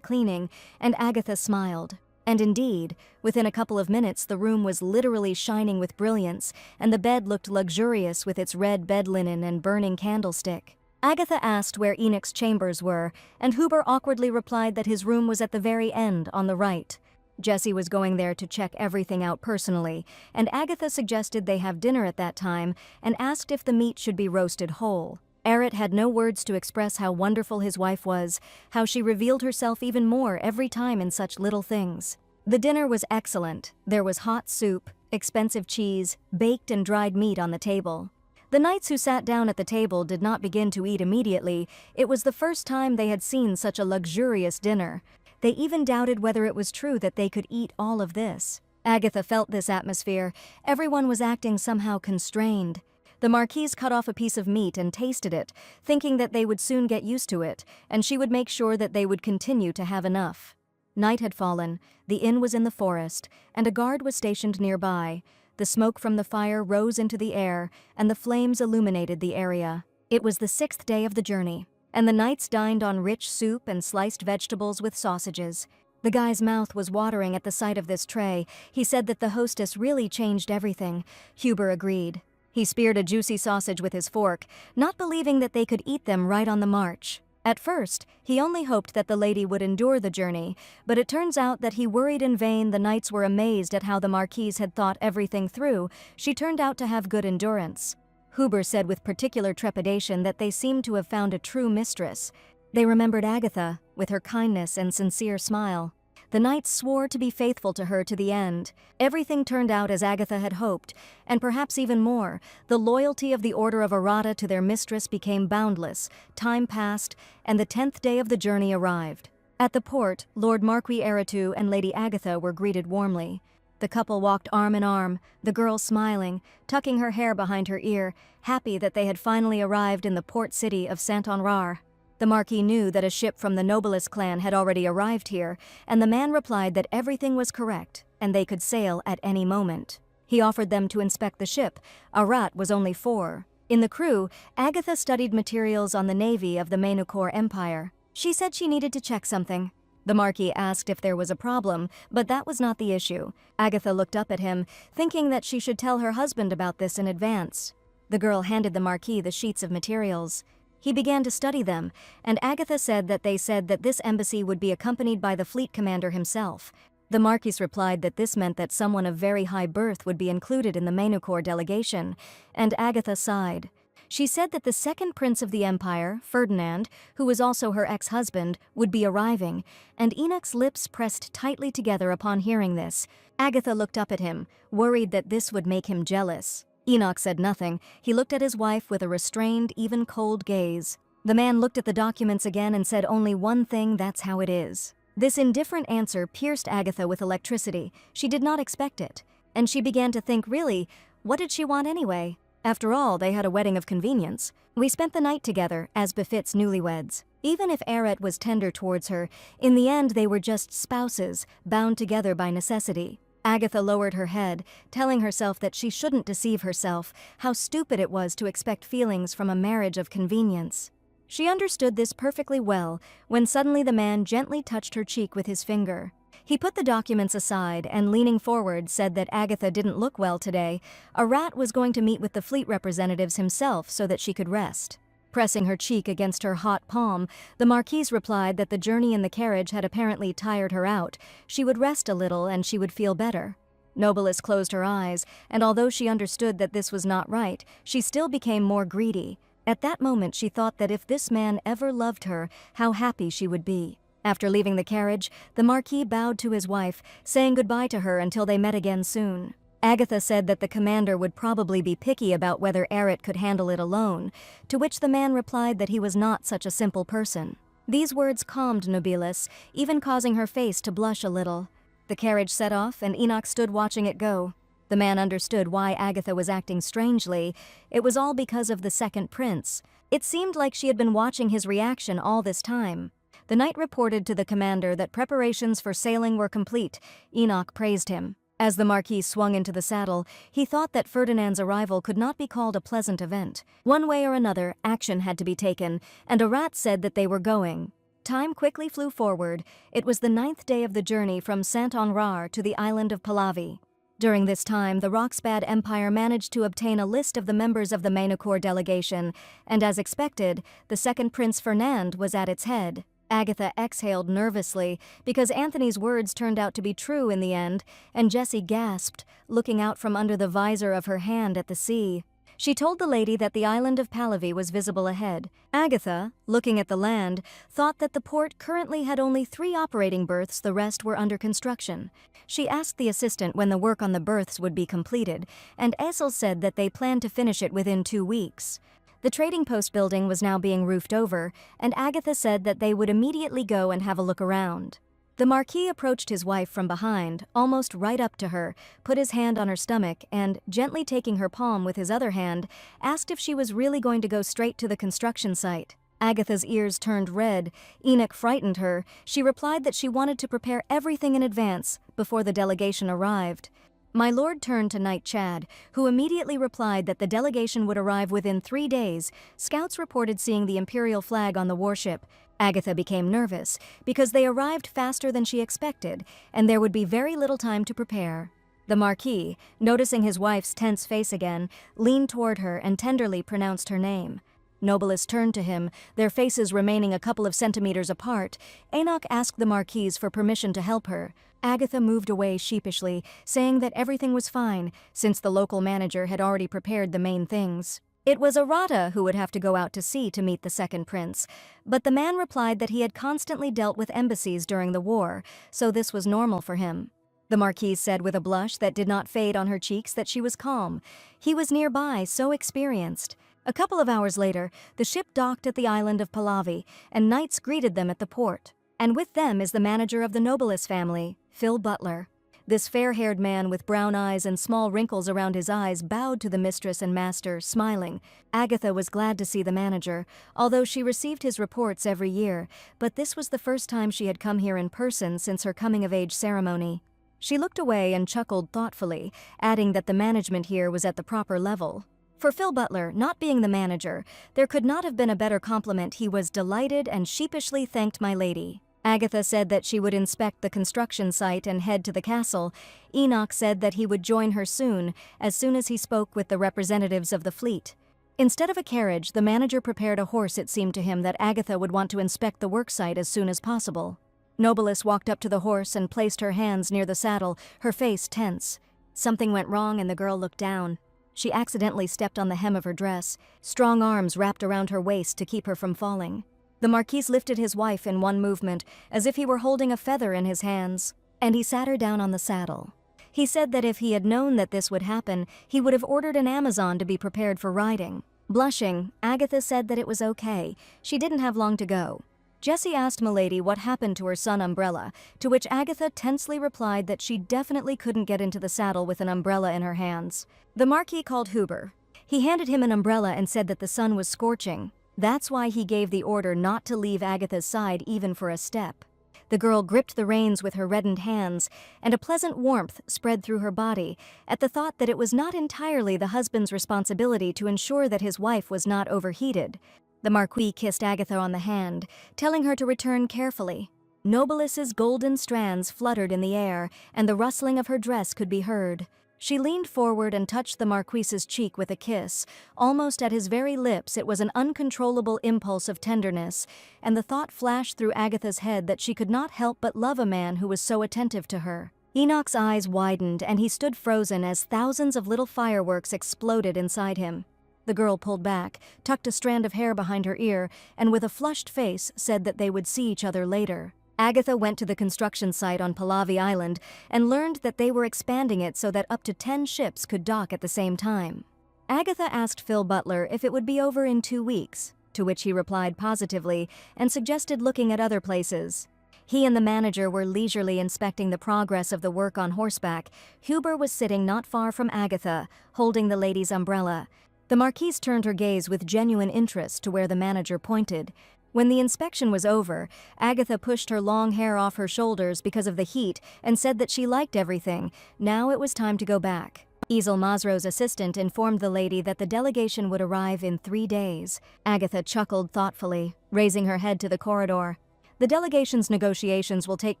cleaning, and Agatha smiled. And indeed, within a couple of minutes the room was literally shining with brilliance, and the bed looked luxurious with its red bed linen and burning candlestick. Agatha asked where Enoch's chambers were, and Huber awkwardly replied that his room was at the very end, on the right. Jessie was going there to check everything out personally, and Agatha suggested they have dinner at that time and asked if the meat should be roasted whole. Errett had no words to express how wonderful his wife was, how she revealed herself even more every time in such little things. The dinner was excellent. There was hot soup, expensive cheese, baked and dried meat on the table. The knights who sat down at the table did not begin to eat immediately. It was the first time they had seen such a luxurious dinner. They even doubted whether it was true that they could eat all of this. Agatha felt this atmosphere. Everyone was acting somehow constrained. The Marquise cut off a piece of meat and tasted it, thinking that they would soon get used to it, and she would make sure that they would continue to have enough. Night had fallen, the inn was in the forest, and a guard was stationed nearby. The smoke from the fire rose into the air, and the flames illuminated the area. It was the 6th day of the journey, and the knights dined on rich soup and sliced vegetables with sausages. The guy's mouth was watering at the sight of this tray. He said that the hostess really changed everything. Huber agreed. He speared a juicy sausage with his fork, not believing that they could eat them right on the march. At first, he only hoped that the lady would endure the journey, but it turns out that he worried in vain. The knights were amazed at how the Marquise had thought everything through. She turned out to have good endurance. Huber said with particular trepidation that they seemed to have found a true mistress. They remembered Agatha, with her kindness and sincere smile. The knights swore to be faithful to her to the end. Everything turned out as Agatha had hoped, and perhaps even more. The loyalty of the Order of Arata to their mistress became boundless. Time passed, and the 10th day of the journey arrived. At the port, Lord Marquis Eratu and Lady Agatha were greeted warmly. The couple walked arm in arm, the girl smiling, tucking her hair behind her ear, happy that they had finally arrived in the port city of Saint-Honorar. The Marquis knew that a ship from the Nobilis clan had already arrived here, and the man replied that everything was correct, and they could sail at any moment. He offered them to inspect the ship. Arat was only 4. In the crew, Agatha studied materials on the navy of the Manhwa Empire. She said she needed to check something. The Marquis asked if there was a problem, but that was not the issue. Agatha looked up at him, thinking that she should tell her husband about this in advance. The girl handed the Marquis the sheets of materials. He began to study them, and Agatha said that this embassy would be accompanied by the fleet commander himself. The Marquis replied that this meant that someone of very high birth would be included in the Manhwa delegation, and Agatha sighed. She said that the second prince of the empire, Ferdinand, who was also her ex-husband, would be arriving, and Enoch's lips pressed tightly together upon hearing this. Agatha looked up at him, worried that this would make him jealous. Enoch said nothing. He looked at his wife with a restrained, even cold gaze. The man looked at the documents again and said only one thing: that's how it is. This indifferent answer pierced Agatha with electricity. She did not expect it. And she began to think, really, what did she want anyway? After all, they had a wedding of convenience. We spent the night together, as befits newlyweds. Even if Errett was tender towards her, in the end they were just spouses, bound together by necessity. Agatha lowered her head, telling herself that she shouldn't deceive herself, how stupid it was to expect feelings from a marriage of convenience. She understood this perfectly well when suddenly the man gently touched her cheek with his finger. He put the documents aside and, leaning forward, said that Agatha didn't look well today. A rat was going to meet with the fleet representatives himself so that she could rest. Pressing her cheek against her hot palm, the Marquise replied that the journey in the carriage had apparently tired her out. She would rest a little and she would feel better. Nobilis closed her eyes, and although she understood that this was not right, she still became more greedy. At that moment she thought that if this man ever loved her, how happy she would be. After leaving the carriage, the Marquis bowed to his wife, saying goodbye to her until they met again soon. Agatha said that the commander would probably be picky about whether Aerith could handle it alone, to which the man replied that he was not such a simple person. These words calmed Nobilis, even causing her face to blush a little. The carriage set off, and Enoch stood watching it go. The man understood why Agatha was acting strangely. It was all because of the second prince. It seemed like she had been watching his reaction all this time. The knight reported to the commander that preparations for sailing were complete. Enoch praised him. As the Marquis swung into the saddle, he thought that Ferdinand's arrival could not be called a pleasant event. One way or another, action had to be taken, and a rat said that they were going. Time quickly flew forward. It was the 9th day of the journey from Saint-Honorar to the island of Pahlavi. During this time, the Roxbad Empire managed to obtain a list of the members of the Mainacourt delegation, and as expected, the second Prince Fernand was at its head. Agatha exhaled nervously because Anthony's words turned out to be true in the end, and Jessie gasped, looking out from under the visor of her hand at the sea. She told the lady that the island of Pahlavi was visible ahead. Agatha, looking at the land, thought that the port currently had only 3 operating berths, the rest were under construction. She asked the assistant when the work on the berths would be completed, and Essel said that they planned to finish it within 2 weeks. The trading post building was now being roofed over, and Agatha said that they would immediately go and have a look around. The Marquis approached his wife from behind, almost right up to her, put his hand on her stomach, and, gently taking her palm with his other hand, asked if she was really going to go straight to the construction site. Agatha's ears turned red. Enoch frightened her. She replied that she wanted to prepare everything in advance, before the delegation arrived. My lord turned to Knight Chad, who immediately replied that the delegation would arrive within 3 days. Scouts reported seeing the imperial flag on the warship. Agatha became nervous, because they arrived faster than she expected, and there would be very little time to prepare. The Marquis, noticing his wife's tense face again, leaned toward her and tenderly pronounced her name. Nobilis turned to him, their faces remaining a couple of centimeters apart. Enoch asked the Marquise for permission to help her. Agatha moved away sheepishly, saying that everything was fine, since the local manager had already prepared the main things. It was Arata who would have to go out to sea to meet the second prince, but the man replied that he had constantly dealt with embassies during the war, so this was normal for him. The Marquise said with a blush that did not fade on her cheeks that she was calm. He was nearby, so experienced. A couple of hours later, the ship docked at the island of Pahlavi, and knights greeted them at the port. And with them is the manager of the Nobilis family, Phil Butler. This fair-haired man with brown eyes and small wrinkles around his eyes bowed to the mistress and master, smiling. Agatha was glad to see the manager, although she received his reports every year, but this was the first time she had come here in person since her coming-of-age ceremony. She looked away and chuckled thoughtfully, adding that the management here was at the proper level. For Phil Butler, not being the manager, there could not have been a better compliment. He was delighted and sheepishly thanked my lady. Agatha said that she would inspect the construction site and head to the castle. Enoch said that he would join her soon as he spoke with the representatives of the fleet. Instead of a carriage, the manager prepared a horse. It seemed to him that Agatha would want to inspect the worksite as soon as possible. Nobilis walked up to the horse and placed her hands near the saddle, her face tense. Something went wrong and the girl looked down. She accidentally stepped on the hem of her dress. Strong arms wrapped around her waist to keep her from falling. The Marquis lifted his wife in one movement, as if he were holding a feather in his hands, and he sat her down on the saddle. He said that if he had known that this would happen, he would have ordered an Amazon to be prepared for riding. Blushing, Agatha said that it was okay. She didn't have long to go. Jessie asked Milady what happened to her son Umbrella, to which Agatha tensely replied that she definitely couldn't get into the saddle with an umbrella in her hands. The Marquis called Huber. He handed him an umbrella and said that the sun was scorching. That's why he gave the order not to leave Agatha's side even for a step. The girl gripped the reins with her reddened hands, and a pleasant warmth spread through her body at the thought that it was not entirely the husband's responsibility to ensure that his wife was not overheated. The Marquis kissed Agatha on the hand, telling her to return carefully. Nobilis's golden strands fluttered in the air, and the rustling of her dress could be heard. She leaned forward and touched the Marquise's cheek with a kiss. Almost at his very lips, it was an uncontrollable impulse of tenderness, and the thought flashed through Agatha's head that she could not help but love a man who was so attentive to her. Enoch's eyes widened, and he stood frozen as thousands of little fireworks exploded inside him. The girl pulled back, tucked a strand of hair behind her ear, and with a flushed face said that they would see each other later. Agatha went to the construction site on Pahlavi Island and learned that they were expanding it so that up to 10 ships could dock at the same time. Agatha asked Phil Butler if it would be over in 2 weeks, to which he replied positively and suggested looking at other places. He and the manager were leisurely inspecting the progress of the work on horseback. Huber was sitting not far from Agatha, holding the lady's umbrella. The Marquise turned her gaze with genuine interest to where the manager pointed. When the inspection was over, Agatha pushed her long hair off her shoulders because of the heat and said that she liked everything. Now it was time to go back. Isel Masro's assistant informed the lady that the delegation would arrive in 3 days. Agatha chuckled thoughtfully, raising her head to the corridor. The delegation's negotiations will take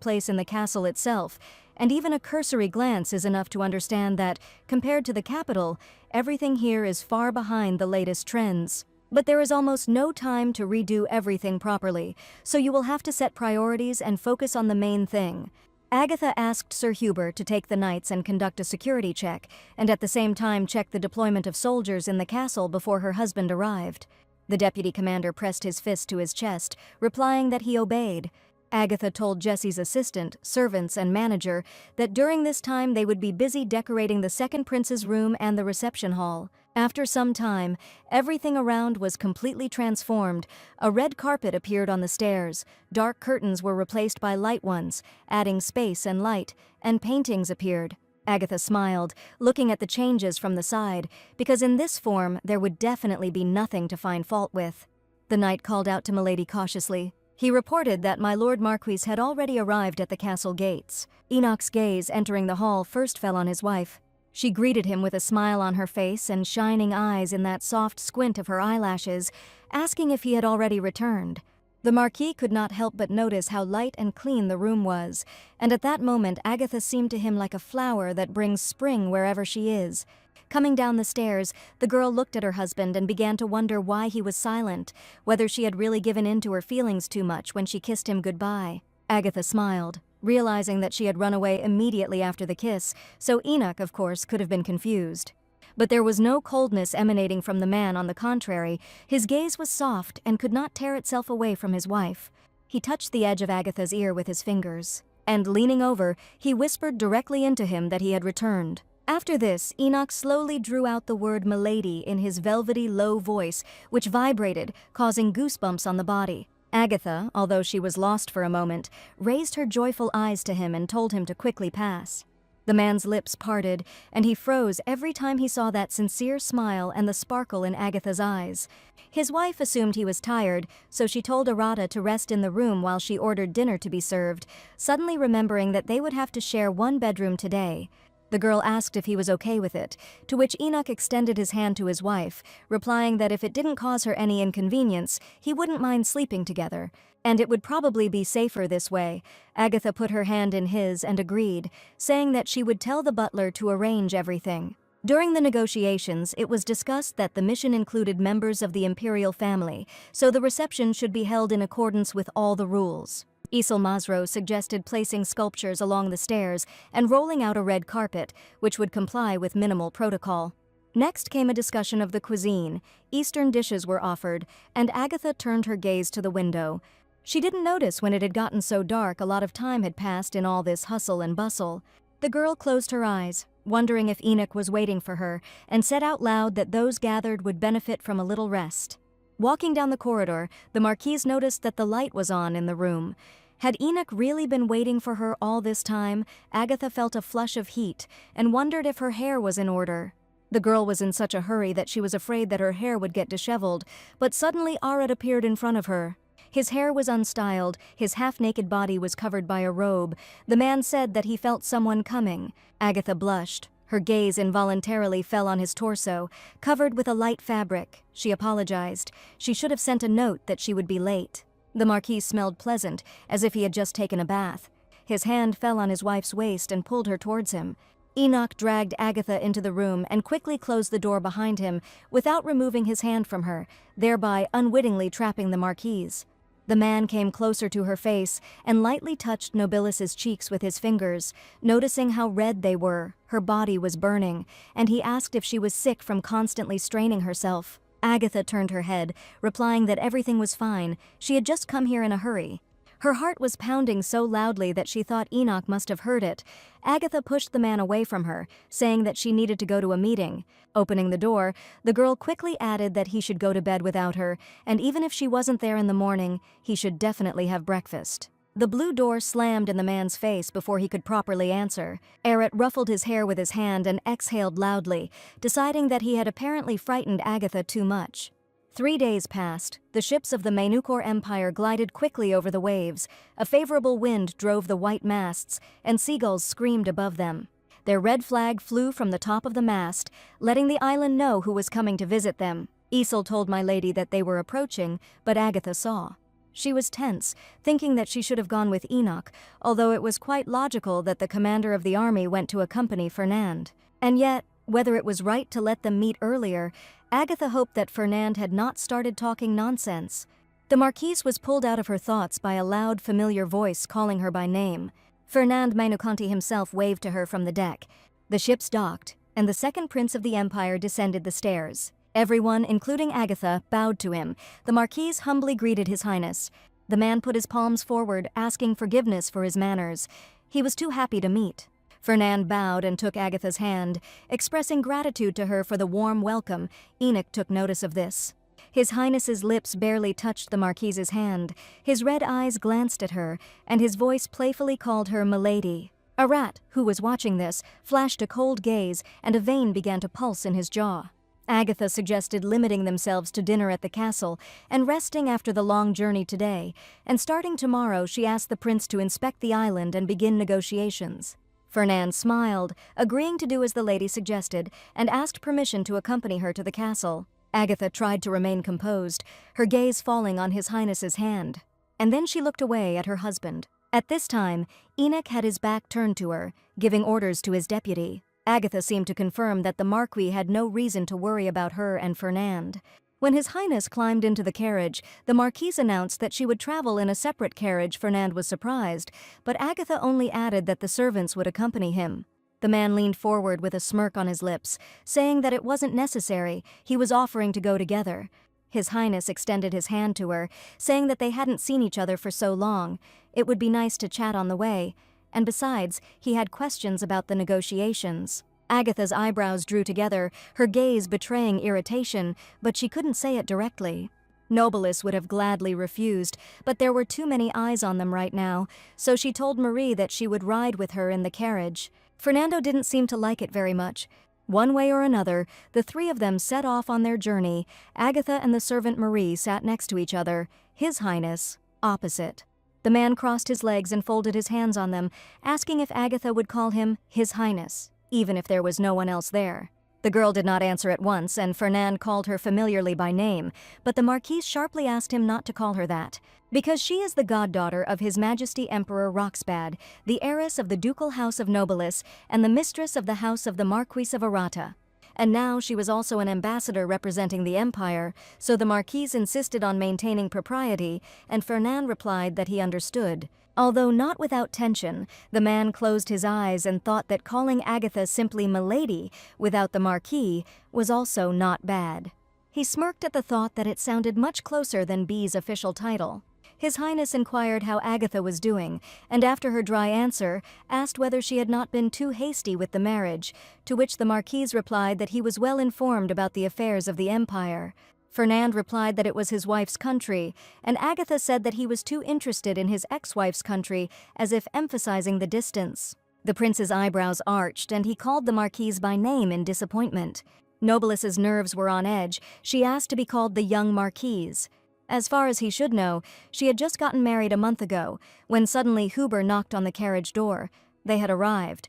place in the castle itself, and even a cursory glance is enough to understand that, compared to the capital, everything here is far behind the latest trends. But there is almost no time to redo everything properly, so you will have to set priorities and focus on the main thing. Agatha asked Sir Huber to take the knights and conduct a security check, and at the same time check the deployment of soldiers in the castle before her husband arrived. The deputy commander pressed his fist to his chest, replying that he obeyed. Agatha told Jesse's assistant, servants, and manager that during this time they would be busy decorating the second prince's room and the reception hall. After some time, everything around was completely transformed. A red carpet appeared on the stairs, dark curtains were replaced by light ones, adding space and light, and paintings appeared. Agatha smiled, looking at the changes from the side, because in this form there would definitely be nothing to find fault with. The knight called out to Milady cautiously. He reported that my Lord Marquis had already arrived at the castle gates. Enoch's gaze entering the hall first fell on his wife. She greeted him with a smile on her face and shining eyes in that soft squint of her eyelashes, asking if he had already returned. The Marquis could not help but notice how light and clean the room was, and at that moment Agatha seemed to him like a flower that brings spring wherever she is. Coming down the stairs, the girl looked at her husband and began to wonder why he was silent, whether she had really given in to her feelings too much when she kissed him goodbye. Agatha smiled, realizing that she had run away immediately after the kiss, so Enoch, of course, could have been confused. But there was no coldness emanating from the man. On the contrary, his gaze was soft and could not tear itself away from his wife. He touched the edge of Agatha's ear with his fingers, and leaning over, he whispered directly into him that he had returned. After this, Enoch slowly drew out the word "milady" in his velvety, low voice, which vibrated, causing goosebumps on the body. Agatha, although she was lost for a moment, raised her joyful eyes to him and told him to quickly pass. The man's lips parted, and he froze every time he saw that sincere smile and the sparkle in Agatha's eyes. His wife assumed he was tired, so she told Arata to rest in the room while she ordered dinner to be served, suddenly remembering that they would have to share one bedroom today. The girl asked if he was okay with it, to which Enoch extended his hand to his wife, replying that if it didn't cause her any inconvenience, he wouldn't mind sleeping together, and it would probably be safer this way. Agatha put her hand in his and agreed, saying that she would tell the butler to arrange everything. During the negotiations, it was discussed that the mission included members of the imperial family, so the reception should be held in accordance with all the rules. Isel Masro suggested placing sculptures along the stairs and rolling out a red carpet, which would comply with minimal protocol. Next came a discussion of the cuisine. Eastern dishes were offered, and Agatha turned her gaze to the window. She didn't notice when it had gotten so dark a lot of time had passed in all this hustle and bustle. The girl closed her eyes, wondering if Enoch was waiting for her, and said out loud that those gathered would benefit from a little rest. Walking down the corridor, the Marquise noticed that the light was on in the room. Had Enoch really been waiting for her all this time? Agatha felt a flush of heat and wondered if her hair was in order. The girl was in such a hurry that she was afraid that her hair would get disheveled, but suddenly Arad appeared in front of her. His hair was unstyled, his half-naked body was covered by a robe. The man said that he felt someone coming. Agatha blushed. Her gaze involuntarily fell on his torso, covered with a light fabric. She apologized. She should have sent a note that she would be late. The Marquis smelled pleasant, as if he had just taken a bath. His hand fell on his wife's waist and pulled her towards him. Enoch dragged Agatha into the room and quickly closed the door behind him without removing his hand from her, thereby unwittingly trapping the Marquise. The man came closer to her face and lightly touched Nobilis's cheeks with his fingers, noticing how red they were. Her body was burning, and he asked if she was sick from constantly straining herself. Agatha turned her head, replying that everything was fine. She had just come here in a hurry. Her heart was pounding so loudly that she thought Enoch must have heard it. Agatha pushed the man away from her, saying that she needed to go to a meeting. Opening the door, the girl quickly added that he should go to bed without her, and even if she wasn't there in the morning, he should definitely have breakfast. The blue door slammed in the man's face before he could properly answer. Eret ruffled his hair with his hand and exhaled loudly, deciding that he had apparently frightened Agatha too much. 3 days passed. The ships of the Manukor Empire glided quickly over the waves. A favorable wind drove the white masts, and seagulls screamed above them. Their red flag flew from the top of the mast, letting the island know who was coming to visit them. Isel told my lady that they were approaching, but Agatha saw. She was tense, thinking that she should have gone with Enoch, although it was quite logical that the commander of the army went to accompany Fernand. And yet, whether it was right to let them meet earlier, Agatha hoped that Fernand had not started talking nonsense. The Marquise was pulled out of her thoughts by a loud, familiar voice calling her by name. Fernand Mainukanti himself waved to her from the deck. The ships docked, and the second prince of the empire descended the stairs. Everyone, including Agatha, bowed to him. The Marquise humbly greeted His Highness. The man put his palms forward, asking forgiveness for his manners. He was too happy to meet. Fernand bowed and took Agatha's hand, expressing gratitude to her for the warm welcome. Enoch took notice of this. His Highness's lips barely touched the Marquise's hand. His red eyes glanced at her, and his voice playfully called her "Milady." Arat, who was watching this, flashed a cold gaze, and a vein began to pulse in his jaw. Agatha suggested limiting themselves to dinner at the castle and resting after the long journey today, and starting tomorrow she asked the prince to inspect the island and begin negotiations. Fernand smiled, agreeing to do as the lady suggested, and asked permission to accompany her to the castle. Agatha tried to remain composed, her gaze falling on His Highness's hand. And then she looked away at her husband. At this time, Enoch had his back turned to her, giving orders to his deputy. Agatha seemed to confirm that the Marquis had no reason to worry about her and Fernand. When His Highness climbed into the carriage, the Marquise announced that she would travel in a separate carriage. Fernand was surprised, but Agatha only added that the servants would accompany him. The man leaned forward with a smirk on his lips, saying that it wasn't necessary, he was offering to go together. His Highness extended his hand to her, saying that they hadn't seen each other for so long. It would be nice to chat on the way, and besides, he had questions about the negotiations. Agatha's eyebrows drew together, her gaze betraying irritation, but she couldn't say it directly. Nobilis would have gladly refused, but there were too many eyes on them right now, so she told Marie that she would ride with her in the carriage. Fernando didn't seem to like it very much. One way or another, the three of them set off on their journey. Agatha and the servant Marie sat next to each other, His Highness opposite. The man crossed his legs and folded his hands on them, asking if Agatha would call him His Highness, even if there was no one else there. The girl did not answer at once, and Fernand called her familiarly by name, but the Marquise sharply asked him not to call her that, because she is the goddaughter of His Majesty Emperor Roxbad, the heiress of the ducal house of Nobilis, and the mistress of the house of the Marquis of Arata. And now she was also an ambassador representing the empire, so the Marquise insisted on maintaining propriety, and Fernand replied that he understood. Although not without tension, the man closed his eyes and thought that calling Agatha simply Milady, without the Marquis, was also not bad. He smirked at the thought that it sounded much closer than B's official title. His Highness inquired how Agatha was doing, and after her dry answer, asked whether she had not been too hasty with the marriage, to which the Marquise replied that he was well informed about the affairs of the empire. Fernand replied that it was his wife's country, and Agatha said that he was too interested in his ex-wife's country, as if emphasizing the distance. The prince's eyebrows arched, and he called the Marquise by name in disappointment. Nobilis's nerves were on edge. She asked to be called the young Marquise. As far as he should know, she had just gotten married a month ago, when suddenly Huber knocked on the carriage door. They had arrived.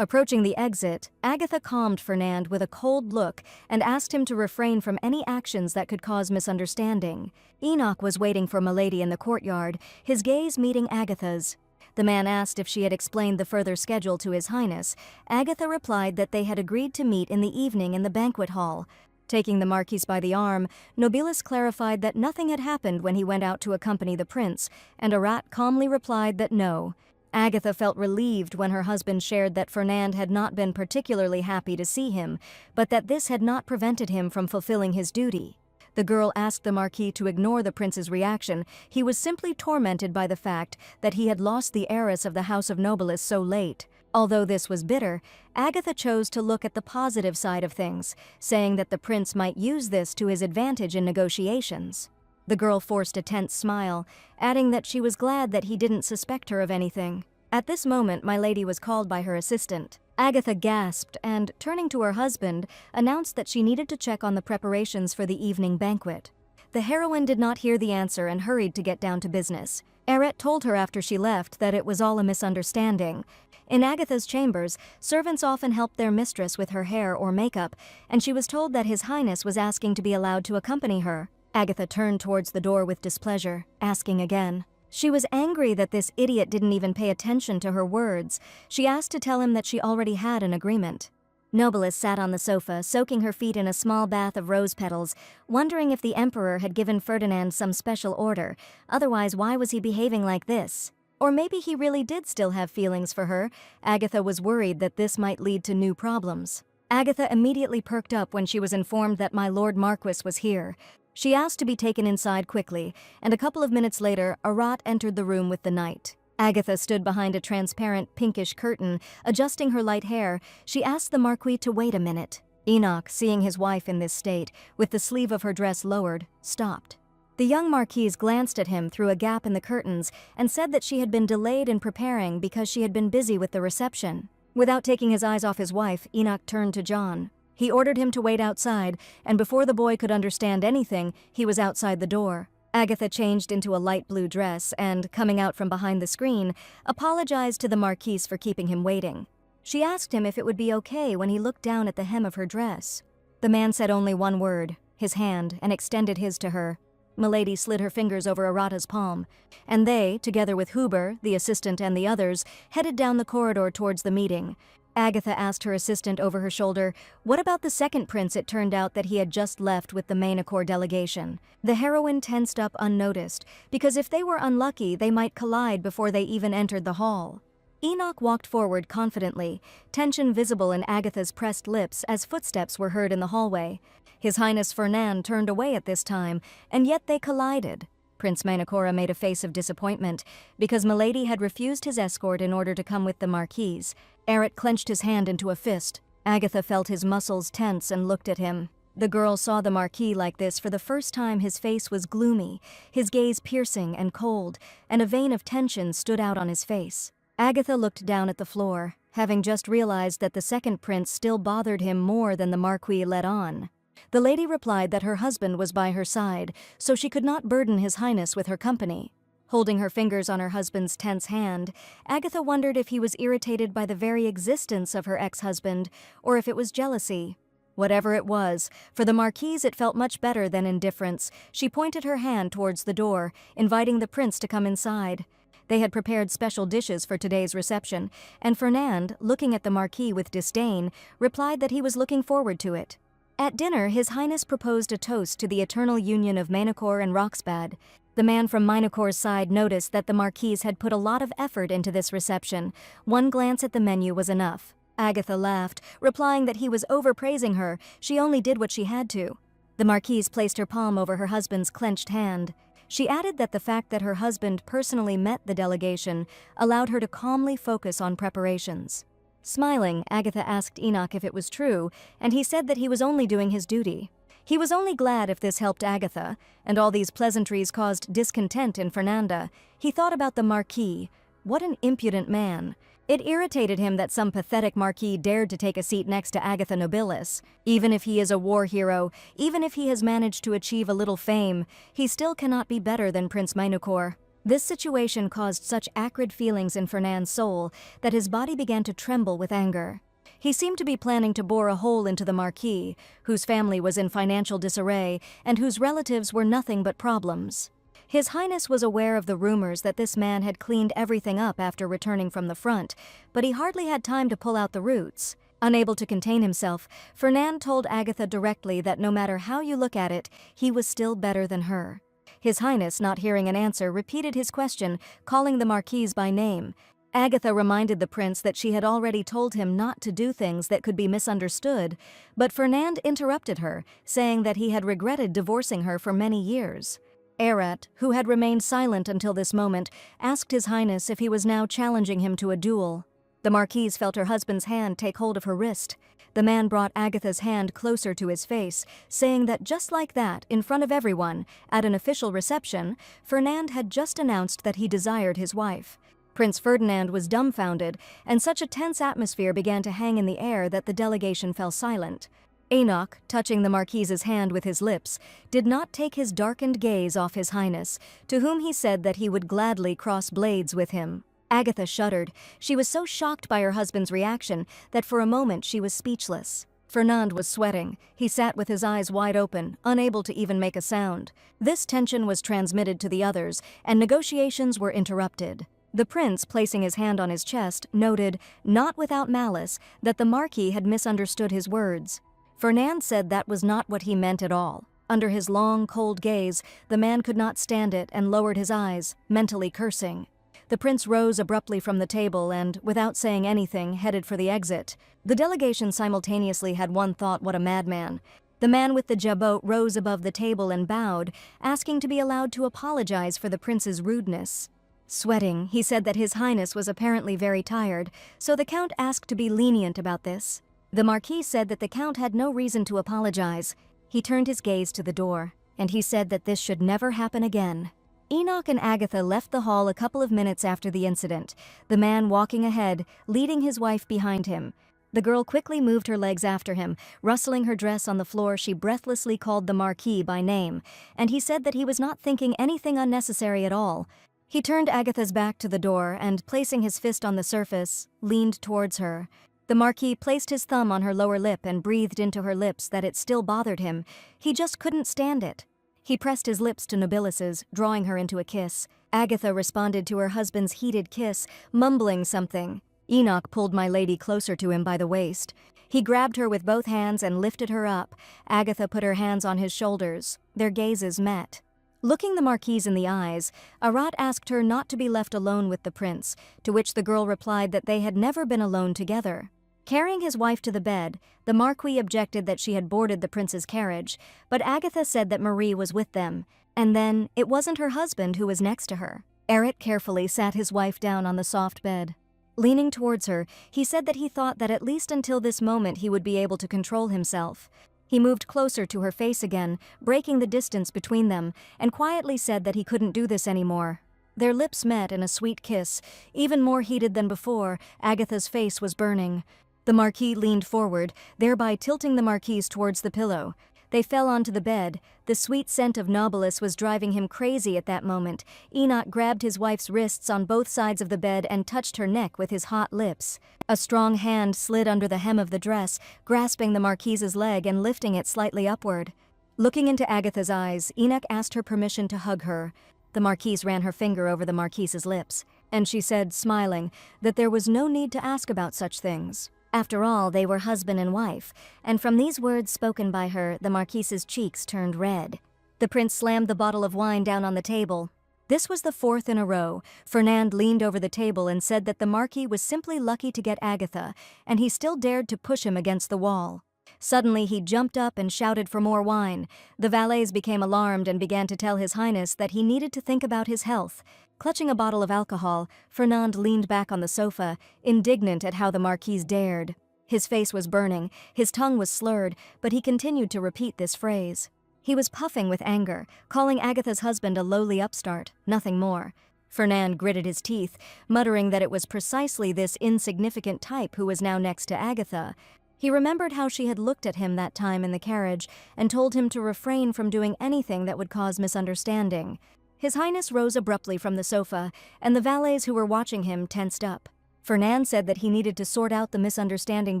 Approaching the exit, Agatha calmed Fernand with a cold look and asked him to refrain from any actions that could cause misunderstanding. Enoch was waiting for Milady in the courtyard, his gaze meeting Agatha's. The man asked if she had explained the further schedule to His Highness. Agatha replied that they had agreed to meet in the evening in the banquet hall. Taking the Marquise by the arm, Nobilis clarified that nothing had happened when he went out to accompany the prince, and Arat calmly replied that no. Agatha felt relieved when her husband shared that Fernand had not been particularly happy to see him, but that this had not prevented him from fulfilling his duty. The girl asked the Marquis to ignore the prince's reaction. He was simply tormented by the fact that he had lost the heiress of the House of Nobilis so late. Although this was bitter, Agatha chose to look at the positive side of things, saying that the prince might use this to his advantage in negotiations. The girl forced a tense smile, adding that she was glad that he didn't suspect her of anything. At this moment, my lady was called by her assistant. Agatha gasped and, turning to her husband, announced that she needed to check on the preparations for the evening banquet. The heroine did not hear the answer and hurried to get down to business. Aret told her after she left that it was all a misunderstanding. In Agatha's chambers, servants often helped their mistress with her hair or makeup, and she was told that His Highness was asking to be allowed to accompany her. Agatha turned towards the door with displeasure, asking again. She was angry that this idiot didn't even pay attention to her words. She asked to tell him that she already had an agreement. Nobilis sat on the sofa, soaking her feet in a small bath of rose petals, wondering if the Emperor had given Ferdinand some special order. Otherwise, why was he behaving like this? Or maybe he really did still have feelings for her. Agatha was worried that this might lead to new problems. Agatha immediately perked up when she was informed that my Lord Marquis was here. She asked to be taken inside quickly, and a couple of minutes later, Arat entered the room with the knight. Agatha stood behind a transparent pinkish curtain, adjusting her light hair. She asked the Marquis to wait a minute. Enoch, seeing his wife in this state, with the sleeve of her dress lowered, stopped. The young Marquise glanced at him through a gap in the curtains and said that she had been delayed in preparing because she had been busy with the reception. Without taking his eyes off his wife, Enoch turned to John. He ordered him to wait outside, and before the boy could understand anything, he was outside the door. Agatha changed into a light blue dress and, coming out from behind the screen, apologized to the Marquise for keeping him waiting. She asked him if it would be okay when he looked down at the hem of her dress. The man said only one word, his hand, and extended his to her. Milady slid her fingers over Arata's palm, and they, together with Huber, the assistant, and the others, headed down the corridor towards the meeting. Agatha asked her assistant over her shoulder, "What about the second prince?" It turned out that he had just left with the Manhwa delegation. The heroine tensed up unnoticed, because if they were unlucky, they might collide before they even entered the hall. Enoch walked forward confidently, tension visible in Agatha's pressed lips as footsteps were heard in the hallway. His Highness Fernand turned away at this time, and yet they collided. Prince Manhwa made a face of disappointment, because Milady had refused his escort in order to come with the Marquise. Aret clenched his hand into a fist. Agatha felt his muscles tense and looked at him. The girl saw the Marquis like this for the first time. His face was gloomy, his gaze piercing and cold, and a vein of tension stood out on his face. Agatha looked down at the floor, having just realized that the second prince still bothered him more than the Marquis let on. The lady replied that her husband was by her side, so she could not burden His Highness with her company. Holding her fingers on her husband's tense hand, Agatha wondered if he was irritated by the very existence of her ex-husband, or if it was jealousy. Whatever it was, for the Marquise it felt much better than indifference. She pointed her hand towards the door, inviting the prince to come inside. They had prepared special dishes for today's reception, and Fernand, looking at the Marquis with disdain, replied that he was looking forward to it. At dinner, His Highness proposed a toast to the eternal union of Manhwa and Roxbad. The man from Manhwa's side noticed that the Marquise had put a lot of effort into this reception. One glance at the menu was enough. Agatha laughed, replying that he was overpraising her. She only did what she had to. The Marquise placed her palm over her husband's clenched hand. She added that the fact that her husband personally met the delegation allowed her to calmly focus on preparations. Smiling, Agatha asked Enoch if it was true, and he said that he was only doing his duty. He was only glad if this helped Agatha, and all these pleasantries caused discontent in Fernanda. He thought about the Marquis. What an impudent man. It irritated him that some pathetic Marquis dared to take a seat next to Agatha Nobilis. Even if he is a war hero, even if he has managed to achieve a little fame, he still cannot be better than Prince Manhwa. This situation caused such acrid feelings in Fernand's soul that his body began to tremble with anger. He seemed to be planning to bore a hole into the Marquis, whose family was in financial disarray and whose relatives were nothing but problems. His Highness was aware of the rumors that this man had cleaned everything up after returning from the front, but he hardly had time to pull out the roots. Unable to contain himself, Fernand told Agatha directly that no matter how you look at it, he was still better than her. His Highness, not hearing an answer, repeated his question, calling the Marquise by name. Agatha reminded the prince that she had already told him not to do things that could be misunderstood, but Fernand interrupted her, saying that he had regretted divorcing her for many years. Arat, who had remained silent until this moment, asked His Highness if he was now challenging him to a duel. The Marquise felt her husband's hand take hold of her wrist. The man brought Agatha's hand closer to his face, saying that just like that, in front of everyone, at an official reception, Fernand had just announced that he desired his wife. Prince Ferdinand was dumbfounded, and such a tense atmosphere began to hang in the air that the delegation fell silent. Enoch, touching the Marquise's hand with his lips, did not take his darkened gaze off His Highness, to whom he said that he would gladly cross blades with him. Agatha shuddered. She was so shocked by her husband's reaction that for a moment she was speechless. Fernand was sweating. He sat with his eyes wide open, unable to even make a sound. This tension was transmitted to the others, and negotiations were interrupted. The prince, placing his hand on his chest, noted, not without malice, that the Marquis had misunderstood his words. Fernand said that was not what he meant at all. Under his long, cold gaze, the man could not stand it and lowered his eyes, mentally cursing. The prince rose abruptly from the table and, without saying anything, headed for the exit. The delegation simultaneously had one thought: what a madman. The man with the jabot rose above the table and bowed, asking to be allowed to apologize for the prince's rudeness. Sweating, he said that His Highness was apparently very tired, so the Count asked to be lenient about this. The Marquis said that the Count had no reason to apologize. He turned his gaze to the door, and he said that this should never happen again. Enoch and Agatha left the hall a couple of minutes after the incident, the man walking ahead, leading his wife behind him. The girl quickly moved her legs after him. Rustling her dress on the floor, she breathlessly called the Marquis by name, and he said that he was not thinking anything unnecessary at all. He turned Agatha's back to the door and, placing his fist on the surface, leaned towards her. The Marquis placed his thumb on her lower lip and breathed into her lips that it still bothered him. He just couldn't stand it. He pressed his lips to Nobilis's, drawing her into a kiss. Agatha responded to her husband's heated kiss, mumbling something. Enoch pulled my lady closer to him by the waist. He grabbed her with both hands and lifted her up. Agatha put her hands on his shoulders. Their gazes met. Looking the Marquise in the eyes, Arat asked her not to be left alone with the prince, to which the girl replied that they had never been alone together. Carrying his wife to the bed, the Marquis objected that she had boarded the prince's carriage, but Agatha said that Marie was with them, and then it wasn't her husband who was next to her. Arat carefully sat his wife down on the soft bed. Leaning towards her, he said that he thought that at least until this moment he would be able to control himself. He moved closer to her face again, breaking the distance between them, and quietly said that he couldn't do this anymore. Their lips met in a sweet kiss. Even more heated than before, Agatha's face was burning. The Marquis leaned forward, thereby tilting the Marquise towards the pillow. They fell onto the bed. The sweet scent of Nobilis was driving him crazy at that moment. Enoch grabbed his wife's wrists on both sides of the bed and touched her neck with his hot lips. A strong hand slid under the hem of the dress, grasping the Marquise's leg and lifting it slightly upward. Looking into Agatha's eyes, Enoch asked her permission to hug her. The Marquise ran her finger over the Marquise's lips, and she said, smiling, that there was no need to ask about such things. After all, they were husband and wife, and from these words spoken by her, the Marquise's cheeks turned red. The prince slammed the bottle of wine down on the table. This was the fourth in a row. Fernand leaned over the table and said that the Marquis was simply lucky to get Agatha, and he still dared to push him against the wall. Suddenly he jumped up and shouted for more wine. The valets became alarmed and began to tell His Highness that he needed to think about his health. Clutching a bottle of alcohol, Fernand leaned back on the sofa, indignant at how the Marquis dared. His face was burning, his tongue was slurred, but he continued to repeat this phrase. He was puffing with anger, calling Agatha's husband a lowly upstart, nothing more. Fernand gritted his teeth, muttering that it was precisely this insignificant type who was now next to Agatha. He remembered how she had looked at him that time in the carriage and told him to refrain from doing anything that would cause misunderstanding. His Highness rose abruptly from the sofa, and the valets who were watching him tensed up. Fernand said that he needed to sort out the misunderstanding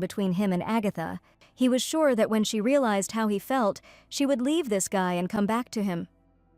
between him and Agatha. He was sure that when she realized how he felt, she would leave this guy and come back to him.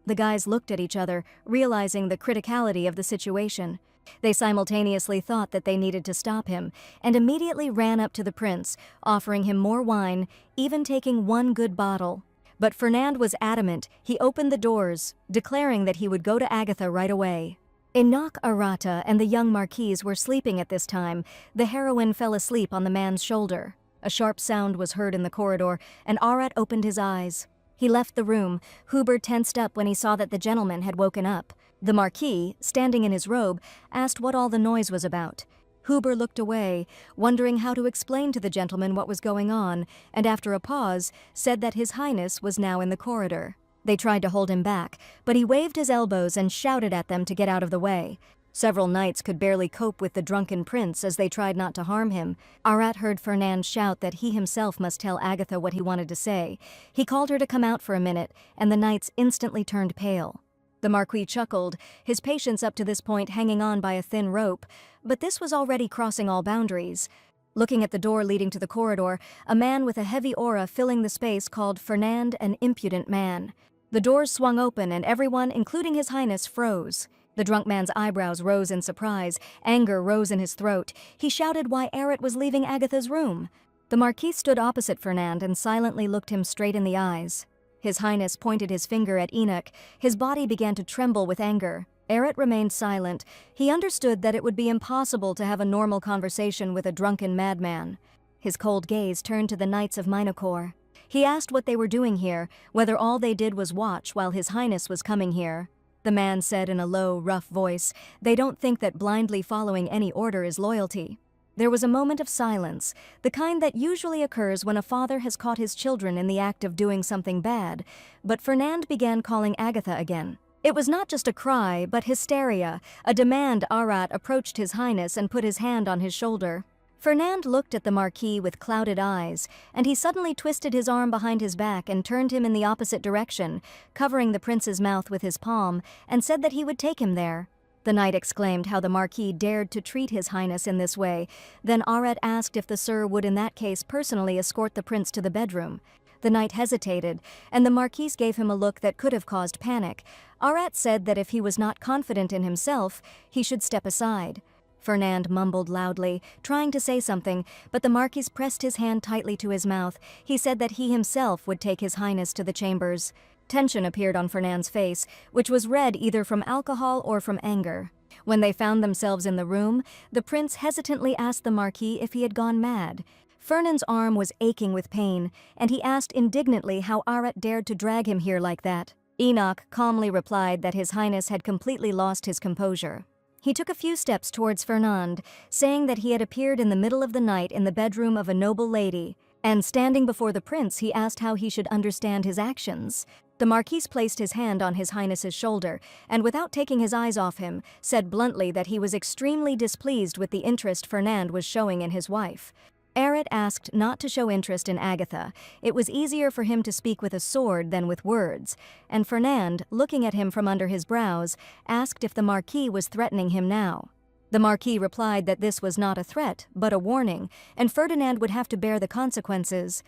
The guys looked at each other, realizing the criticality of the situation. They simultaneously thought that they needed to stop him, and immediately ran up to the prince, offering him more wine, even taking one good bottle. But Fernand was adamant. He opened the doors, declaring that he would go to Agatha right away. Enoch Arata and the young Marquise were sleeping at this time. The heroine fell asleep on the man's shoulder. A sharp sound was heard in the corridor, and Arat opened his eyes. He left the room. Huber tensed up when he saw that the gentleman had woken up. The Marquis, standing in his robe, asked what all the noise was about. Huber looked away, wondering how to explain to the gentleman what was going on, and after a pause, said that His Highness was now in the corridor. They tried to hold him back, but he waved his elbows and shouted at them to get out of the way. Several knights could barely cope with the drunken prince as they tried not to harm him. Arat heard Fernand shout that he himself must tell Agatha what he wanted to say. He called her to come out for a minute, and the knights instantly turned pale. The Marquis chuckled, his patience up to this point hanging on by a thin rope, but this was already crossing all boundaries. Looking at the door leading to the corridor, a man with a heavy aura filling the space called Fernand an impudent man. The doors swung open and everyone, including His Highness, froze. The drunk man's eyebrows rose in surprise. Anger rose in his throat. He shouted why Arat was leaving Agatha's room. The Marquis stood opposite Fernand and silently looked him straight in the eyes. His Highness pointed his finger at Enoch. His body began to tremble with anger. Arat remained silent. He understood that it would be impossible to have a normal conversation with a drunken madman. His cold gaze turned to the Knights of Minocor. He asked what they were doing here, whether all they did was watch while His Highness was coming here. The man said in a low, rough voice, "They don't think that blindly following any order is loyalty." There was a moment of silence, the kind that usually occurs when a father has caught his children in the act of doing something bad, but Fernand began calling Agatha again. It was not just a cry, but hysteria, a demand. Arat approached His Highness and put his hand on his shoulder. Fernand looked at the Marquis with clouded eyes, and he suddenly twisted his arm behind his back and turned him in the opposite direction, covering the prince's mouth with his palm, and said that he would take him there. The knight exclaimed how the Marquis dared to treat His Highness in this way. Then Arat asked if the Sir would in that case personally escort the prince to the bedroom. The knight hesitated, and the Marquis gave him a look that could have caused panic. Arat said that if he was not confident in himself, he should step aside. Fernand mumbled loudly, trying to say something, but the Marquis pressed his hand tightly to his mouth. He said that he himself would take His Highness to the chambers. Tension appeared on Fernand's face, which was red either from alcohol or from anger. When they found themselves in the room, the prince hesitantly asked the Marquis if he had gone mad. Fernand's arm was aching with pain, and he asked indignantly how Arat dared to drag him here like that. Enoch calmly replied that His Highness had completely lost his composure. He took a few steps towards Fernand, saying that he had appeared in the middle of the night in the bedroom of a noble lady, and standing before the prince he asked how he should understand his actions. The Marquis placed his hand on His Highness's shoulder, and without taking his eyes off him, said bluntly that he was extremely displeased with the interest Fernand was showing in his wife. Arat asked not to show interest in Agatha. It was easier for him to speak with a sword than with words, and Fernand, looking at him from under his brows, asked if the Marquis was threatening him now. The Marquis replied that this was not a threat, but a warning, and Ferdinand would have to bear the consequences.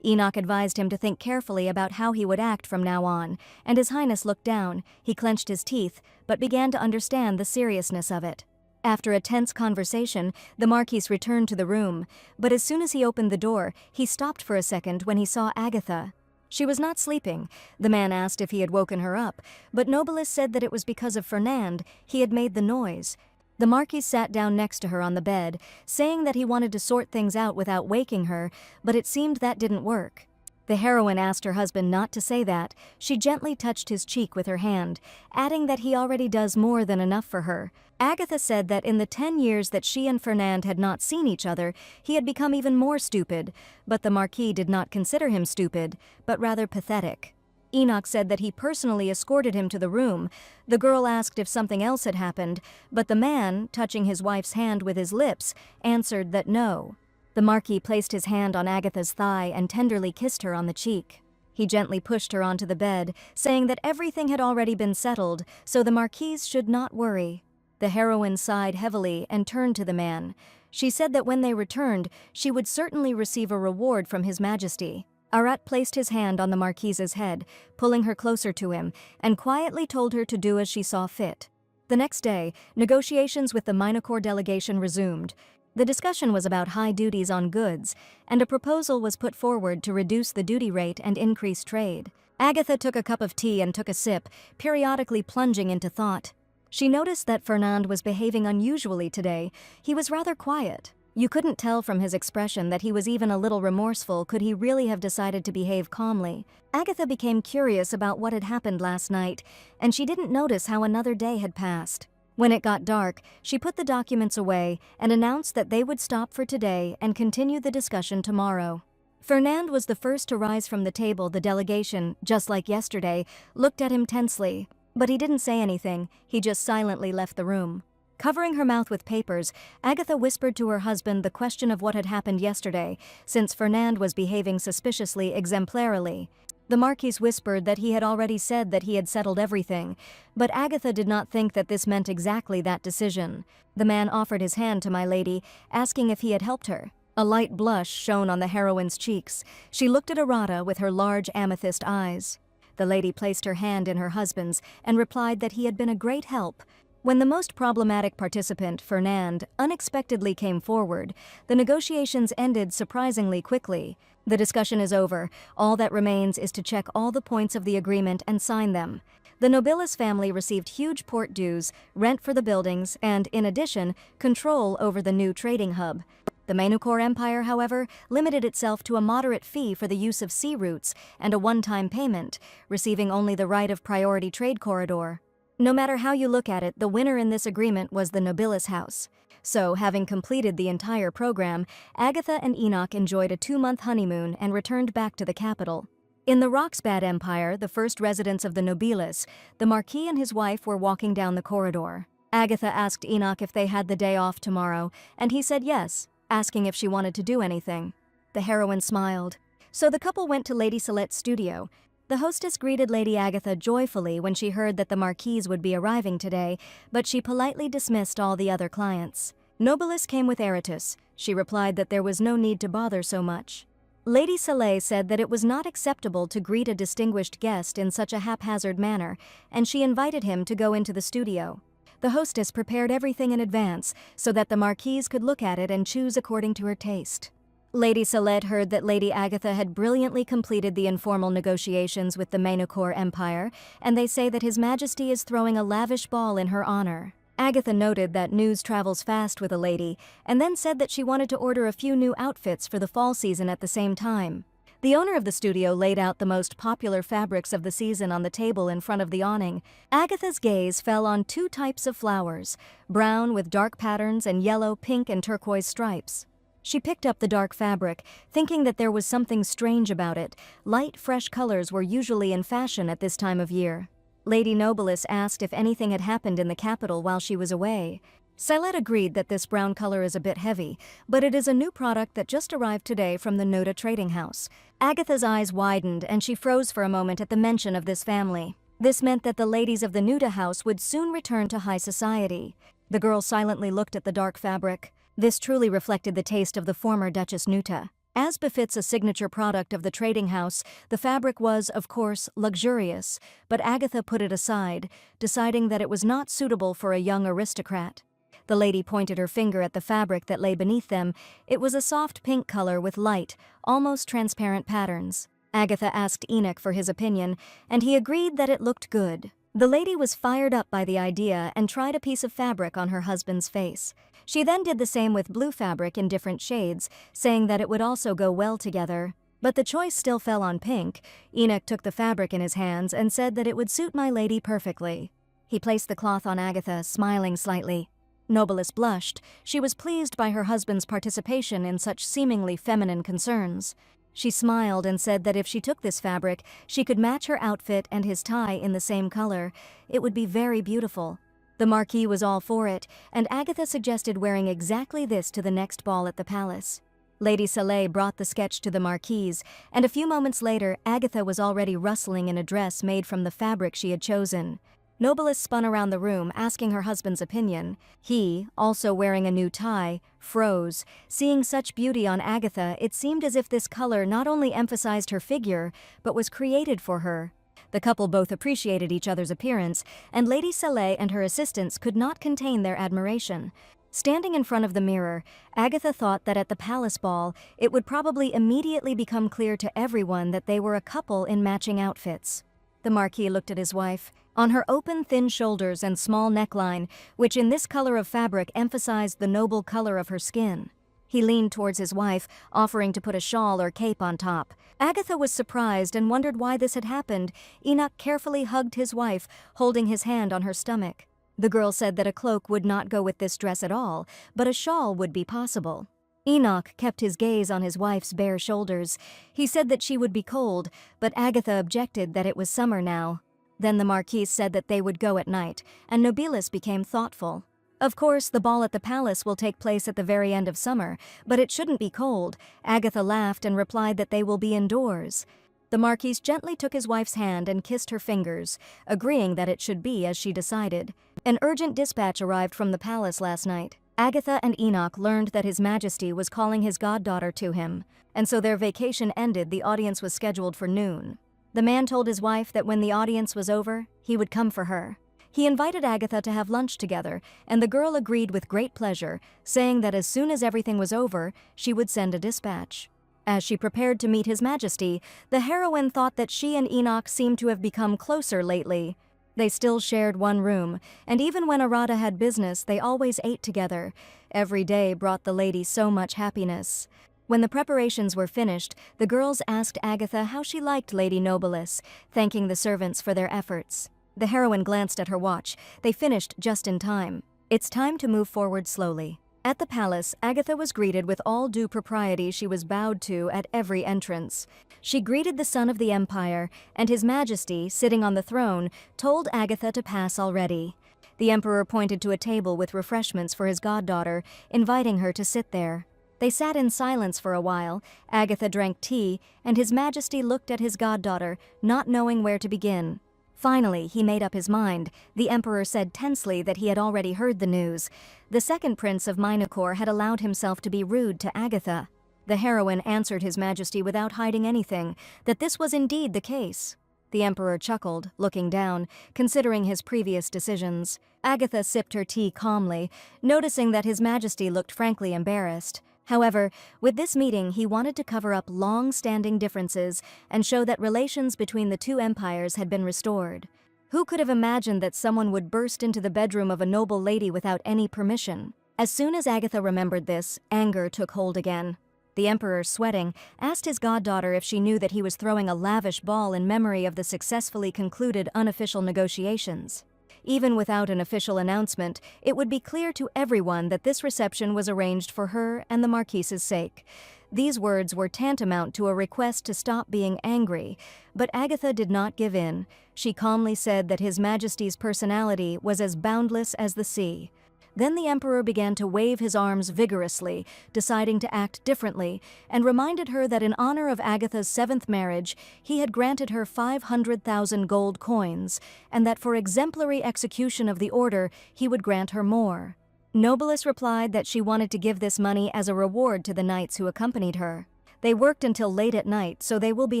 Enoch advised him to think carefully about how he would act from now on, and His Highness looked down. He clenched his teeth, but began to understand the seriousness of it. After a tense conversation, the Marquis returned to the room, but as soon as he opened the door, he stopped for a second when he saw Agatha. She was not sleeping. The man asked if he had woken her up, but Nobilis said that it was because of Fernand. He had made the noise. The Marquis sat down next to her on the bed, saying that he wanted to sort things out without waking her, but it seemed that didn't work. The heroine asked her husband not to say that. She gently touched his cheek with her hand, adding that he already does more than enough for her. Agatha said that in the 10 years that she and Fernand had not seen each other, he had become even more stupid, but the Marquis did not consider him stupid, but rather pathetic. Enoch said that he personally escorted him to the room. The girl asked if something else had happened, but the man, touching his wife's hand with his lips, answered that no. The Marquis placed his hand on Agatha's thigh and tenderly kissed her on the cheek. He gently pushed her onto the bed, saying that everything had already been settled, so the Marquise should not worry. The heroine sighed heavily and turned to the man. She said that when they returned, she would certainly receive a reward from His Majesty. Arat placed his hand on the Marquise's head, pulling her closer to him, and quietly told her to do as she saw fit. The next day, negotiations with the Minotaur delegation resumed. The discussion was about high duties on goods, and a proposal was put forward to reduce the duty rate and increase trade. Agatha took a cup of tea and took a sip, periodically plunging into thought. She noticed that Fernand was behaving unusually today. He was rather quiet. You couldn't tell from his expression that he was even a little remorseful. Could he really have decided to behave calmly? Agatha became curious about what had happened last night, and she didn't notice how another day had passed. When it got dark, she put the documents away and announced that they would stop for today and continue the discussion tomorrow. Fernand was the first to rise from the table. The delegation, just like yesterday, looked at him tensely. But he didn't say anything, he just silently left the room. Covering her mouth with papers, Agatha whispered to her husband the question of what had happened yesterday, since Fernand was behaving suspiciously exemplarily. The Marquis whispered that he had already said that he had settled everything, but Agatha did not think that this meant exactly that decision. The man offered his hand to my lady, asking if he had helped her. A light blush shone on the heroine's cheeks. She looked at Arata with her large amethyst eyes. The lady placed her hand in her husband's and replied that he had been a great help. When the most problematic participant, Fernand, unexpectedly came forward, the negotiations ended surprisingly quickly. The discussion is over. All that remains is to check all the points of the agreement and sign them. The Nobilis family received huge port dues, rent for the buildings, and, in addition, control over the new trading hub. The Manhwa Empire, however, limited itself to a moderate fee for the use of sea routes and a one-time payment, receiving only the right of priority trade corridor. No matter how you look at it, the winner in this agreement was the Nobilis house. So, having completed the entire program, Agatha and Enoch enjoyed a 2-month honeymoon and returned back to the capital. In the Roxbad Empire, the first residence of the Nobilis, the Marquis and his wife were walking down the corridor. Agatha asked Enoch if they had the day off tomorrow, and he said yes, asking if she wanted to do anything. The heroine smiled. So the couple went to Lady Salette's studio. The hostess greeted Lady Agatha joyfully when she heard that the Marquise would be arriving today, but she politely dismissed all the other clients. Nobilis came with Aratus. She replied that there was no need to bother so much. Lady Salette said that it was not acceptable to greet a distinguished guest in such a haphazard manner, and she invited him to go into the studio. The hostess prepared everything in advance so that the Marquise could look at it and choose according to her taste. Lady Salette heard that Lady Agatha had brilliantly completed the informal negotiations with the Manhwa Empire, and they say that His Majesty is throwing a lavish ball in her honor. Agatha noted that news travels fast with a lady, and then said that she wanted to order a few new outfits for the fall season at the same time. The owner of the studio laid out the most popular fabrics of the season on the table in front of the awning. Agatha's gaze fell on 2 types of flowers, brown with dark patterns and yellow, pink, and turquoise stripes. She picked up the dark fabric, thinking that there was something strange about it. Light, fresh colors were usually in fashion at this time of year. Lady Nobilis asked if anything had happened in the capital while she was away. Salette agreed that this brown color is a bit heavy, but it is a new product that just arrived today from the Noda trading house. Agatha's eyes widened and she froze for a moment at the mention of this family. This meant that the ladies of the Nuda house would soon return to high society. The girl silently looked at the dark fabric. This truly reflected the taste of the former Duchess Nuta. As befits a signature product of the trading house, the fabric was, of course, luxurious, but Agatha put it aside, deciding that it was not suitable for a young aristocrat. The lady pointed her finger at the fabric that lay beneath them. It was a soft pink color with light, almost transparent patterns. Agatha asked Enoch for his opinion, and he agreed that it looked good. The lady was fired up by the idea and tried a piece of fabric on her husband's face. She then did the same with blue fabric in different shades, saying that it would also go well together. But the choice still fell on pink. Enoch took the fabric in his hands and said that it would suit my lady perfectly. He placed the cloth on Agatha, smiling slightly. Nobilis blushed. She was pleased by her husband's participation in such seemingly feminine concerns. She smiled and said that if she took this fabric, she could match her outfit and his tie in the same color. It would be very beautiful. The Marquis was all for it, and Agatha suggested wearing exactly this to the next ball at the palace. Lady Soleil brought the sketch to the marquise, and a few moments later, Agatha was already rustling in a dress made from the fabric she had chosen. Nobilis spun around the room, asking her husband's opinion. He, also wearing a new tie, froze. Seeing such beauty on Agatha, it seemed as if this color not only emphasized her figure, but was created for her. The couple both appreciated each other's appearance, and Lady Soleil and her assistants could not contain their admiration. Standing in front of the mirror, Agatha thought that at the palace ball, it would probably immediately become clear to everyone that they were a couple in matching outfits. The Marquis looked at his wife. On her open, thin shoulders and small neckline, which in this color of fabric emphasized the noble color of her skin. He leaned towards his wife, offering to put a shawl or cape on top. Agatha was surprised and wondered why this had happened. Enoch carefully hugged his wife, holding his hand on her stomach. The girl said that a cloak would not go with this dress at all, but a shawl would be possible. Enoch kept his gaze on his wife's bare shoulders. He said that she would be cold, but Agatha objected that it was summer now. Then the Marquise said that they would go at night, and Nobilis became thoughtful. Of course, the ball at the palace will take place at the very end of summer, but it shouldn't be cold. Agatha laughed and replied that they will be indoors. The Marquise gently took his wife's hand and kissed her fingers, agreeing that it should be as she decided. An urgent dispatch arrived from the palace last night. Agatha and Enoch learned that His Majesty was calling his goddaughter to him, and so their vacation ended. The audience was scheduled for noon. The man told his wife that when the audience was over, he would come for her. He invited Agatha to have lunch together, and the girl agreed with great pleasure, saying that as soon as everything was over, she would send a dispatch. As she prepared to meet His Majesty, the heroine thought that she and Enoch seemed to have become closer lately. They still shared one room, and even when Arata had business, they always ate together. Every day brought the lady so much happiness. When the preparations were finished, the girls asked Agatha how she liked Lady Nobilis, thanking the servants for their efforts. The heroine glanced at her watch. They finished just in time. It's time to move forward slowly. At the palace, Agatha was greeted with all due propriety. She was bowed to at every entrance. She greeted the son of the empire, and His Majesty, sitting on the throne, told Agatha to pass already. The emperor pointed to a table with refreshments for his goddaughter, inviting her to sit there. They sat in silence for a while. Agatha drank tea, and His Majesty looked at his goddaughter, not knowing where to begin. Finally, he made up his mind. The emperor said tensely that he had already heard the news. The second prince of Minakor had allowed himself to be rude to Agatha. The heroine answered His Majesty without hiding anything, that this was indeed the case. The emperor chuckled, looking down, considering his previous decisions. Agatha sipped her tea calmly, noticing that His Majesty looked frankly embarrassed. However, with this meeting, he wanted to cover up long-standing differences and show that relations between the two empires had been restored. Who could have imagined that someone would burst into the bedroom of a noble lady without any permission? As soon as Agatha remembered this, anger took hold again. The emperor, sweating, asked his goddaughter if she knew that he was throwing a lavish ball in memory of the successfully concluded unofficial negotiations. Even without an official announcement, it would be clear to everyone that this reception was arranged for her and the Marquise's sake. These words were tantamount to a request to stop being angry, but Agatha did not give in. She calmly said that His Majesty's personality was as boundless as the sea. Then the emperor began to wave his arms vigorously, deciding to act differently, and reminded her that in honor of Agatha's 7th marriage, he had granted her 500,000 gold coins, and that for exemplary execution of the order, he would grant her more. Nobilis replied that she wanted to give this money as a reward to the knights who accompanied her. They worked until late at night, so they will be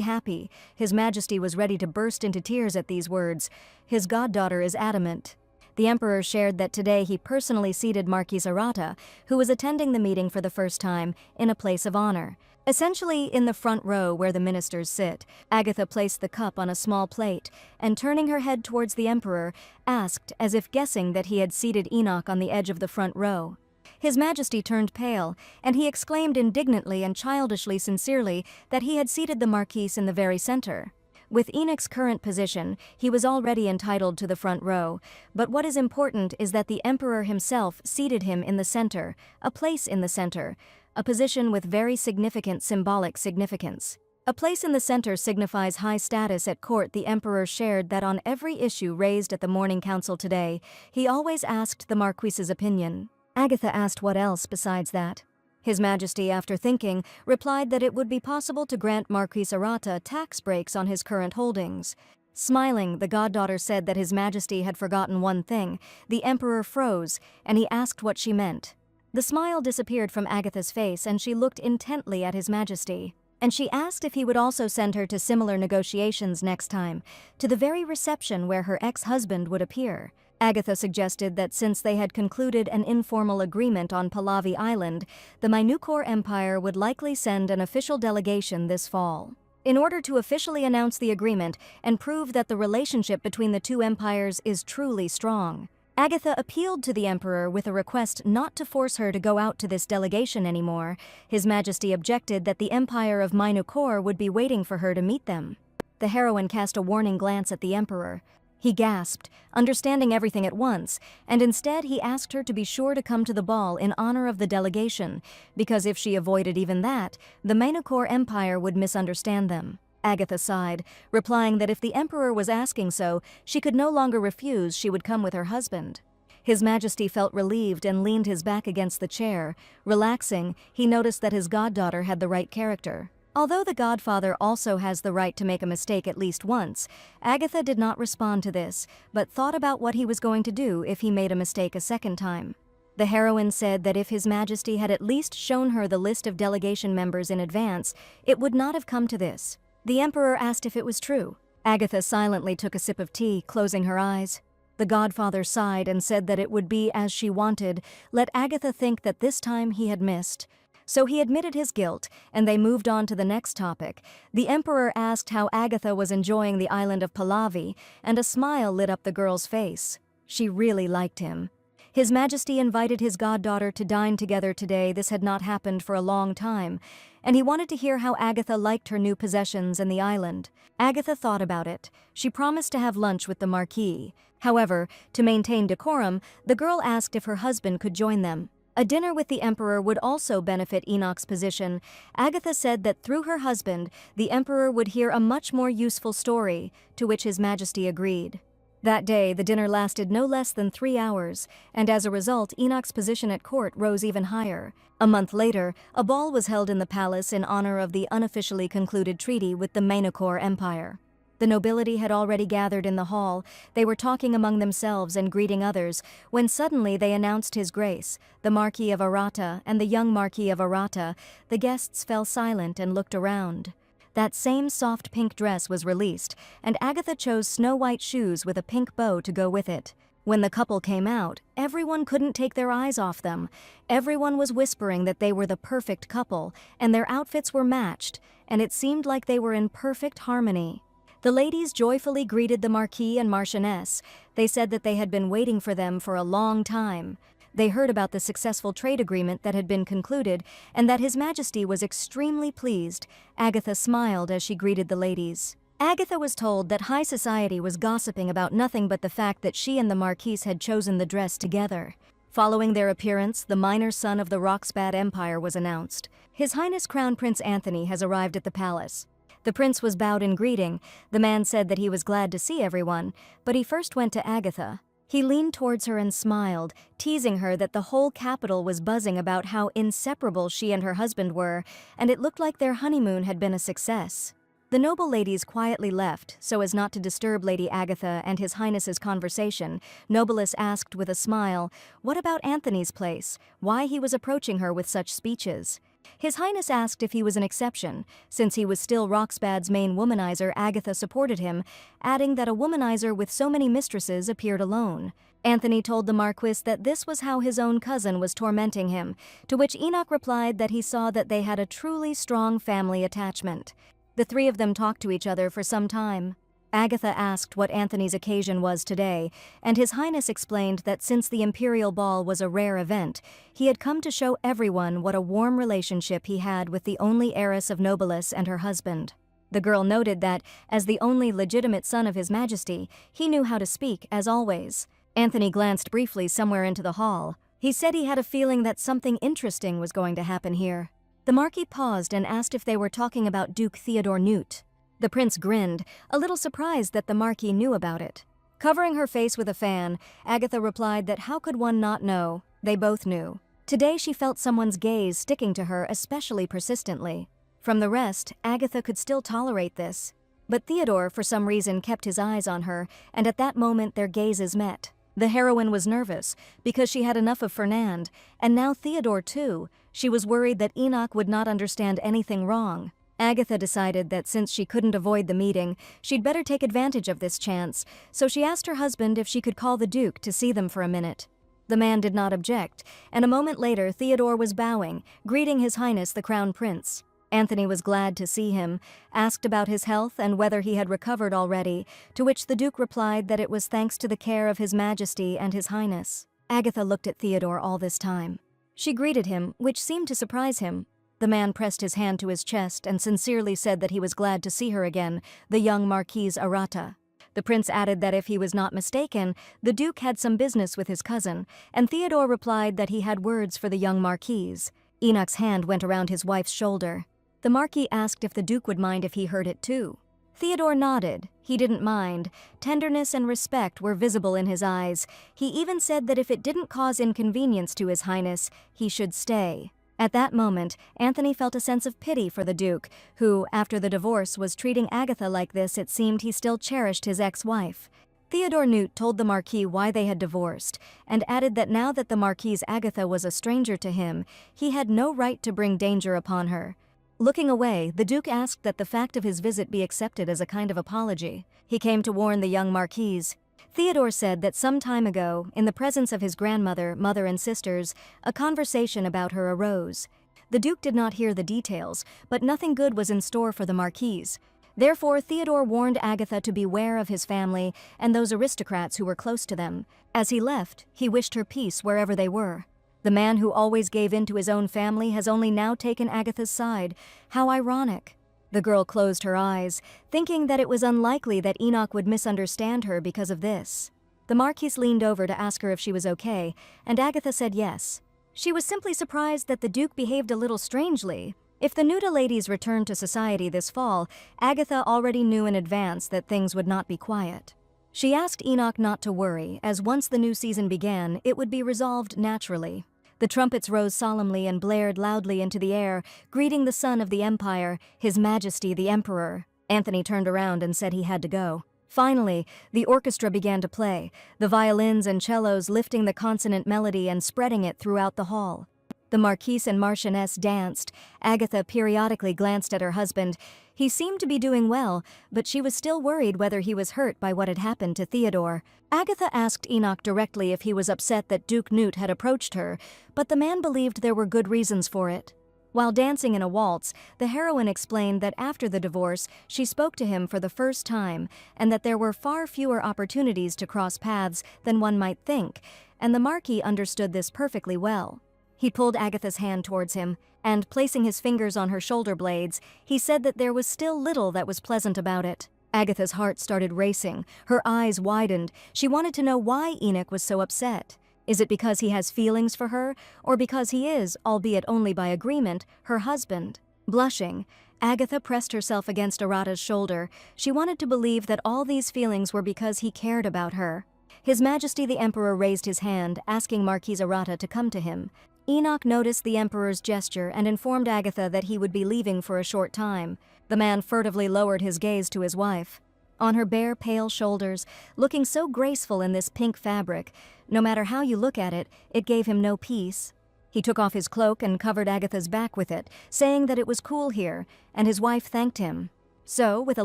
happy. His Majesty was ready to burst into tears at these words. His goddaughter is adamant. The emperor shared that today he personally seated Marquise Arata, who was attending the meeting for the first time, in a place of honor. Essentially in the front row where the ministers sit. Agatha placed the cup on a small plate, and turning her head towards the emperor, asked, as if guessing that he had seated Enoch on the edge of the front row. His Majesty turned pale, and he exclaimed indignantly and childishly sincerely that he had seated the Marquise in the very center. With Enoch's current position, he was already entitled to the front row, but what is important is that the emperor himself seated him in the center, a place in the center, a position with very significant symbolic significance. A place in the center signifies high status at court. The emperor shared that on every issue raised at the morning council today, he always asked the Marquise's opinion. Agatha asked what else besides that. His Majesty, after thinking, replied that it would be possible to grant Marquis Arata tax breaks on his current holdings. Smiling, the goddaughter said that His Majesty had forgotten one thing. The Emperor froze, and he asked what she meant. The smile disappeared from Agatha's face, and she looked intently at His Majesty. And she asked if he would also send her to similar negotiations next time, to the very reception where her ex-husband would appear. Agatha suggested that since they had concluded an informal agreement on Pahlavi Island, the Mainukor Empire would likely send an official delegation this fall. In order to officially announce the agreement and prove that the relationship between the two empires is truly strong, Agatha appealed to the Emperor with a request not to force her to go out to this delegation anymore. His Majesty objected that the Empire of Mainukor would be waiting for her to meet them. The heroine cast a warning glance at the Emperor. He gasped, understanding everything at once, and instead he asked her to be sure to come to the ball in honor of the delegation, because if she avoided even that, the Mainukor Empire would misunderstand them. Agatha sighed, replying that if the Emperor was asking so, she could no longer refuse. She would come with her husband. His Majesty felt relieved and leaned his back against the chair. Relaxing, he noticed that his goddaughter had the right character. Although the godfather also has the right to make a mistake at least once, Agatha did not respond to this, but thought about what he was going to do if he made a mistake a second time. The heroine said that if His Majesty had at least shown her the list of delegation members in advance, it would not have come to this. The Emperor asked if it was true. Agatha silently took a sip of tea, closing her eyes. The godfather sighed and said that it would be as she wanted. Let Agatha think that this time he had missed. So he admitted his guilt, and they moved on to the next topic. The Emperor asked how Agatha was enjoying the island of Pahlavi, and a smile lit up the girl's face. She really liked him. His Majesty invited his goddaughter to dine together today. This had not happened for a long time, and he wanted to hear how Agatha liked her new possessions in the island. Agatha thought about it. She promised to have lunch with the Marquis. However, to maintain decorum, the girl asked if her husband could join them. A dinner with the Emperor would also benefit Enoch's position. Agatha said that through her husband, the Emperor would hear a much more useful story, to which His Majesty agreed. That day, the dinner lasted no less than 3 hours, and as a result, Enoch's position at court rose even higher. A month later, a ball was held in the palace in honor of the unofficially concluded treaty with the Mainukor Empire. The nobility had already gathered in the hall. They were talking among themselves and greeting others, when suddenly they announced His Grace, the Marquis of Arata, and the young Marquis of Arata. The guests fell silent and looked around. That same soft pink dress was released, and Agatha chose snow-white shoes with a pink bow to go with it. When the couple came out, everyone couldn't take their eyes off them. Everyone was whispering that they were the perfect couple, and their outfits were matched, and it seemed like they were in perfect harmony. The ladies joyfully greeted the Marquis and Marchioness. They said that they had been waiting for them for a long time. They heard about the successful trade agreement that had been concluded, and that His Majesty was extremely pleased. Agatha smiled as she greeted the ladies. Agatha was told that high society was gossiping about nothing but the fact that she and the Marquis had chosen the dress together. Following their appearance, the minor son of the Roxbad Empire was announced. His Highness Crown Prince Anthony has arrived at the palace. The prince was bowed in greeting. The man said that he was glad to see everyone, but he first went to Agatha. He leaned towards her and smiled, teasing her that the whole capital was buzzing about how inseparable she and her husband were, and it looked like their honeymoon had been a success. The noble ladies quietly left, so as not to disturb Lady Agatha and His Highness's conversation. Nobilis asked with a smile, what about Anthony's place, why he was approaching her with such speeches. His Highness asked if he was an exception. Since he was still Roxbad's main womanizer, Agatha supported him, adding that a womanizer with so many mistresses appeared alone. Anthony told the Marquis that this was how his own cousin was tormenting him, to which Enoch replied that he saw that they had a truly strong family attachment. The three of them talked to each other for some time. Agatha asked what Anthony's occasion was today, and His Highness explained that since the Imperial Ball was a rare event, he had come to show everyone what a warm relationship he had with the only heiress of Nobilis and her husband. The girl noted that, as the only legitimate son of His Majesty, he knew how to speak, as always. Anthony glanced briefly somewhere into the hall. He said he had a feeling that something interesting was going to happen here. The Marquis paused and asked if they were talking about Duke Theodore Newt. The prince grinned, a little surprised that the Marquis knew about it. Covering her face with a fan, Agatha replied that how could one not know? They both knew. Today she felt someone's gaze sticking to her especially persistently. From the rest, Agatha could still tolerate this. But Theodore, for some reason, kept his eyes on her, and at that moment their gazes met. The heroine was nervous, because she had enough of Fernand, and now Theodore too. She was worried that Enoch would not understand anything wrong. Agatha decided that since she couldn't avoid the meeting, she'd better take advantage of this chance, so she asked her husband if she could call the Duke to see them for a minute. The man did not object, and a moment later Theodore was bowing, greeting His Highness the Crown Prince. Anthony was glad to see him, asked about his health and whether he had recovered already, to which the Duke replied that it was thanks to the care of His Majesty and His Highness. Agatha looked at Theodore all this time. She greeted him, which seemed to surprise him. The man pressed his hand to his chest and sincerely said that he was glad to see her again, the young Marquise Arata. The prince added that if he was not mistaken, the Duke had some business with his cousin, and Theodore replied that he had words for the young Marquise. Enoch's hand went around his wife's shoulder. The Marquis asked if the Duke would mind if he heard it too. Theodore nodded. He didn't mind. Tenderness and respect were visible in his eyes. He even said that if it didn't cause inconvenience to His Highness, he should stay. At that moment, Anthony felt a sense of pity for the Duke, who, after the divorce, was treating Agatha like this. It seemed he still cherished his ex-wife. Theodore Newt told the Marquis why they had divorced, and added that now that the Marquise Agatha was a stranger to him, he had no right to bring danger upon her. Looking away, the Duke asked that the fact of his visit be accepted as a kind of apology. He came to warn the young Marquise. Theodore said that some time ago, in the presence of his grandmother, mother, and sisters, a conversation about her arose. The Duke did not hear the details, but nothing good was in store for the Marquise. Therefore, Theodore warned Agatha to beware of his family and those aristocrats who were close to them. As he left, he wished her peace wherever they were. The man who always gave in to his own family has only now taken Agatha's side. How ironic. The girl closed her eyes, thinking that it was unlikely that Enoch would misunderstand her because of this. The Marquise leaned over to ask her if she was okay, and Agatha said yes. She was simply surprised that the Duke behaved a little strangely. If the Nuda ladies returned to society this fall, Agatha already knew in advance that things would not be quiet. She asked Enoch not to worry, as once the new season began, it would be resolved naturally. The trumpets rose solemnly and blared loudly into the air, greeting the son of the Empire, His Majesty the Emperor. Anthony turned around and said he had to go. Finally, the orchestra began to play, the violins and cellos lifting the consonant melody and spreading it throughout the hall. The Marquise and Marchioness danced. Agatha periodically glanced at her husband. He seemed to be doing well, but she was still worried whether he was hurt by what had happened to Theodore. Agatha asked Enoch directly if he was upset that Duke Newt had approached her, but the man believed there were good reasons for it. While dancing in a waltz, the heroine explained that after the divorce, she spoke to him for the first time, and that there were far fewer opportunities to cross paths than one might think, and the Marquis understood this perfectly well. He pulled Agatha's hand towards him, and placing his fingers on her shoulder blades, he said that there was still little that was pleasant about it. Agatha's heart started racing, her eyes widened. She wanted to know why Enoch was so upset. Is it because he has feelings for her, or because he is, albeit only by agreement, her husband? Blushing, Agatha pressed herself against Arata's shoulder. She wanted to believe that all these feelings were because he cared about her. His Majesty the Emperor raised his hand, asking Marquise Arata to come to him. Enoch noticed the Emperor's gesture and informed Agatha that he would be leaving for a short time. The man furtively lowered his gaze to his wife. On her bare, pale shoulders, looking so graceful in this pink fabric, no matter how you look at it, it gave him no peace. He took off his cloak and covered Agatha's back with it, saying that it was cool here, and his wife thanked him. So, with a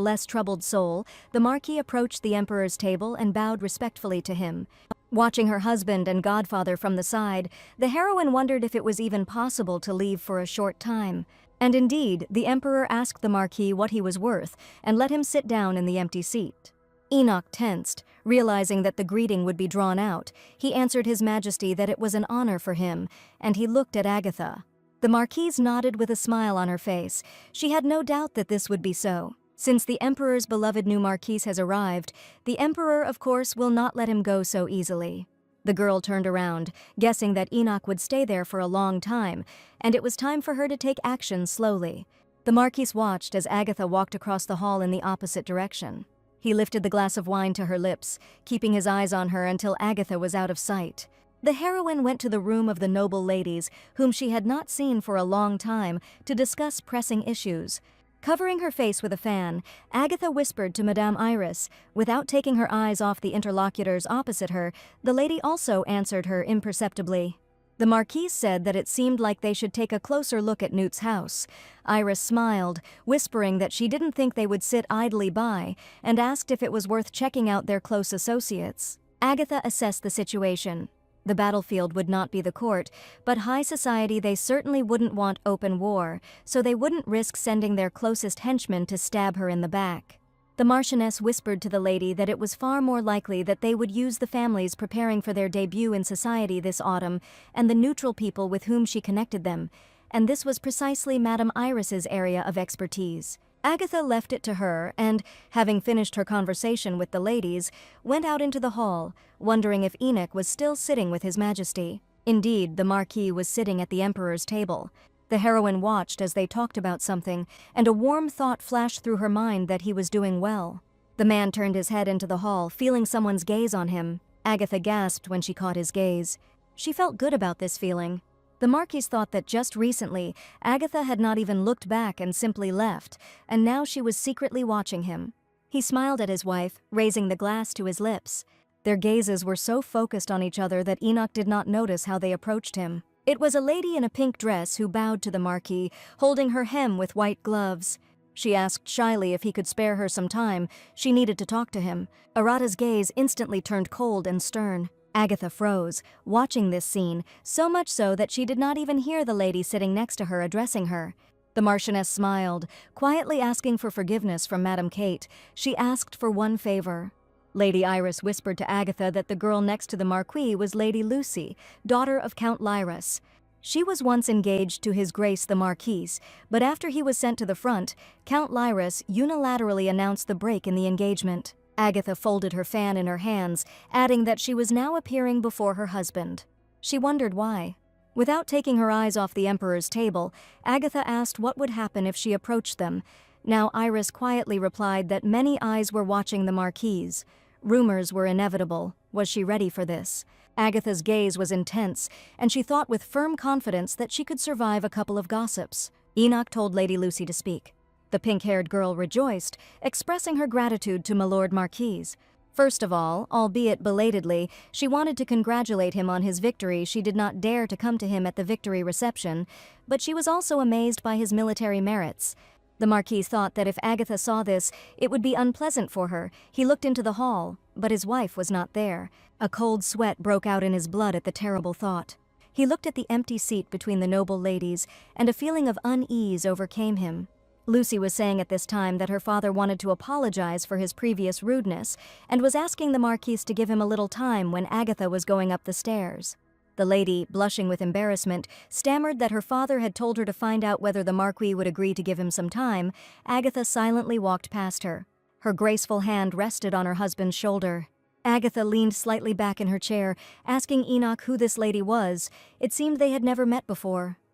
less troubled soul, the Marquis approached the Emperor's table and bowed respectfully to him. Watching her husband and godfather from the side, the heroine wondered if it was even possible to leave for a short time. And indeed, the Emperor asked the Marquis what he was worth and let him sit down in the empty seat. Enoch tensed, realizing that the greeting would be drawn out. He answered His Majesty that it was an honor for him, and he looked at Agatha. The Marquise nodded with a smile on her face. She had no doubt that this would be so. Since the Emperor's beloved new Marquise has arrived, the Emperor, of course, will not let him go so easily. The girl turned around, guessing that Enoch would stay there for a long time, and it was time for her to take action slowly. The Marquise watched as Agatha walked across the hall in the opposite direction. He lifted the glass of wine to her lips, keeping his eyes on her until Agatha was out of sight. The heroine went to the room of the noble ladies, whom she had not seen for a long time, to discuss pressing issues. Covering her face with a fan, Agatha whispered to Madame Iris. Without taking her eyes off the interlocutors opposite her, the lady also answered her imperceptibly. The Marquise said that it seemed like they should take a closer look at Newt's house. Iris smiled, whispering that she didn't think they would sit idly by, and asked if it was worth checking out their close associates. Agatha assessed the situation. The battlefield would not be the court, but high society they certainly wouldn't want open war, so they wouldn't risk sending their closest henchmen to stab her in the back. The Marchioness whispered to the lady that it was far more likely that they would use the families preparing for their debut in society this autumn and the neutral people with whom she connected them, and this was precisely Madame Iris's area of expertise. Agatha left it to her and, having finished her conversation with the ladies, went out into the hall, wondering if Enoch was still sitting with His Majesty. Indeed, the Marquis was sitting at the Emperor's table. The heroine watched as they talked about something, and a warm thought flashed through her mind that he was doing well. The man turned his head into the hall, feeling someone's gaze on him. Agatha gasped when she caught his gaze. She felt good about this feeling. The Marquis thought that just recently, Agatha had not even looked back and simply left, and now she was secretly watching him. He smiled at his wife, raising the glass to his lips. Their gazes were so focused on each other that Enoch did not notice how they approached him. It was a lady in a pink dress who bowed to the Marquis, holding her hem with white gloves. She asked shyly if he could spare her some time. She needed to talk to him. Arata's gaze instantly turned cold and stern. Agatha froze, watching this scene, so much so that she did not even hear the lady sitting next to her addressing her. The Marchioness smiled, quietly asking for forgiveness from Madame Kate. She asked for one favor. Lady Iris whispered to Agatha that the girl next to the Marquis was Lady Lucy, daughter of Count Lyras. She was once engaged to His Grace the Marquis, but after he was sent to the front, Count Lyras unilaterally announced the break in the engagement. Agatha folded her fan in her hands, adding that she was now appearing before her husband. She wondered why. Without taking her eyes off the Emperor's table, Agatha asked what would happen if she approached them. Now Iris quietly replied that many eyes were watching the Marquise. Rumors were inevitable. Was she ready for this? Agatha's gaze was intense, and she thought with firm confidence that she could survive a couple of gossips. Enoch told Lady Lucy to speak. The pink-haired girl rejoiced, expressing her gratitude to Milord Marquise. First of all, albeit belatedly, she wanted to congratulate him on his victory. She did not dare to come to him at the victory reception, but she was also amazed by his military merits. The Marquis thought that if Agatha saw this, it would be unpleasant for her. He looked into the hall, but his wife was not there. A cold sweat broke out in his blood at the terrible thought. He looked at the empty seat between the noble ladies, and a feeling of unease overcame him. Lucy was saying at this time that her father wanted to apologize for his previous rudeness, and was asking the Marquise to give him a little time when Agatha was going up the stairs. The lady, blushing with embarrassment, stammered that her father had told her to find out whether the Marquis would agree to give him some time. Agatha silently walked past her. Her graceful hand rested on her husband's shoulder. Agatha leaned slightly back in her chair, asking Enoch who this lady was. It seemed they had never met before.